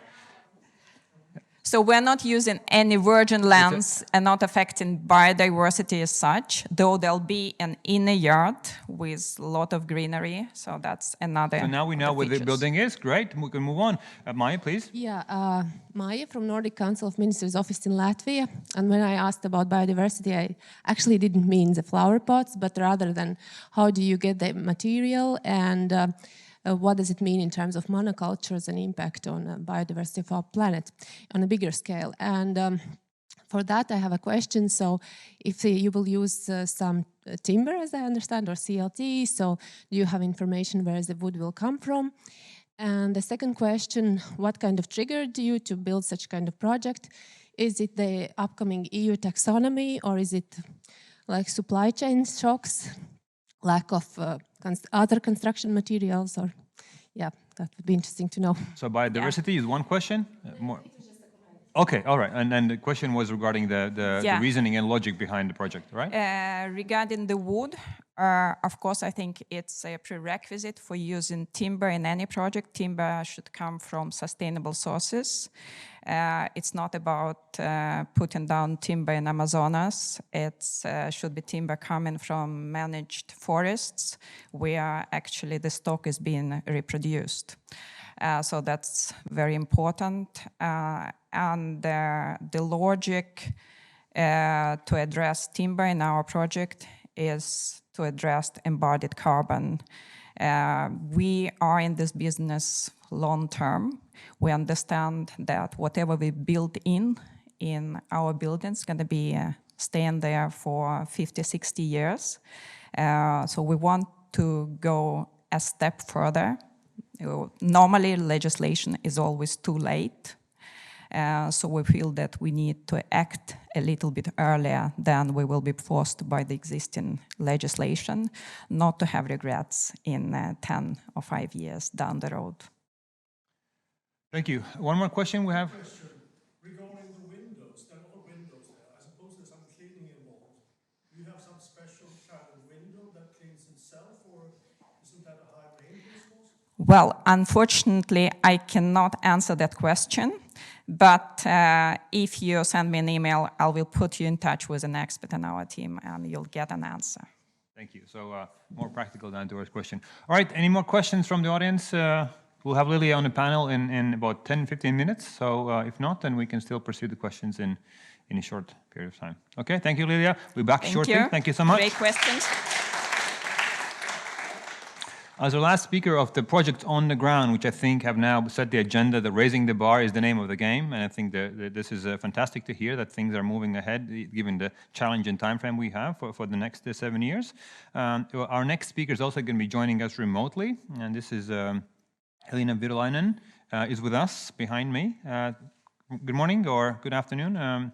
So we're not using any virgin lands and not affecting biodiversity as such, though there'll be an inner yard with a lot of greenery. So that's another. So now we know where the building is. Great. We can move on. Maya, please. Yeah, Maya from Nordic Council of Ministers office in Latvia. And when I asked about biodiversity, I actually didn't mean the flower pots, but rather than how do you get the material and what does it mean in terms of monocultures and impact on biodiversity of our planet on a bigger scale. And for that, I have a question. So if you will use some timber, as I understand, or CLT, so do you have information where the wood will come from? And the second question, what kind of triggered you to build such kind of project? Is it the upcoming EU taxonomy, or is it like supply chain shocks, lack of other construction materials, or yeah, that would be interesting to know. So biodiversity is one question? More. Okay, all right. And the question was regarding the reasoning and logic behind the project, right? Regarding the wood, of course, I think it's a prerequisite for using timber in any project. Timber should come from sustainable sources. It's not about putting down timber in Amazonas. It should be timber coming from managed forests where actually the stock is being reproduced. So that's very important. And the logic to address timber in our project is to address embodied carbon. We are in this business long term. We understand that whatever we build in our buildings is going to be staying there for 50, 60 years. So we want to go a step further. Normally, legislation is always too late. So we feel that we need to act a little bit earlier than we will be forced by the existing legislation, not to have regrets in 10 or 5 years down the road. Thank you. One more question we have. Regarding the windows, there are a lot of windows there. I suppose there's some cleaning involved. Do you have some special kind of window that cleans itself, or isn't that a high maintenance cost? Well, unfortunately, I cannot answer that question. But if you send me an email, I will put you in touch with an expert in our team and you'll get an answer. Thank you. So more practical than to our question. All right, any more questions from the audience? We'll have Lilia on the panel in about 10-15 minutes. So if not, then we can still pursue the questions in a short period of time. Okay, thank you, Lilia. We'll be back shortly. Thank you so much. Great questions. As our last speaker of the project on the ground, which I think have now set the agenda, that raising the bar is the name of the game. And I think that this is fantastic to hear that things are moving ahead, given the challenge and time frame we have for the next 7 years. Our next speaker is also going to be joining us remotely. And this is Elina Virolainen is with us behind me. Good morning or good afternoon.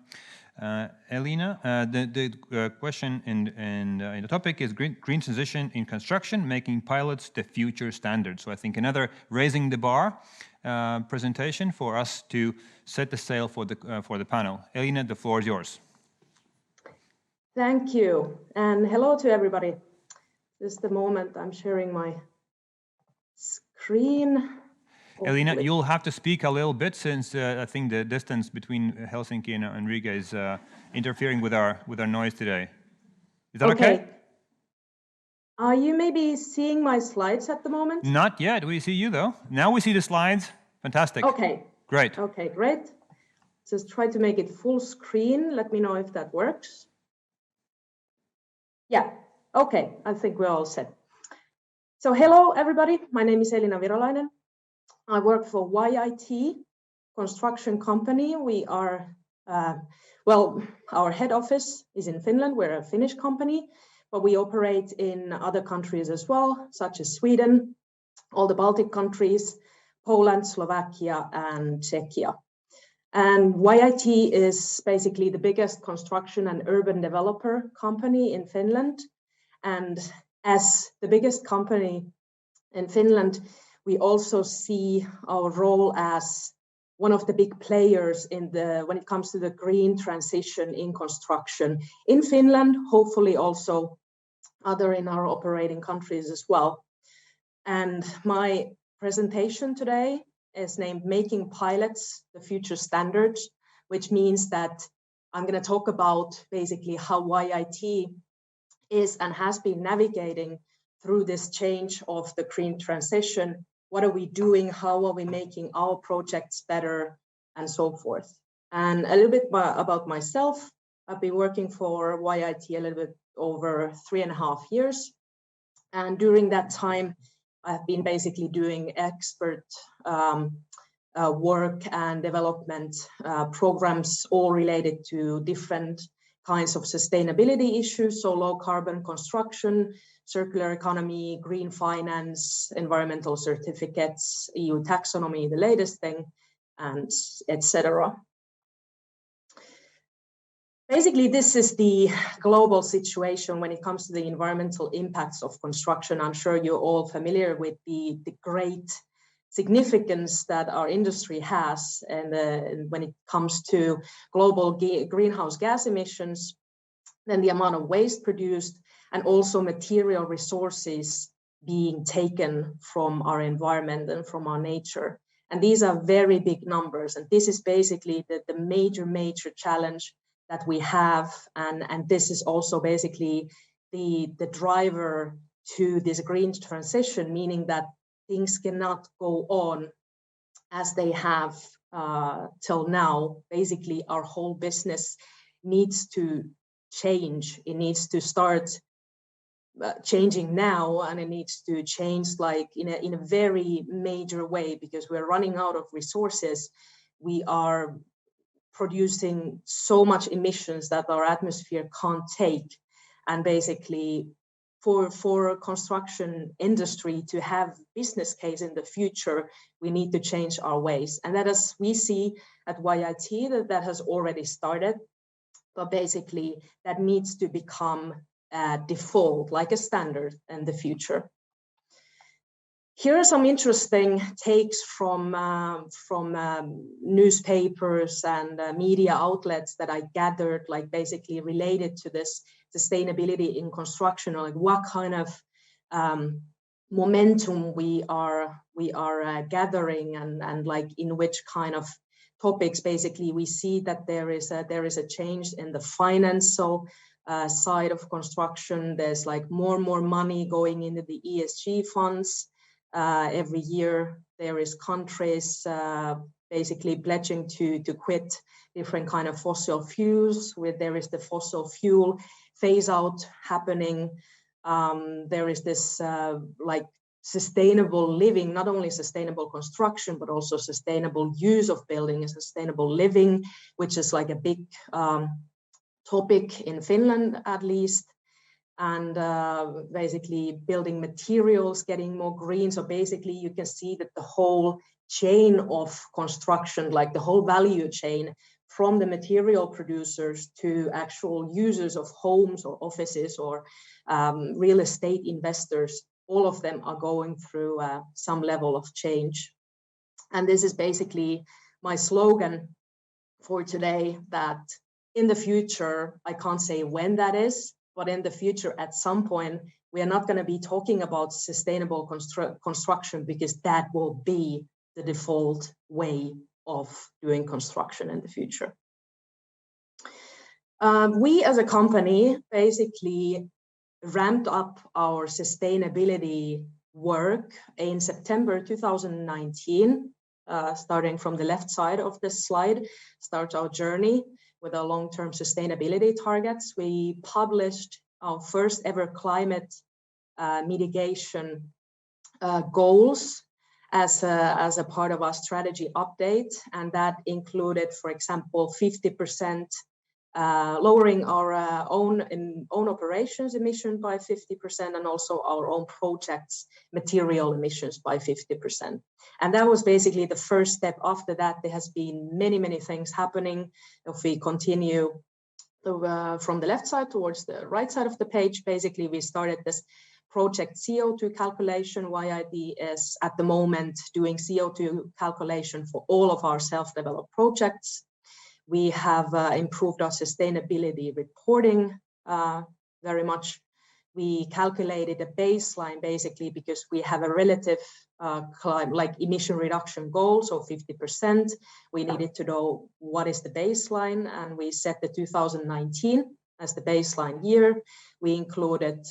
Elina, the question in the topic is green transition in construction, making pilots the future standard. So I think another raising the bar presentation for us to set the sail for the panel. Elina, the floor is yours. Thank you, and hello to everybody. Just a moment, I'm sharing my screen. Elina, you'll have to speak a little bit since I think the distance between Helsinki and Riga is interfering with our noise today. Is that okay? Are you maybe seeing my slides at the moment? Not yet. We see you though. Now we see the slides. Fantastic. Okay. Great. Okay, great. Just try to make it full screen. Let me know if that works. Yeah. Okay. I think we're all set. So hello, everybody. My name is Elina Virolainen. I work for YIT construction company. We are, our head office is in Finland. We're a Finnish company, but we operate in other countries as well, such as Sweden, all the Baltic countries, Poland, Slovakia, and Czechia. And YIT is basically the biggest construction and urban developer company in Finland. And as the biggest company in Finland, we also see our role as one of the big players when it comes to the green transition in construction in Finland, hopefully also other in our operating countries as well. And my presentation today is named Making Pilots the Future Standards, which means that I'm going to talk about basically how YIT is and has been navigating through this change of the green transition. What are we doing? How are we making our projects better and so forth? And a little bit about myself. I've been working for YIT a little bit over 3.5 years. And during that time, I've been basically doing expert work and development programs, all related to different kinds of sustainability issues, so low carbon construction, circular economy, green finance, environmental certificates, EU taxonomy, the latest thing, and etc. Basically, this is the global situation when it comes to the environmental impacts of construction. I'm sure you're all familiar with the great significance that our industry has, and when it comes to global greenhouse gas emissions, then the amount of waste produced, and also material resources being taken from our environment and from our nature. And these are very big numbers. And this is basically the major challenge that we have. And this is also basically the driver to this green transition, meaning that things cannot go on as they have till now. Basically, our whole business needs to change. It needs to start changing now, and it needs to change like in a very major way, because we're running out of resources. We are producing so much emissions that our atmosphere can't take, and basically for construction industry to have business case in the future, we need to change our ways. And that, as we see at YIT, that has already started, but basically that needs to become default, like a standard in the future. Here are some interesting takes from newspapers and media outlets that I gathered, like basically related to this sustainability in construction, or like what kind of momentum we are gathering, and like in which kind of topics, basically, we see that there is a change in the financial side of construction. There's like more and more money going into the ESG funds. Every year, there is countries basically pledging to quit different kind of fossil fuels. Where there is the fossil fuel phase out happening. There is this like sustainable living, not only sustainable construction, but also sustainable use of building and sustainable living, which is like a big topic in Finland, at least. And basically building materials getting more green. So basically you can see that the whole chain of construction, like the whole value chain from the material producers to actual users of homes or offices or real estate investors, all of them are going through some level of change. And this is basically my slogan for today, that in the future, I can't say when that is, but in the future, at some point, we are not going to be talking about sustainable construction, because that will be the default way of doing construction in the future. We as a company basically ramped up our sustainability work in September 2019, starting from the left side of this slide, starts our journey with our long-term sustainability targets. We published our first ever climate mitigation goals as a part of our strategy update. And that included, for example, 50% lowering our own operations emission by 50%, and also our own projects material emissions by 50%. And that was basically the first step. After that, there has been many things happening. If we continue from the left side towards the right side of the page, basically we started this project CO2 calculation. YID is at the moment doing CO2 calculation for all of our self-developed projects. We have improved our sustainability reporting very much. We calculated a baseline basically because we have a relative like emission reduction goal, so 50%. We needed to know what is the baseline, and we set the 2019 as the baseline year. We included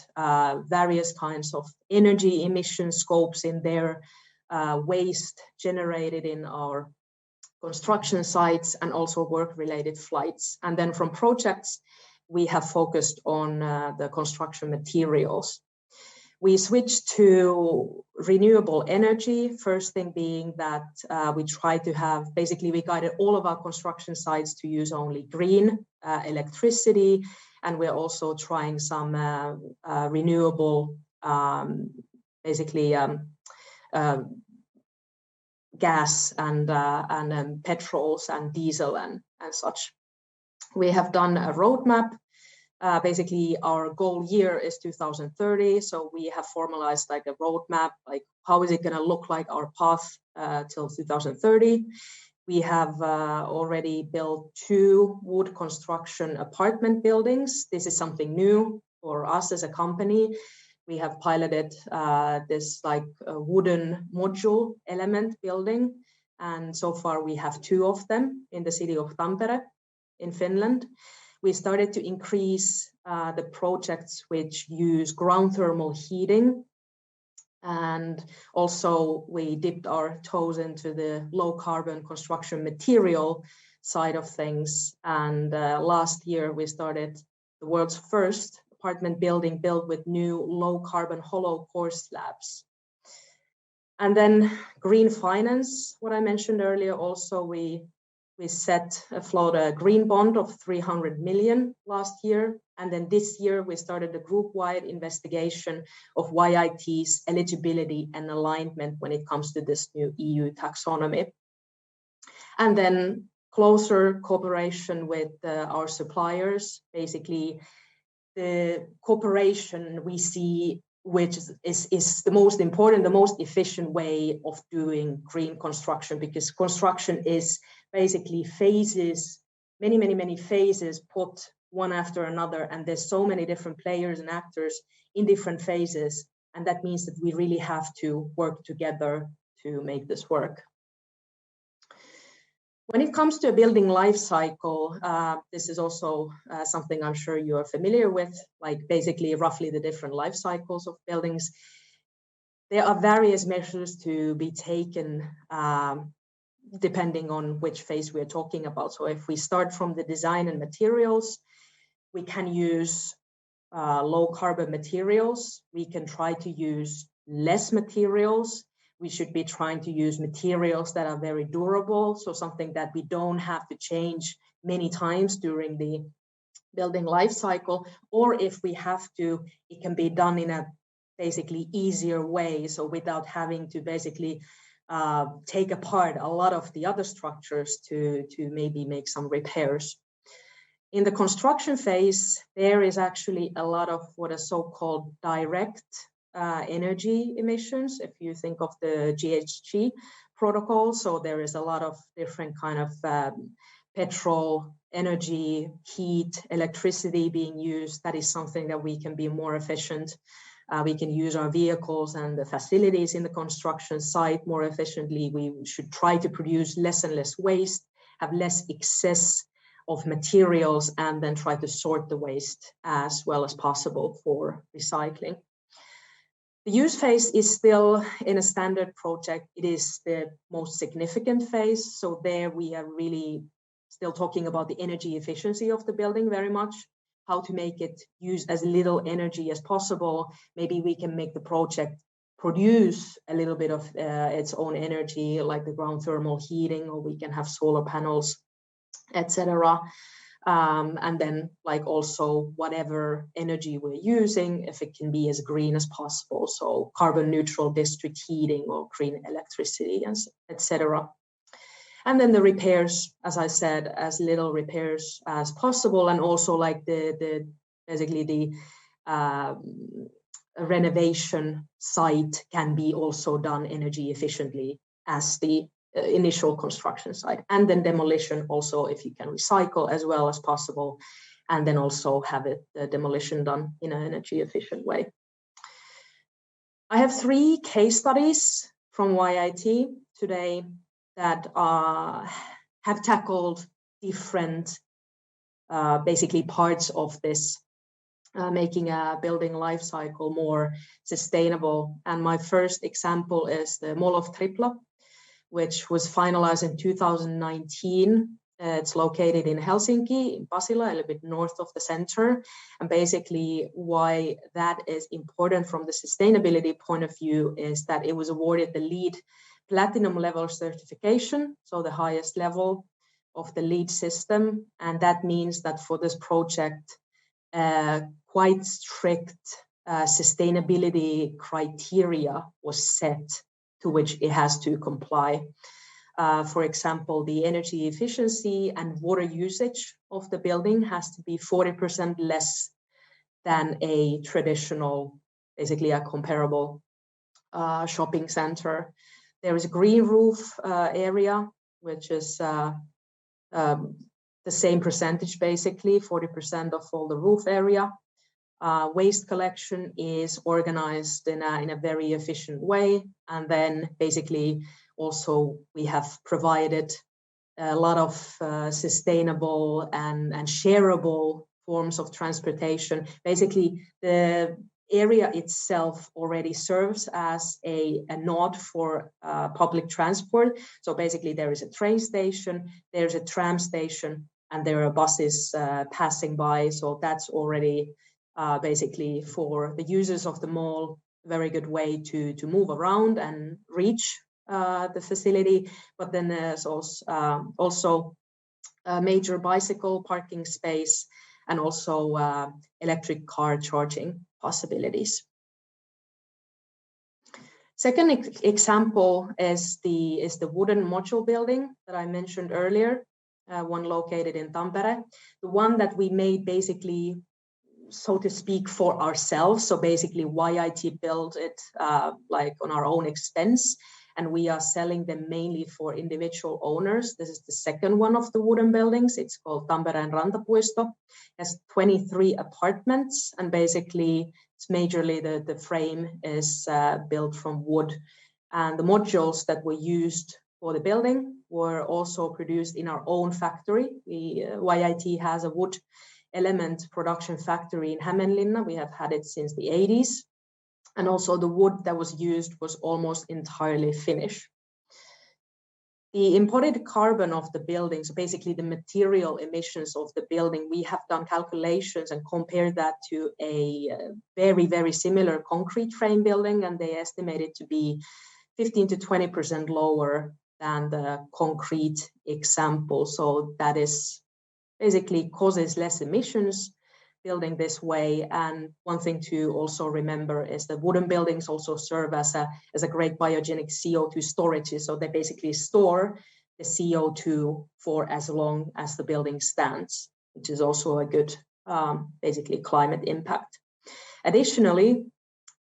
various kinds of energy emission scopes in there, waste generated in our construction sites, and also work-related flights. And then from projects, we have focused on the construction materials. We switched to renewable energy, first thing being that we try to have, basically we guided all of our construction sites to use only green electricity, and we're also trying some renewable, basically gas and petrols and diesel and such. We have done a roadmap. Basically, our goal year is 2030. So we have formalized like a roadmap, like how is it going to look like our path till 2030. We have already built 2 wood construction apartment buildings. This is something new for us as a company. We have piloted this like wooden module element building. And so far we have 2 of them in the city of Tampere in Finland. We started to increase the projects which use ground thermal heating. And also we dipped our toes into the low carbon construction material side of things. And last year we started the world's first apartment building built with new low carbon hollow core slabs. And then green finance, what I mentioned earlier, also we set afloat a green bond of 300 million last year. And then this year we started a group-wide investigation of YIT's eligibility and alignment when it comes to this new EU taxonomy. And then closer cooperation with our suppliers. Basically, the cooperation we see, which is the most important, the most efficient way of doing green construction, because construction is basically phases, many phases put one after another, and there's so many different players and actors in different phases, and that means that we really have to work together to make this work. When it comes to a building life cycle, this is also something I'm sure you are familiar with, like basically roughly the different life cycles of buildings. There are various measures to be taken depending on which phase we're talking about. So if we start from the design and materials, we can use low carbon materials. We can try to use less materials. We should be trying to use materials that are very durable, so something that we don't have to change many times during the building life cycle, or if we have to, it can be done in a basically easier way, so without having to basically take apart a lot of the other structures to maybe make some repairs. In the construction phase, there is actually a lot of what are so-called direct energy emissions, if you think of the GHG protocol. So there is a lot of different kind of petrol, energy, heat, electricity being used. That is something that we can be more efficient. We can use our vehicles and the facilities in the construction site more efficiently. We should try to produce less and less waste, have less excess of materials, and then try to sort the waste as well as possible for recycling. The use phase is still in a standard project. It is the most significant phase. So there we are really still talking about the energy efficiency of the building very much, how to make it use as little energy as possible. Maybe we can make the project produce a little bit of its own energy, like the ground thermal heating, or we can have solar panels, etc. And then like also whatever energy we're using, if it can be as green as possible. So carbon neutral district heating or green electricity, etc. And then the repairs, as I said, as little repairs as possible. And also like basically the renovation site can be also done energy efficiently as the initial construction site. And then demolition also, if you can recycle as well as possible, and then also have the demolition done in an energy efficient way. I have 3 case studies from YIT today that have tackled different basically parts of this making a building life cycle more sustainable. And my first example is the Mall of Tripla, which was finalized in 2019. It's located in Helsinki, in Pasila, a little bit north of the center. And basically why that is important from the sustainability point of view is that it was awarded the LEED Platinum level certification, so the highest level of the LEED system. And that means that for this project, quite strict sustainability criteria was set to which it has to comply. For example, the energy efficiency and water usage of the building has to be 40% less than a traditional, basically a comparable shopping center. There is a green roof area, which is the same percentage, basically 40% of all the roof area. Waste collection is organized in a very efficient way. And then basically also we have provided a lot of sustainable and shareable forms of transportation. Basically the area itself already serves as a node for public transport. So basically there is a train station, there's a tram station, and there are buses passing by. So that's already basically for the users of the mall, a very good way to move around and reach the facility. But then there's also a major bicycle parking space and also electric car charging possibilities. Second example is the wooden module building that I mentioned earlier, one located in Tampere, the one that we made basically, so to speak, for ourselves. So basically YIT built it like on our own expense, and we are selling them mainly for individual owners. This is the second one of the wooden buildings. It's called Tampereen Rantapuisto. It has 23 apartments, and basically it's majorly the frame is built from wood. And the modules that were used for the building were also produced in our own factory. YIT has a wood element production factory in Hämeenlinna. We have had it since the 80s. And also the wood that was used was almost entirely Finnish. The embodied carbon of the building, so basically the material emissions of the building, we have done calculations and compared that to a very, very similar concrete frame building, and they estimate it to be 15 to 20% lower than the concrete example. So that is basically causes less emissions building this way. And one thing to also remember is that wooden buildings also serve as a great biogenic CO2 storage. So they basically store the CO2 for as long as the building stands, which is also a good basically climate impact. Additionally,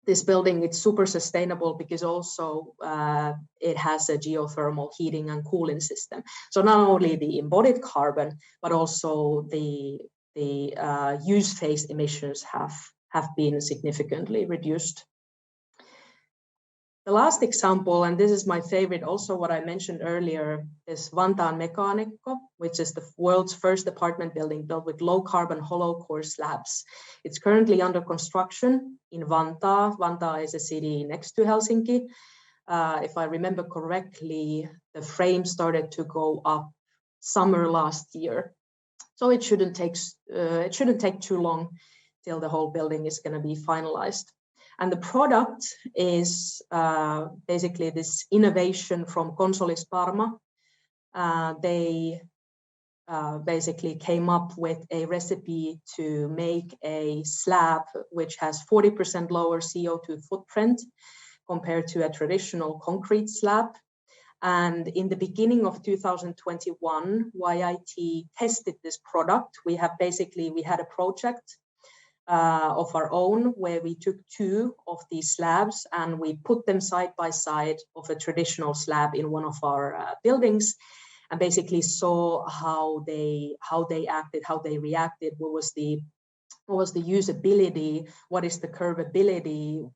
this building, it's super sustainable because also it has a geothermal heating and cooling system. So not only the embodied carbon, but also the use phase emissions have been significantly reduced. The last example, and this is my favorite, also what I mentioned earlier, is Vantaan Mekaanikko, which is the world's first apartment building built with low carbon hollow core slabs. It's currently under construction in Vantaa. Vantaa is a city next to Helsinki. If I remember correctly, the frame started to go up summer last year. So it shouldn't take too long till the whole building is going to be finalized. And the product is basically this innovation from Consolis Parma. They basically came up with a recipe to make a slab which has 40% lower CO2 footprint compared to a traditional concrete slab. And in the beginning of 2021, YIT tested this product. We had a project of our own where we took two of these slabs and we put them side by side of a traditional slab in one of our buildings, and basically saw how they acted, how they reacted, what was the usability, what is the curvability,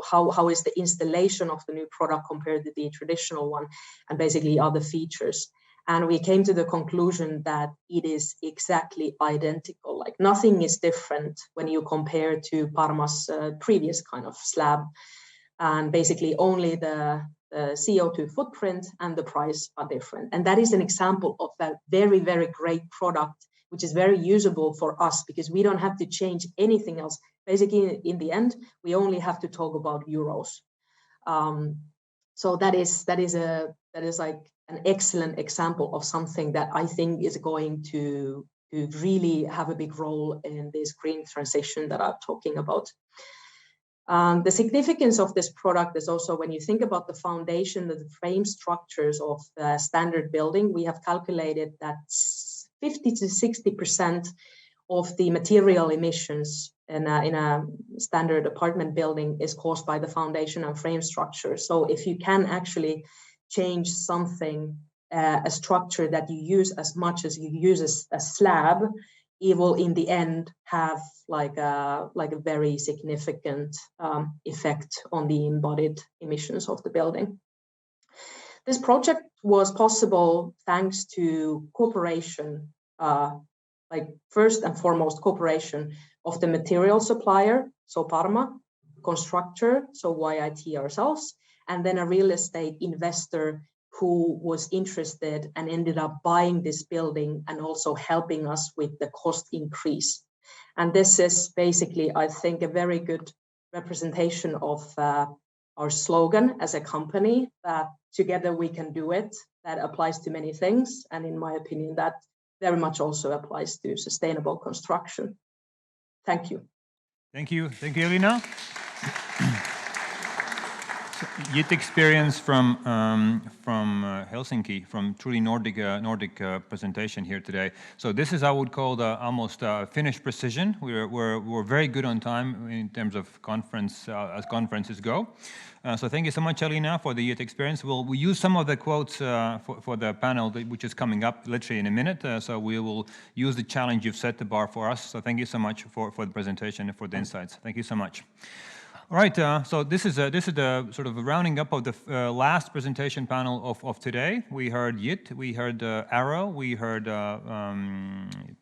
how is the installation of the new product compared to the traditional one, and basically other features. And we came to the conclusion that it is exactly identical. Like nothing is different when you compare to Parma's previous kind of slab. And basically only the CO2 footprint and the price are different. And that is an example of a very, very great product, which is very usable for us because we don't have to change anything else. Basically, in the end, we only have to talk about euros. So that is like an excellent example of something that I think is going to really have a big role in this green transition that I'm talking about. The significance of this product is also when you think about the foundation, the frame structures of the standard building, we have calculated that 50 to 60% of the material emissions in a standard apartment building is caused by the foundation and frame structure. So if you can actually change something, a structure that you use as much as you use a slab, it will in the end have like a very significant effect on the embodied emissions of the building. This project was possible thanks to cooperation, like first and foremost cooperation of the material supplier, so Parma, constructor, so YIT ourselves, and then a real estate investor who was interested and ended up buying this building and also helping us with the cost increase. And this is basically, I think, a very good representation of our slogan as a company, that together we can do it. That applies to many things. And in my opinion, that very much also applies to sustainable construction. Thank you. Thank you. Thank you, Elina. Youth experience from Helsinki, from truly Nordic presentation here today. So this is, I would call, the almost Finnish precision. We're very good on time in terms of conference as conferences go. So thank you so much, Elina, for the youth experience. We use some of the quotes for the panel, which is coming up literally in a minute. So we will use the challenge you've set the bar for us. So thank you so much for the presentation and for the insights. Thank you so much. All right, so this is the sort of a rounding up of the last presentation panel of today. We heard YIT, we heard Arrow, we heard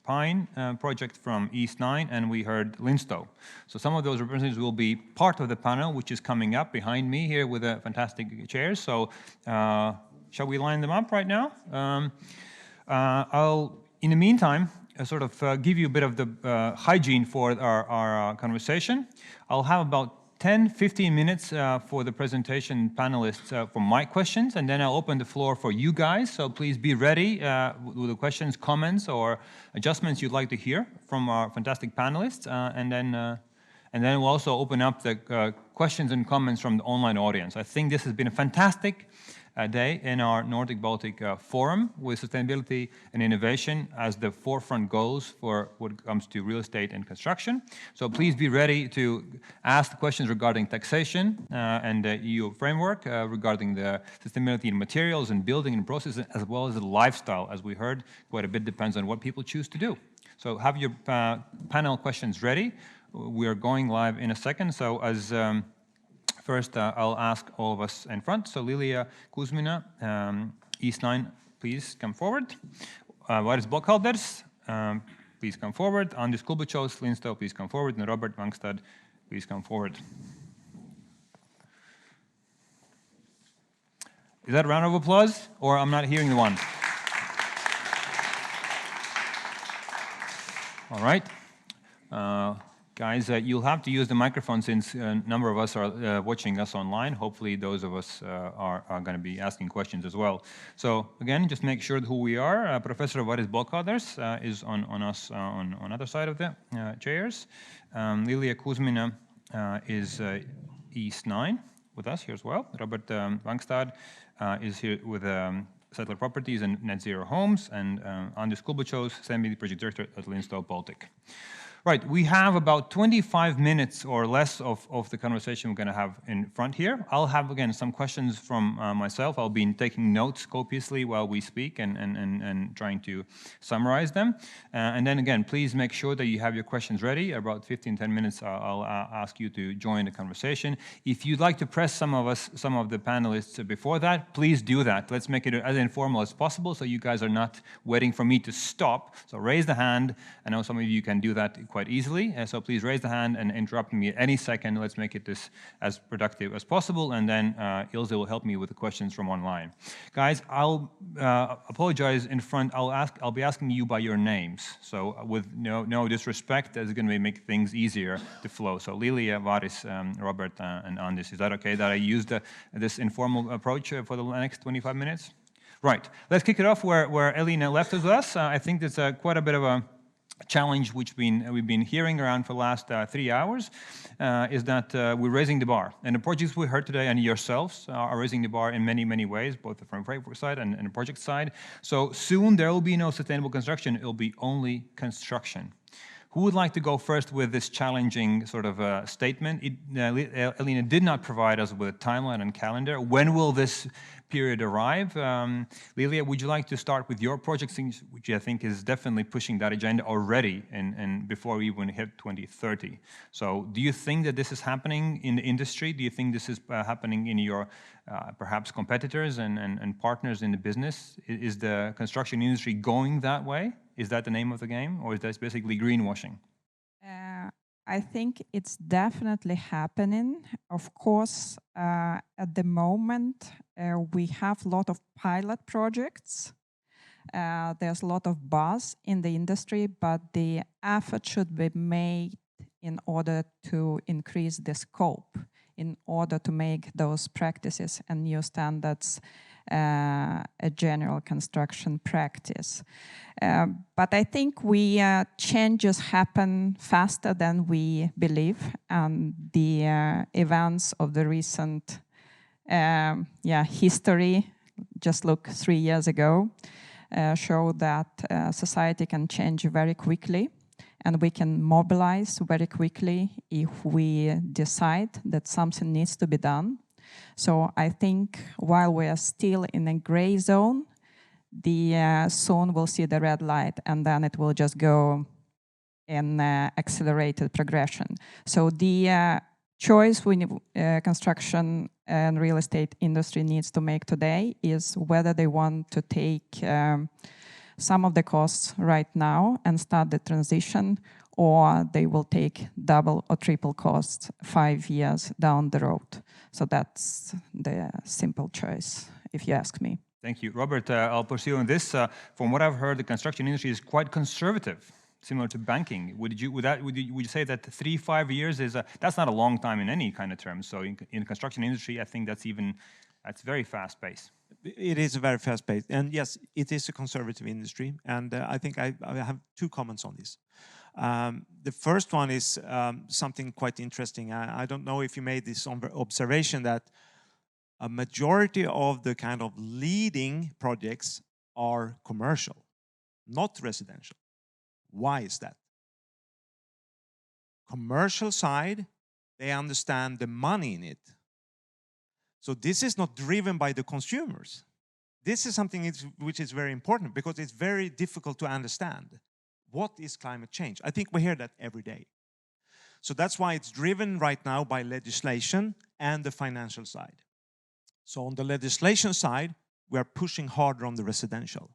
Pine project from East 9, and we heard Linstow. So some of those representatives will be part of the panel, which is coming up behind me here with a fantastic chairs. So shall we line them up right now? I'll, in the meantime, sort of give you a bit of the hygiene for our conversation. I'll have about 10-15 minutes for the presentation panelists for my questions, and then I'll open the floor for you guys. So please be ready with the questions, comments, or adjustments you'd like to hear from our fantastic panelists. And then we'll also open up the questions and comments from the online audience. I think this has been a fantastic day in our Nordic Baltic Forum with sustainability and innovation as the forefront goals for what comes to real estate and construction. So please be ready to ask questions regarding taxation and the EU framework, regarding the sustainability in materials and building and processes, as well as the lifestyle. As we heard, quite a bit depends on what people choose to do. So have your panel questions ready. We are going live in a second. So as first, I'll ask all of us in front. So Lilia Kuzmina, East 9, please come forward. Varis Blokhalders, please come forward. Andis Kulbučovs, Linstow, please come forward. And Robert Wangstad, please come forward. Is that a round of applause? Or I'm not hearing the one? All right. Guys, you'll have to use the microphone since a number of us are watching us online. Hopefully those of us are going to be asking questions as well. So again, just make sure who we are. Professor Varis Blokhalders is on us on other side of the chairs. Lilia Kuzmina is East 9 with us here as well. Robert Wangstad is here with Settler Properties and Net Zero Homes. And Andis Kulbučovs, Semi Project Director at Linstow Baltic. Right, we have about 25 minutes or less of the conversation we're going to have in front here. I'll have, again, some questions from myself. I'll be taking notes copiously while we speak and trying to summarize them. And then, again, please make sure that you have your questions ready. About 15-10 minutes, I'll ask you to join the conversation. If you'd like to press some of the panelists before that, please do that. Let's make it as informal as possible so you guys are not waiting for me to stop. So raise the hand. I know some of you can do that quite easily, so please raise the hand and interrupt me at any second. Let's make it this as productive as possible, and then Ilse will help me with the questions from online. Guys, I'll apologize in front. I'll be asking you by your names, so with no disrespect, that's going to make things easier to flow. So Lilia, Varis, Robert, and Andis, is that okay that I use this informal approach for the next 25 minutes? Right. Let's kick it off where Elina left us. I think there's quite a bit of a challenge which we've been hearing around for the last 3 hours is that we're raising the bar. And the projects we heard today and yourselves are raising the bar in many, many ways, both from the framework side and the project side. So soon there will be no sustainable construction, it will be only construction. Who would like to go first with this challenging sort of statement? Elina did not provide us with a timeline and calendar. When will this period arrive? Lilia, would you like to start with your project, which I think is definitely pushing that agenda already and before we even hit 2030? So do you think that this is happening in the industry? Do you think this is happening in your perhaps competitors and partners in the business? Is the construction industry going that way? Is that the name of the game, or is that basically greenwashing? I think it's definitely happening. Of course, at the moment, we have a lot of pilot projects. There's a lot of buzz in the industry, but the effort should be made in order to increase the scope, in order to make those practices and new standards a general construction practice. But I think changes happen faster than we believe, and the events of the recent history, just look 3 years ago, show that society can change very quickly, and we can mobilize very quickly if we decide that something needs to be done. So I think while we are still in a gray zone, soon we'll see the red light, and then it will just go in accelerated progression. So the choice construction and real estate industry needs to make today is whether they want to take some of the costs right now and start the transition, or they will take double or triple costs 5 years down the road. So that's the simple choice, if you ask me. Thank you. Robert, I'll pursue on this. From what I've heard, the construction industry is quite conservative, similar to banking. Would you say that 3-5 years is that's not a long time in any kind of terms? So in the construction industry, I think that's very fast paced. It is a very fast paced, and yes, it is a conservative industry. And I think I have 2 comments on this. The first one is something quite interesting. I don't know if you made this observation that a majority of the kind of leading projects are commercial, not residential. Why is that? Commercial side, they understand the money in it. So this is not driven by the consumers. This is something which is very important because it's very difficult to understand. What is climate change? I think we hear that every day. So that's why it's driven right now by legislation and the financial side. So on the legislation side, we are pushing harder on the residential.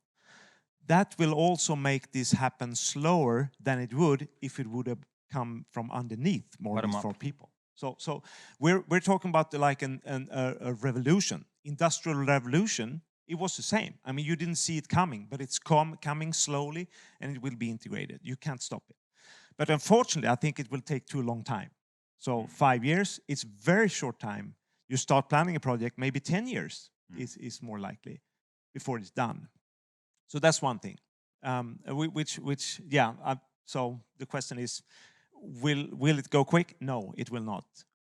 That will also make this happen slower than it would if it would have come from underneath, more or less, for people. So we're talking about like a revolution, industrial revolution. It was the same. I mean, you didn't see it coming, but it's coming slowly, and it will be integrated. You can't stop it. But unfortunately, I think it will take too long time. So 5 years, it's very short time. You start planning a project, maybe 10 years is more likely before it's done. So that's one thing. So the question is, will it go quick? No, it will not.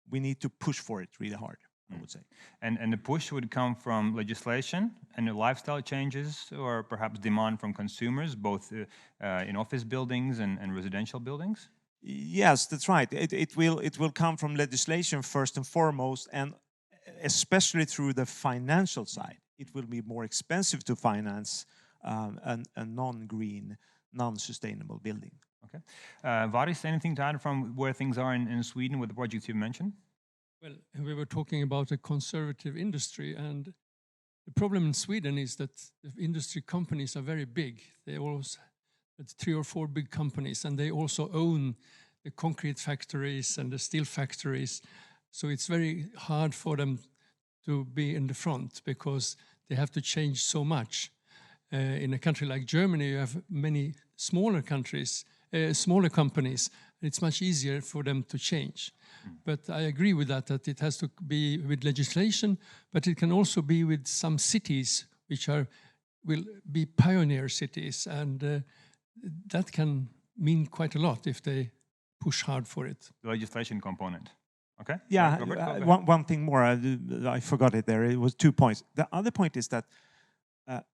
We need to push for it really hard, I would say. And the push would come from legislation and the lifestyle changes, or perhaps demand from consumers, both in office buildings and residential buildings? Yes, that's right. It will come from legislation first and foremost, and especially through the financial side. It will be more expensive to finance a non-green, non-sustainable building. Okay. Varis, anything to add from where things are in Sweden with the projects you mentioned? Well, we were talking about a conservative industry, and the problem in Sweden is that the industry companies are very big. They always have 3 or 4 big companies, and they also own the concrete factories and the steel factories. So it's very hard for them to be in the front because they have to change so much. In a country like Germany, you have many smaller countries, smaller companies. It's much easier for them to change. But I agree with that it has to be with legislation, but it can also be with some cities which will be pioneer cities, and that can mean quite a lot if they push hard for it. The legislation component. Okay. Yeah, Robert, one thing more, I forgot it there. It was 2 points. The other point is that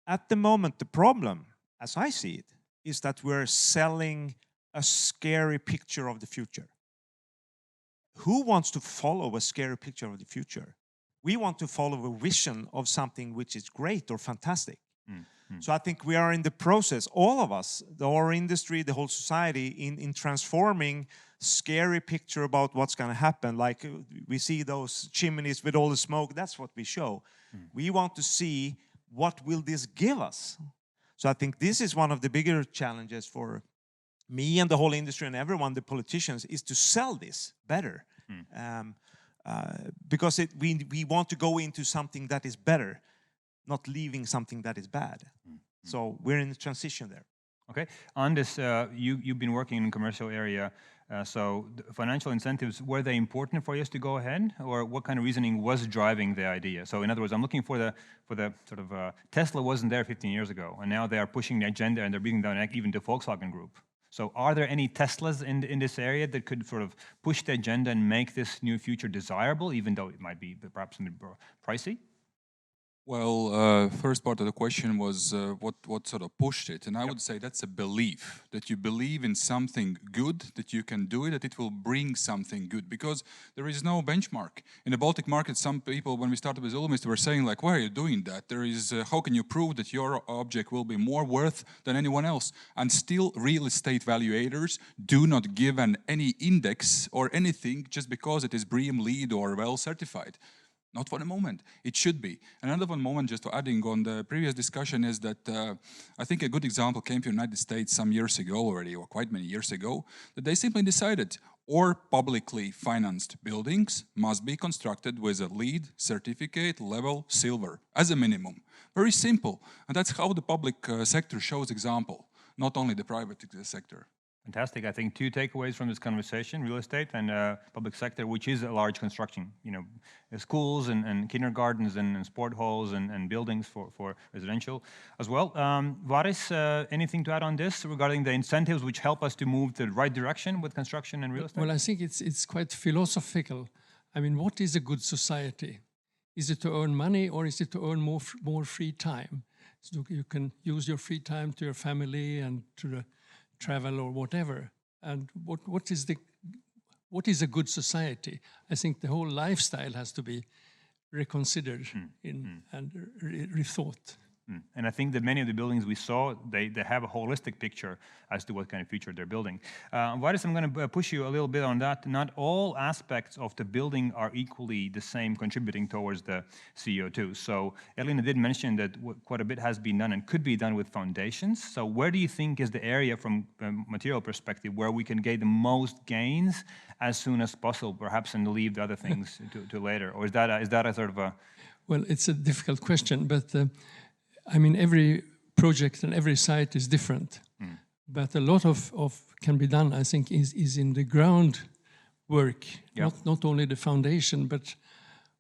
at the moment, the problem, as I see it, is that we're selling a scary picture of the future. Who wants to follow a scary picture of the future? We want to follow a vision of something which is great or fantastic. So I think we are in the process, all of us, our industry, the whole society, in transforming scary picture about what's going to happen. Like we see those chimneys with all the smoke, that's what we show. We want to see what will this give us. So I think this is one of the bigger challenges for me and the whole industry and everyone, the politicians, is to sell this better. Because we want to go into something that is better, not leaving something that is bad. So we're in a transition there. Okay. On this, you've been working in the commercial area. So the financial incentives, were they important for us to go ahead, or what kind of reasoning was driving the idea? So in other words, I'm looking for the sort of Tesla wasn't there 15 years ago, and now they are pushing the agenda and they're bringing down even the Volkswagen Group. So are there any Teslas in this area that could sort of push the agenda and make this new future desirable, even though it might be perhaps pricey? Well, first part of the question was what sort of pushed it, and I would say that's a belief, that you believe in something good, that you can do it, that it will bring something good, because there is no benchmark. In the Baltic market, some people, when we started with Ulmist, were saying like, why are you doing that? There is, how can you prove that your object will be more worth than anyone else? And still real estate valuators do not give any index or anything just because it is BREEAM LEED or well certified. Not for the moment. It should be. Another one moment, just to adding on the previous discussion, is that I think a good example came to the United States some years ago already, or quite many years ago, that they simply decided all publicly financed buildings must be constructed with a LEED certificate level silver as a minimum. Very simple. And that's how the public sector shows example, not only the private sector. Fantastic. I think two takeaways from this conversation: real estate and public sector, which is a large construction. You know, schools and kindergartens and sport halls and buildings for residential as well. Varis, anything to add on this regarding the incentives which help us to move the right direction with construction and real estate? Well, I think it's quite philosophical. I mean, what is a good society? Is it to earn money, or is it to earn more free time? So you can use your free time to your family and to the travel or whatever. And what is a good society? I think the whole lifestyle has to be reconsidered and rethought. And I think that many of the buildings we saw, they have a holistic picture as to what kind of future they're building. Varis, I'm going to push you a little bit on that. Not all aspects of the building are equally the same, contributing towards the CO2. So Elina did mention that quite a bit has been done and could be done with foundations. So where do you think is the area from a material perspective where we can get the most gains as soon as possible, perhaps, and leave the other things to later? Or is that a sort of a... Well, it's a difficult question, but I mean, every project and every site is different, but a lot of can be done, I think, is in the ground work, not only the foundation, but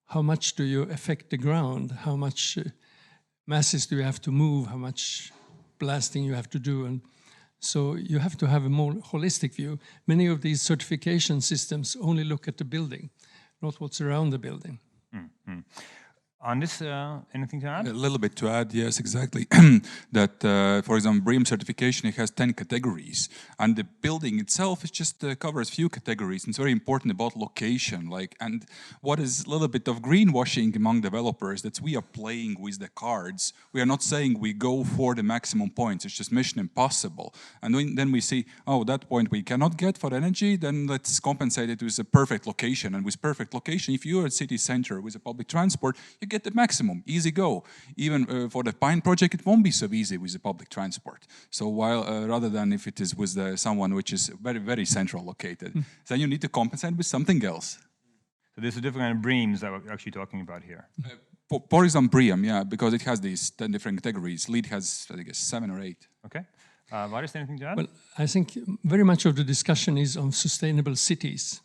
how much do you affect the ground, how much masses do you have to move, how much blasting you have to do, and so you have to have a more holistic view. Many of these certification systems only look at the building, not what's around the building. On this, anything to add? A little bit to add, yes, exactly. That, for example, BREEAM certification, it has 10 categories, and the building itself is just covers few categories. And it's very important about location, and what is a little bit of greenwashing among developers, that we are playing with the cards. We are not saying we go for the maximum points. It's just mission impossible. And then we see, oh, that point we cannot get for energy, then let's compensate it with a perfect location. And with perfect location, if you're at city center with a public transport, you get the maximum, easy go. Even for the Pine project, it won't be so easy with the public transport. So while rather than if it is with someone which is very, very central located, then you need to compensate with something else. So this is different kind of BREEAMs that we're actually talking about here. For example, BREEAM, yeah, because it has these 10 different categories. LEED has, I guess, 7 or 8. Okay. Varis, anything to add? Well, I think very much of the discussion is on sustainable cities.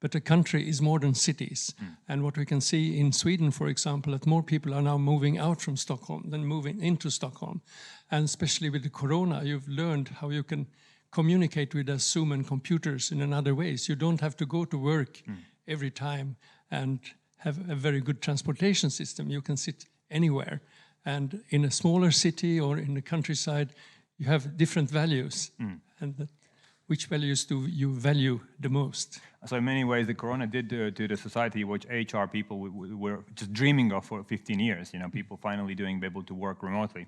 But a country is more than cities. And what we can see in Sweden, for example, that more people are now moving out from Stockholm than moving into Stockholm. And especially with the corona, you've learned how you can communicate with us Zoom and computers in another ways. You don't have to go to work every time and have a very good transportation system. You can sit anywhere. And in a smaller city or in the countryside, you have different values. And which values do you value the most? So in many ways, the corona did to the society which HR people were just dreaming of for 15 years. You know, people finally be able to work remotely.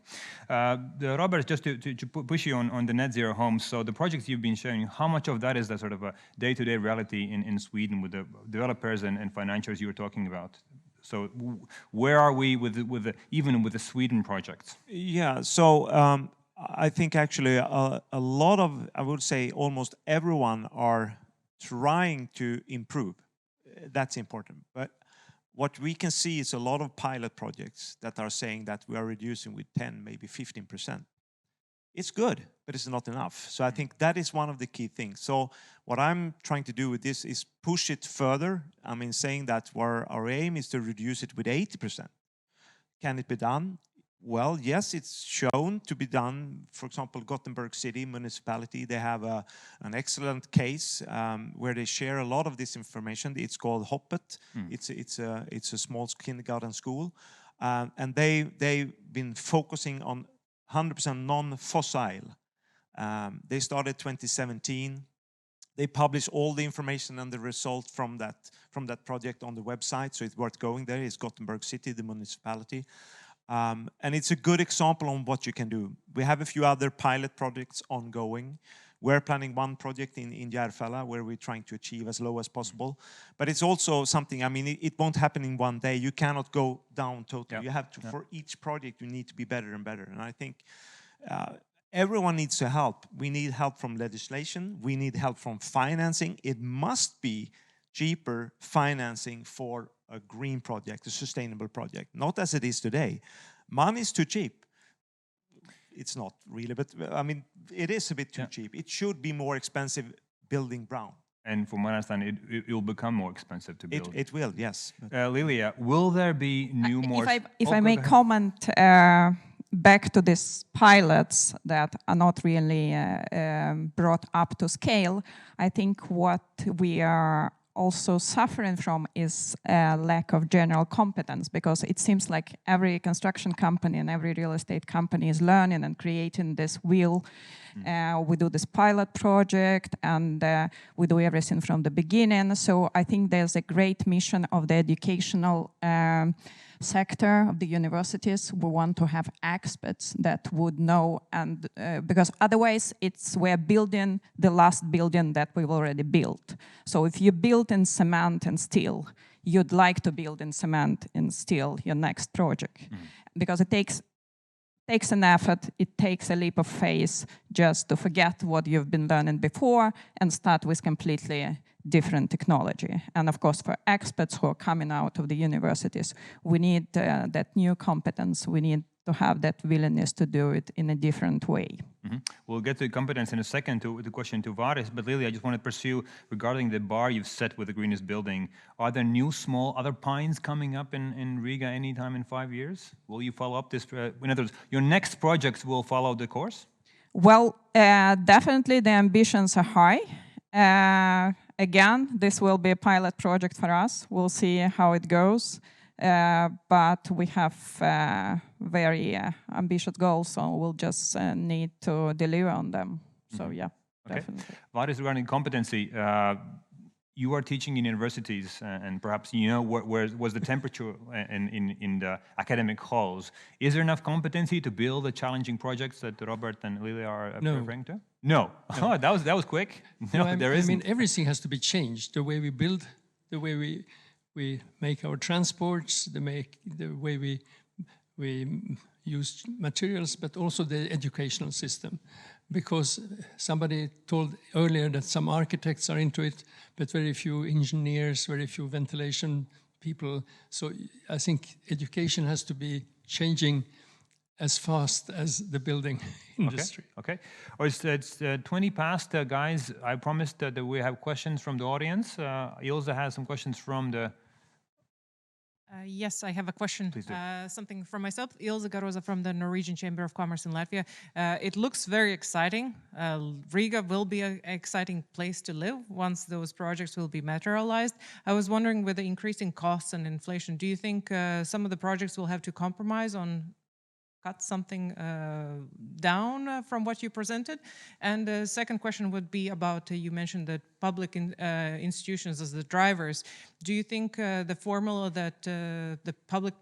Robert, just to push you on the net zero homes. So the projects you've been showing, how much of that is that sort of a day-to-day reality in Sweden with the developers and financiers you were talking about? So where are we even with the Sweden projects? Yeah. So. I think actually a lot of, I would say almost everyone are trying to improve. That's important. But what we can see is a lot of pilot projects that are saying that we are reducing with 10, maybe 15%. It's good, but it's not enough. So I think that is one of the key things. So what I'm trying to do with this is push it further. I mean, saying that our aim is to reduce it with 80%. Can it be done? Well, yes, it's shown to be done. For example, Gothenburg City Municipality, they have an excellent case where they share a lot of this information. It's called Hoppet. It's a small kindergarten school. And they've been focusing on 100% non-fossil. They started 2017. They publish all the information and the result from that project on the website, so it's worth going there. It's Gothenburg City, the municipality. And it's a good example on what you can do. We have a few other pilot projects ongoing. We're planning one project in Järfälla where we're trying to achieve as low as possible. But it's also something, I mean, it won't happen in one day. You cannot go down totally. You have to, for each project, you need to be better and better. And I think everyone needs to help. We need help from legislation. We need help from financing. It must be cheaper financing for a green project, a sustainable project, not as it is today. Money is too cheap. It's not really, but I mean, it is a bit too cheap. It should be more expensive building brown. And from what I understand, it will become more expensive to build. It will, yes. Lilia, will there be new more... If I may comment back to these pilots that are not really brought up to scale, I think what we are also suffering from is a lack of general competence, because it seems like every construction company and every real estate company is learning and creating this wheel. We do this pilot project and we do everything from the beginning. So I think there's a great mission of the educational sector of the universities. We want to have experts that would know, and because otherwise we're building the last building that we've already built. So if you build in cement and steel, you'd like to build in cement and steel your next project, because it takes an effort, it takes a leap of faith just to forget what you've been learning before and start with completely different technology. And of course, for experts who are coming out of the universities, we need that new competence. We need to have that willingness to do it in a different way. We'll get to competence in a second, to the question to Varis, but Lily, I just want to pursue regarding the bar you've set with the greenest building. Are there new small other pines coming up in Riga anytime in 5 years? Will you follow up this? In other words, your next projects will follow the course? Well, definitely the ambitions are high. Again, this will be a pilot project for us. We'll see how it goes. But we have very ambitious goals, so we'll just need to deliver on them. So yeah, definitely. What is regarding competency? You are teaching in universities, and perhaps you know where was the temperature in the academic halls. Is there enough competency to build the challenging projects that Robert and Lilia are referring to? No. Oh, that was quick. No, there isn't. I mean, everything has to be changed. The way we build, the way we make our transports, the way we use materials, but also the educational system. Because somebody told earlier that some architects are into it, but very few engineers, very few ventilation people. So I think education has to be changing as fast as the building industry. Okay. Oh, it's 20 past, guys. I promised that we have questions from the audience. Ilse has some questions from the... Yes, I have a question. Please do. Something from myself. Ilse Garoza from the Norwegian Chamber of Commerce in Latvia. It looks very exciting. Riga will be an exciting place to live once those projects will be materialized. I was wondering, with the increasing costs and inflation, do you think some of the projects will have to compromise on cut something down from what you presented? And the second question would be about, you mentioned that public institutions as the drivers. Do you think the formula that the public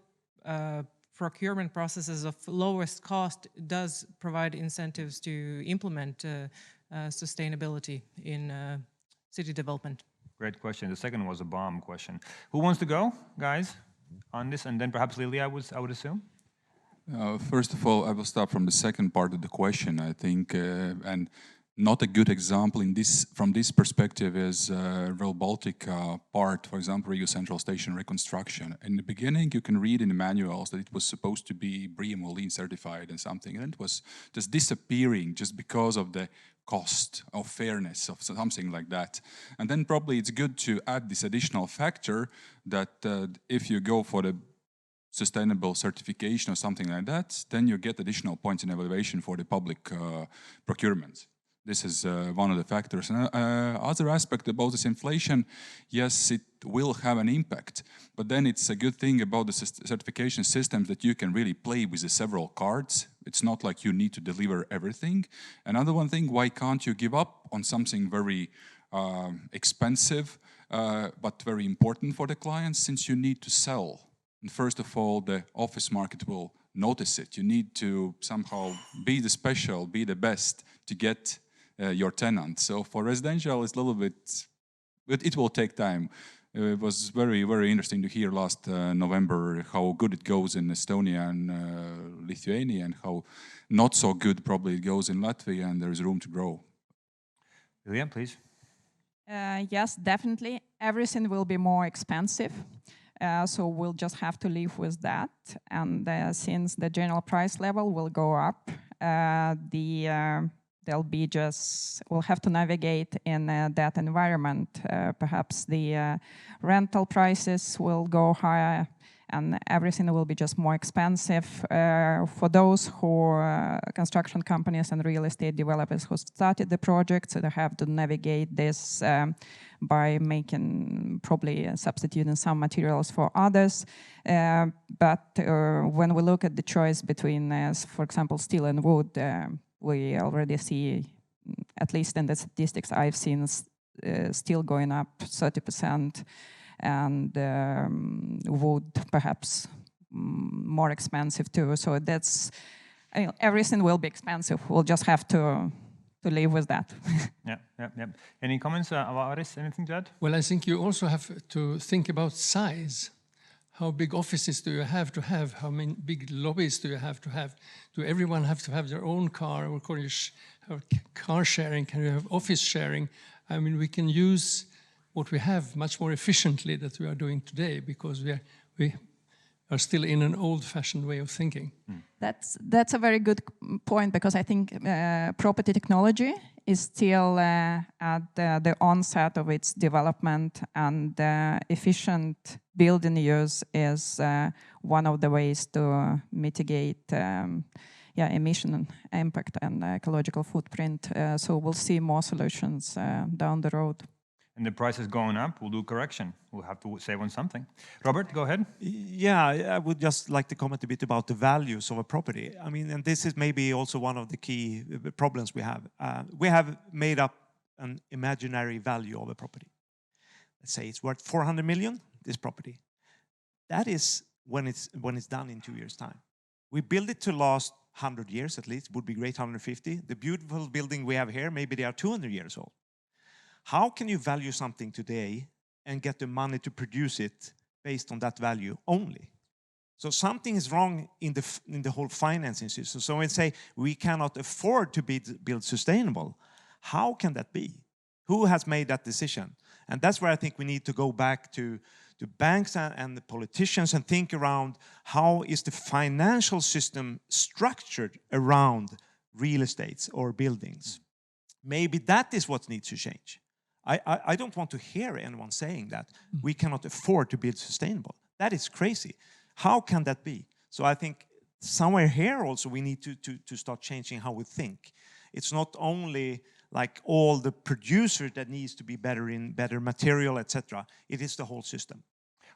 procurement processes of lowest cost does provide incentives to implement sustainability in city development? Great question. The second was a bomb question. Who wants to go, guys, on this? And then perhaps Lily, I would assume? First of all, I will start from the second part of the question, I think, and not a good example from this perspective is Rail Baltic part, for example, Riga Central Station reconstruction. In the beginning, you can read in the manuals that it was supposed to be BREEAM or LEEN certified and something, and it was just disappearing just because of the cost of fairness of something like that. And then probably it's good to add this additional factor that if you go for the sustainable certification or something like that, then you get additional points in evaluation for the public procurement. This is one of the factors. And other aspect about this inflation, yes, it will have an impact. But then it's a good thing about the certification systems that you can really play with the several cards. It's not like you need to deliver everything. Another one thing, why can't you give up on something very expensive, but very important for the clients, since you need to sell? And first of all, the office market will notice it. You need to somehow be the special, be the best to get your tenant. So for residential, it's a little bit, but it will take time. It was very, very interesting to hear last November how good it goes in Estonia and Lithuania, and how not so good probably it goes in Latvia, and there is room to grow. William, please. Yes, definitely. Everything will be more expensive. So we'll just have to live with that. And since the general price level will go up, we'll have to navigate in that environment. Perhaps the rental prices will go higher, and everything will be just more expensive. For those who construction companies and real estate developers who started the project, so they have to navigate this by probably substituting some materials for others. But when we look at the choice between, for example, steel and wood, we already see, at least in the statistics I've seen, steel going up 30%, and wood perhaps more expensive too. So everything will be expensive. We'll just have to live with that. Yeah. Any comments about this? Anything to add? Well, I think you also have to think about size. How big offices do you have to have? How many big lobbies do you have to have? Do everyone have to have their own car? Or can you have car sharing? Can you have office sharing? I mean, we can use what we have much more efficiently than we are doing today, because we are still in an old-fashioned way of thinking. That's a very good point, because I think property technology is still at the onset of its development, and efficient building use is one of the ways to mitigate emission impact and ecological footprint. So we'll see more solutions down the road. And the price is going up, we'll do correction. We'll have to save on something. Robert, go ahead. Yeah, I would just like to comment a bit about the values of a property. I mean, and this is maybe also one of the key problems we have. We have made up an imaginary value of a property. Let's say it's worth 400 million, this property. That is when it's done in 2 years' time. We build it to last 100 years at least, would be great 150. The beautiful building we have here, maybe they are 200 years old. How can you value something today and get the money to produce it based on that value only? So something is wrong in the whole financing system. So when we say we cannot afford to build sustainable, how can that be? Who has made that decision? And that's where I think we need to go back to banks and the politicians and think around how is the financial system structured around real estates or buildings. Maybe that is what needs to change. I don't want to hear anyone saying that we cannot afford to build sustainable. That is crazy. How can that be? So I think somewhere here also we need to start changing how we think. It's not only like all the producers that needs to be better material, etc. It is the whole system.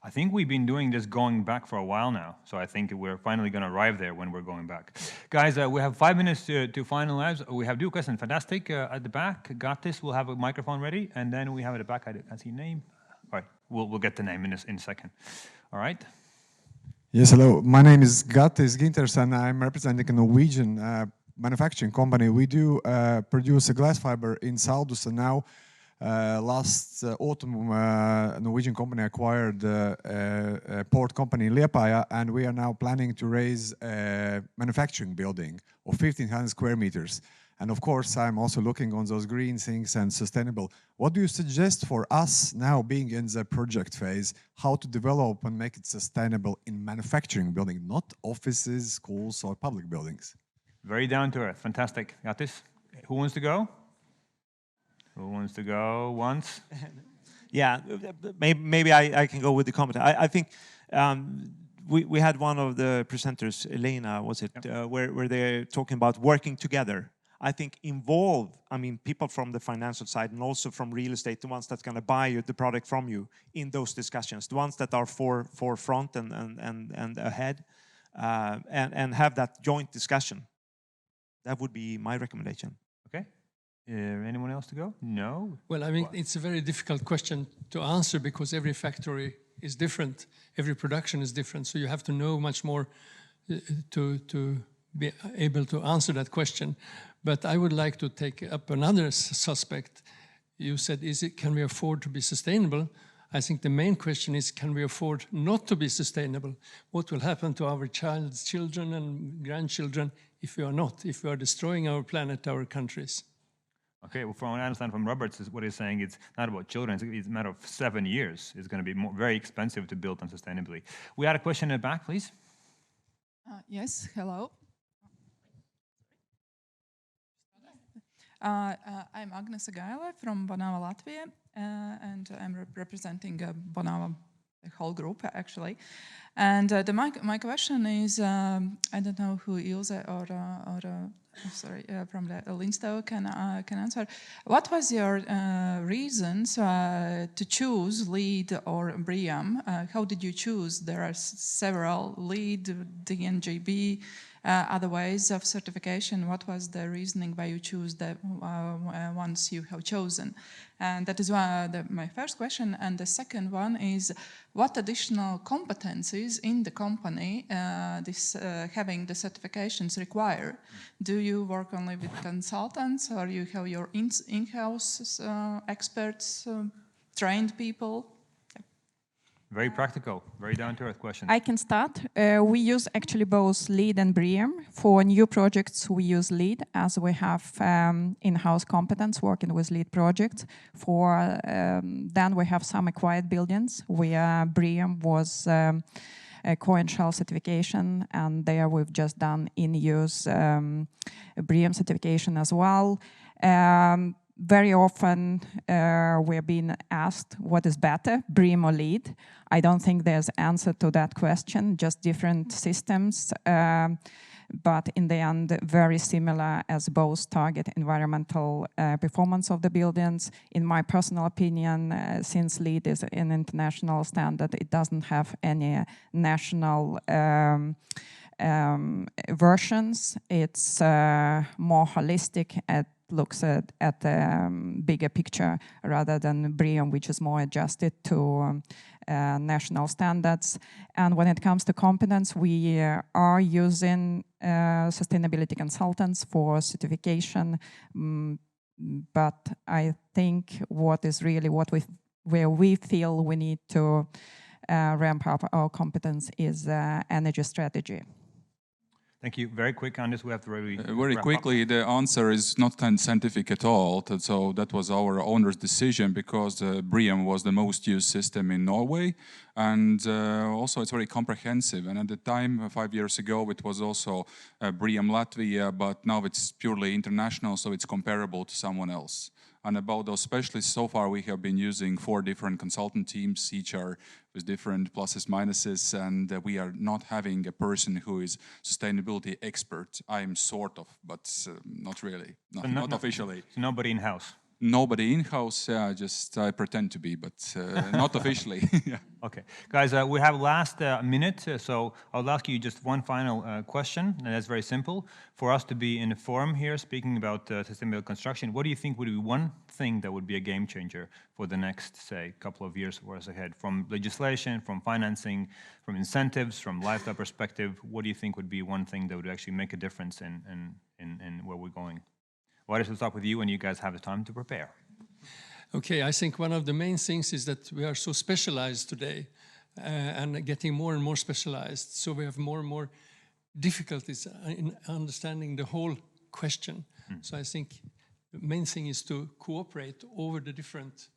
I think we've been doing this going back for a while now, so I think we're finally going to arrive there when we're going back. Guys, we have 5 minutes to finalize. We have two questions, fantastic, at the back. Got this, we'll have a microphone ready, and then we have at the back, I can't see name. All right, we'll get the name in a second. All right. Yes, hello. My name is Gattis Ginters, and I'm representing a Norwegian manufacturing company. We do produce a glass fiber in Saldus, and now last autumn, a Norwegian company acquired a port company in Liepāja, and we are now planning to raise a manufacturing building of 1,500 square meters. And of course, I'm also looking on those green things and sustainable. What do you suggest for us now being in the project phase, how to develop and make it sustainable in manufacturing building, not offices, schools, or public buildings? Very down to earth, fantastic. Got this? Who wants to go? Who wants to go once? Yeah, maybe I can go with the comment. I think we had one of the presenters, Elena, was it, where they're talking about working together. I think, involve, I mean, people from the financial side and also from real estate, the ones that's going to buy the product from you in those discussions, the ones that are forefront and ahead, and have that joint discussion. That would be my recommendation. Okay. Anyone else to go? No? Well, I mean, it's a very difficult question to answer because every factory is different. Every production is different. So you have to know much more to be able to answer that question. But I would like to take up another suspect. You said, can we afford to be sustainable? I think the main question is, can we afford not to be sustainable? What will happen to our children and grandchildren if we are not, if we are destroying our planet, our countries? Okay, well, from what I understand from Roberts, is what he's saying, it's not about children, it's a matter of 7 years. It's going to be very expensive to build unsustainably. We had a question in the back, please. Yes, hello. I'm Agnes Agaila from Bonava, Latvia, and I'm representing Bonava, the whole group, actually. And my question is, I don't know who Ilse or from the Linstow can answer. What was your reasons to choose LEED or BREEAM? How did you choose? There are several, LEED, DNGB, other ways of certification. What was the reasoning why you choose the ones you have chosen? And that is my first question. And the second one is, what additional competencies in the company having the certifications require? Do you work only with consultants, or you have your in-house experts, trained people? Very practical, very down-to-earth question. I can start. We use actually both LEED and BREEAM. For new projects, we use LEED, as we have in-house competence working with LEED projects. For then we have some acquired buildings where BREEAM was a core and shell certification, and there we've just done in-use BREEAM certification as well. Very often we're being asked what is better, BREEAM or LEED. I don't think there's answer to that question, just different systems, but in the end very similar, as both target environmental performance of the buildings. In my personal opinion, since LEED is an international standard, it doesn't have any national versions. It's more holistic, looks at the bigger picture rather than BREEAM, which is more adjusted to national standards. And when it comes to competence, we are using sustainability consultants for certification, but I think what is really where we feel we need to ramp up our competence is energy strategy. Thank you. Very quick on this. We have to really very quickly. The answer is not kind of scientific at all. So that was our owner's decision, because BREEAM was the most used system in Norway, and also it's very comprehensive. And at the time, 5 years ago, it was also BREEAM Latvia, but now it's purely international, so it's comparable to someone else. And about those specialists, so far we have been using 4 different consultant teams, each are with different pluses, minuses, and we are not having a person who is sustainability expert. I'm sort of, but not really, not officially. So nobody in-house? Nobody in-house, just I pretend to be, but not officially. Yeah. Okay, guys, we have last minute, so I'll ask you just one final question, and that's very simple. For us to be in a forum here speaking about sustainable construction, what do you think would be one thing that would be a game changer for the next, say, couple of years or so ahead? From legislation, from financing, from incentives, from lifestyle perspective, what do you think would be one thing that would actually make a difference in where we're going? Why don't we start with you, and you guys have the time to prepare? Okay, I think one of the main things is that we are so specialized today and getting more and more specialized. So we have more and more difficulties in understanding the whole question. So I think the main thing is to cooperate over the different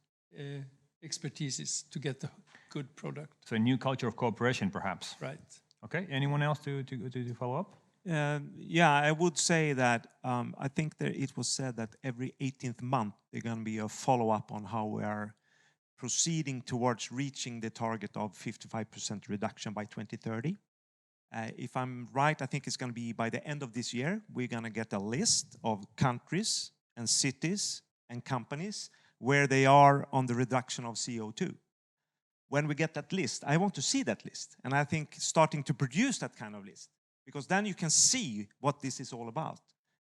expertises to get a good product. So a new culture of cooperation, perhaps. Right. Okay, anyone else to follow up? Yeah, I would say that I think that it was said that every 18th month there's going to be a follow-up on how we are proceeding towards reaching the target of 55% reduction by 2030. If I'm right, I think it's going to be by the end of this year, we're going to get a list of countries and cities and companies where they are on the reduction of CO2. When we get that list, I want to see that list. And I think starting to produce that kind of list, because then you can see what this is all about.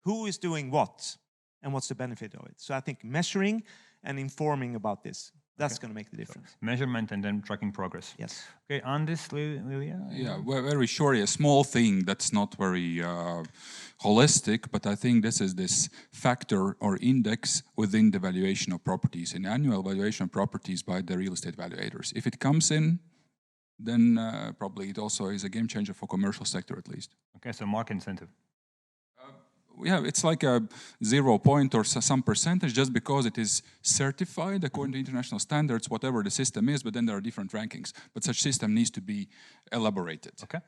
Who is doing what and what's the benefit of it? So I think measuring and informing about this, that's going to make the difference. So measurement and then tracking progress. Yes. Okay, on this, Lilia? Yeah, very short, a small thing that's not very holistic, but I think this is this factor or index within the valuation of properties, an annual valuation of properties by the real estate valuators. If it comes in, then probably it also is a game changer for commercial sector at least. Okay, so market incentive. Yeah, it's like a 0 point or some percentage just because it is certified according to international standards, whatever the system is, but then there are different rankings. But such system needs to be elaborated. Okay.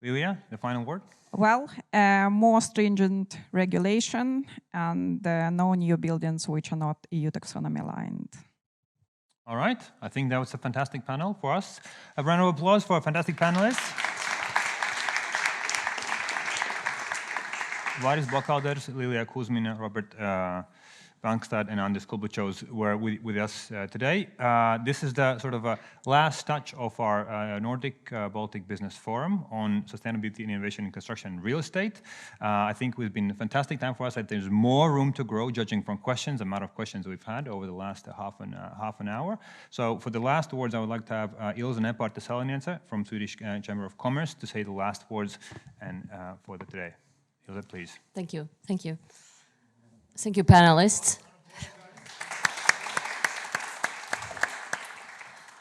Lilia, the final word? Well, more stringent regulation and no new buildings which are not EU taxonomy aligned. All right, I think that was a fantastic panel for us. A round of applause for our fantastic panelists. Varis Blokauders, Lilia Kuzmina, Robert Bankstad, and Andris Kulbuchos were with us today. This is the sort of last touch of our Nordic Baltic Business Forum on sustainability, innovation in construction and real estate. I think it's been a fantastic time for us. There's more room to grow, judging from questions, the amount of questions we've had over the last half an hour. So for the last words, I would like to have Ilse Nepart-Saloniense from Swedish Chamber of Commerce to say the last words and for the today. Ilse, please. Thank you. Thank you. Thank you, panelists.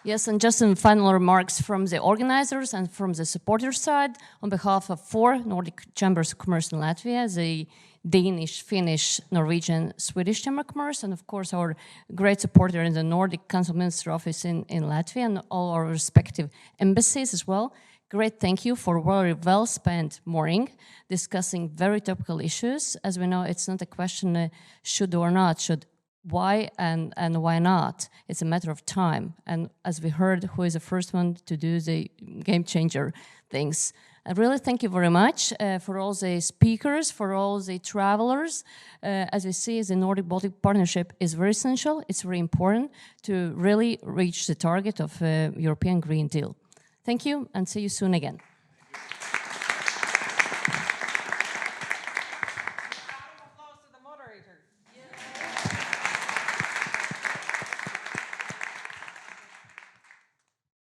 Yes, and just some final remarks from the organizers and from the supporters side. On behalf of 4 Nordic Chambers of Commerce in Latvia, the Danish, Finnish, Norwegian, Swedish Chamber of Commerce, and of course our great supporter in the Nordic Council Minister Office in Latvia and all our respective embassies as well. Great thank you for very well spent morning discussing very topical issues. As we know, it's not a question should or not, why and why not. It's a matter of time. And as we heard, who is the first one to do the game changer things. I really thank you very much for all the speakers, for all the travelers. As we see, the Nordic Baltic Partnership is very essential. It's very important to really reach the target of European Green Deal. Thank you and see you soon again.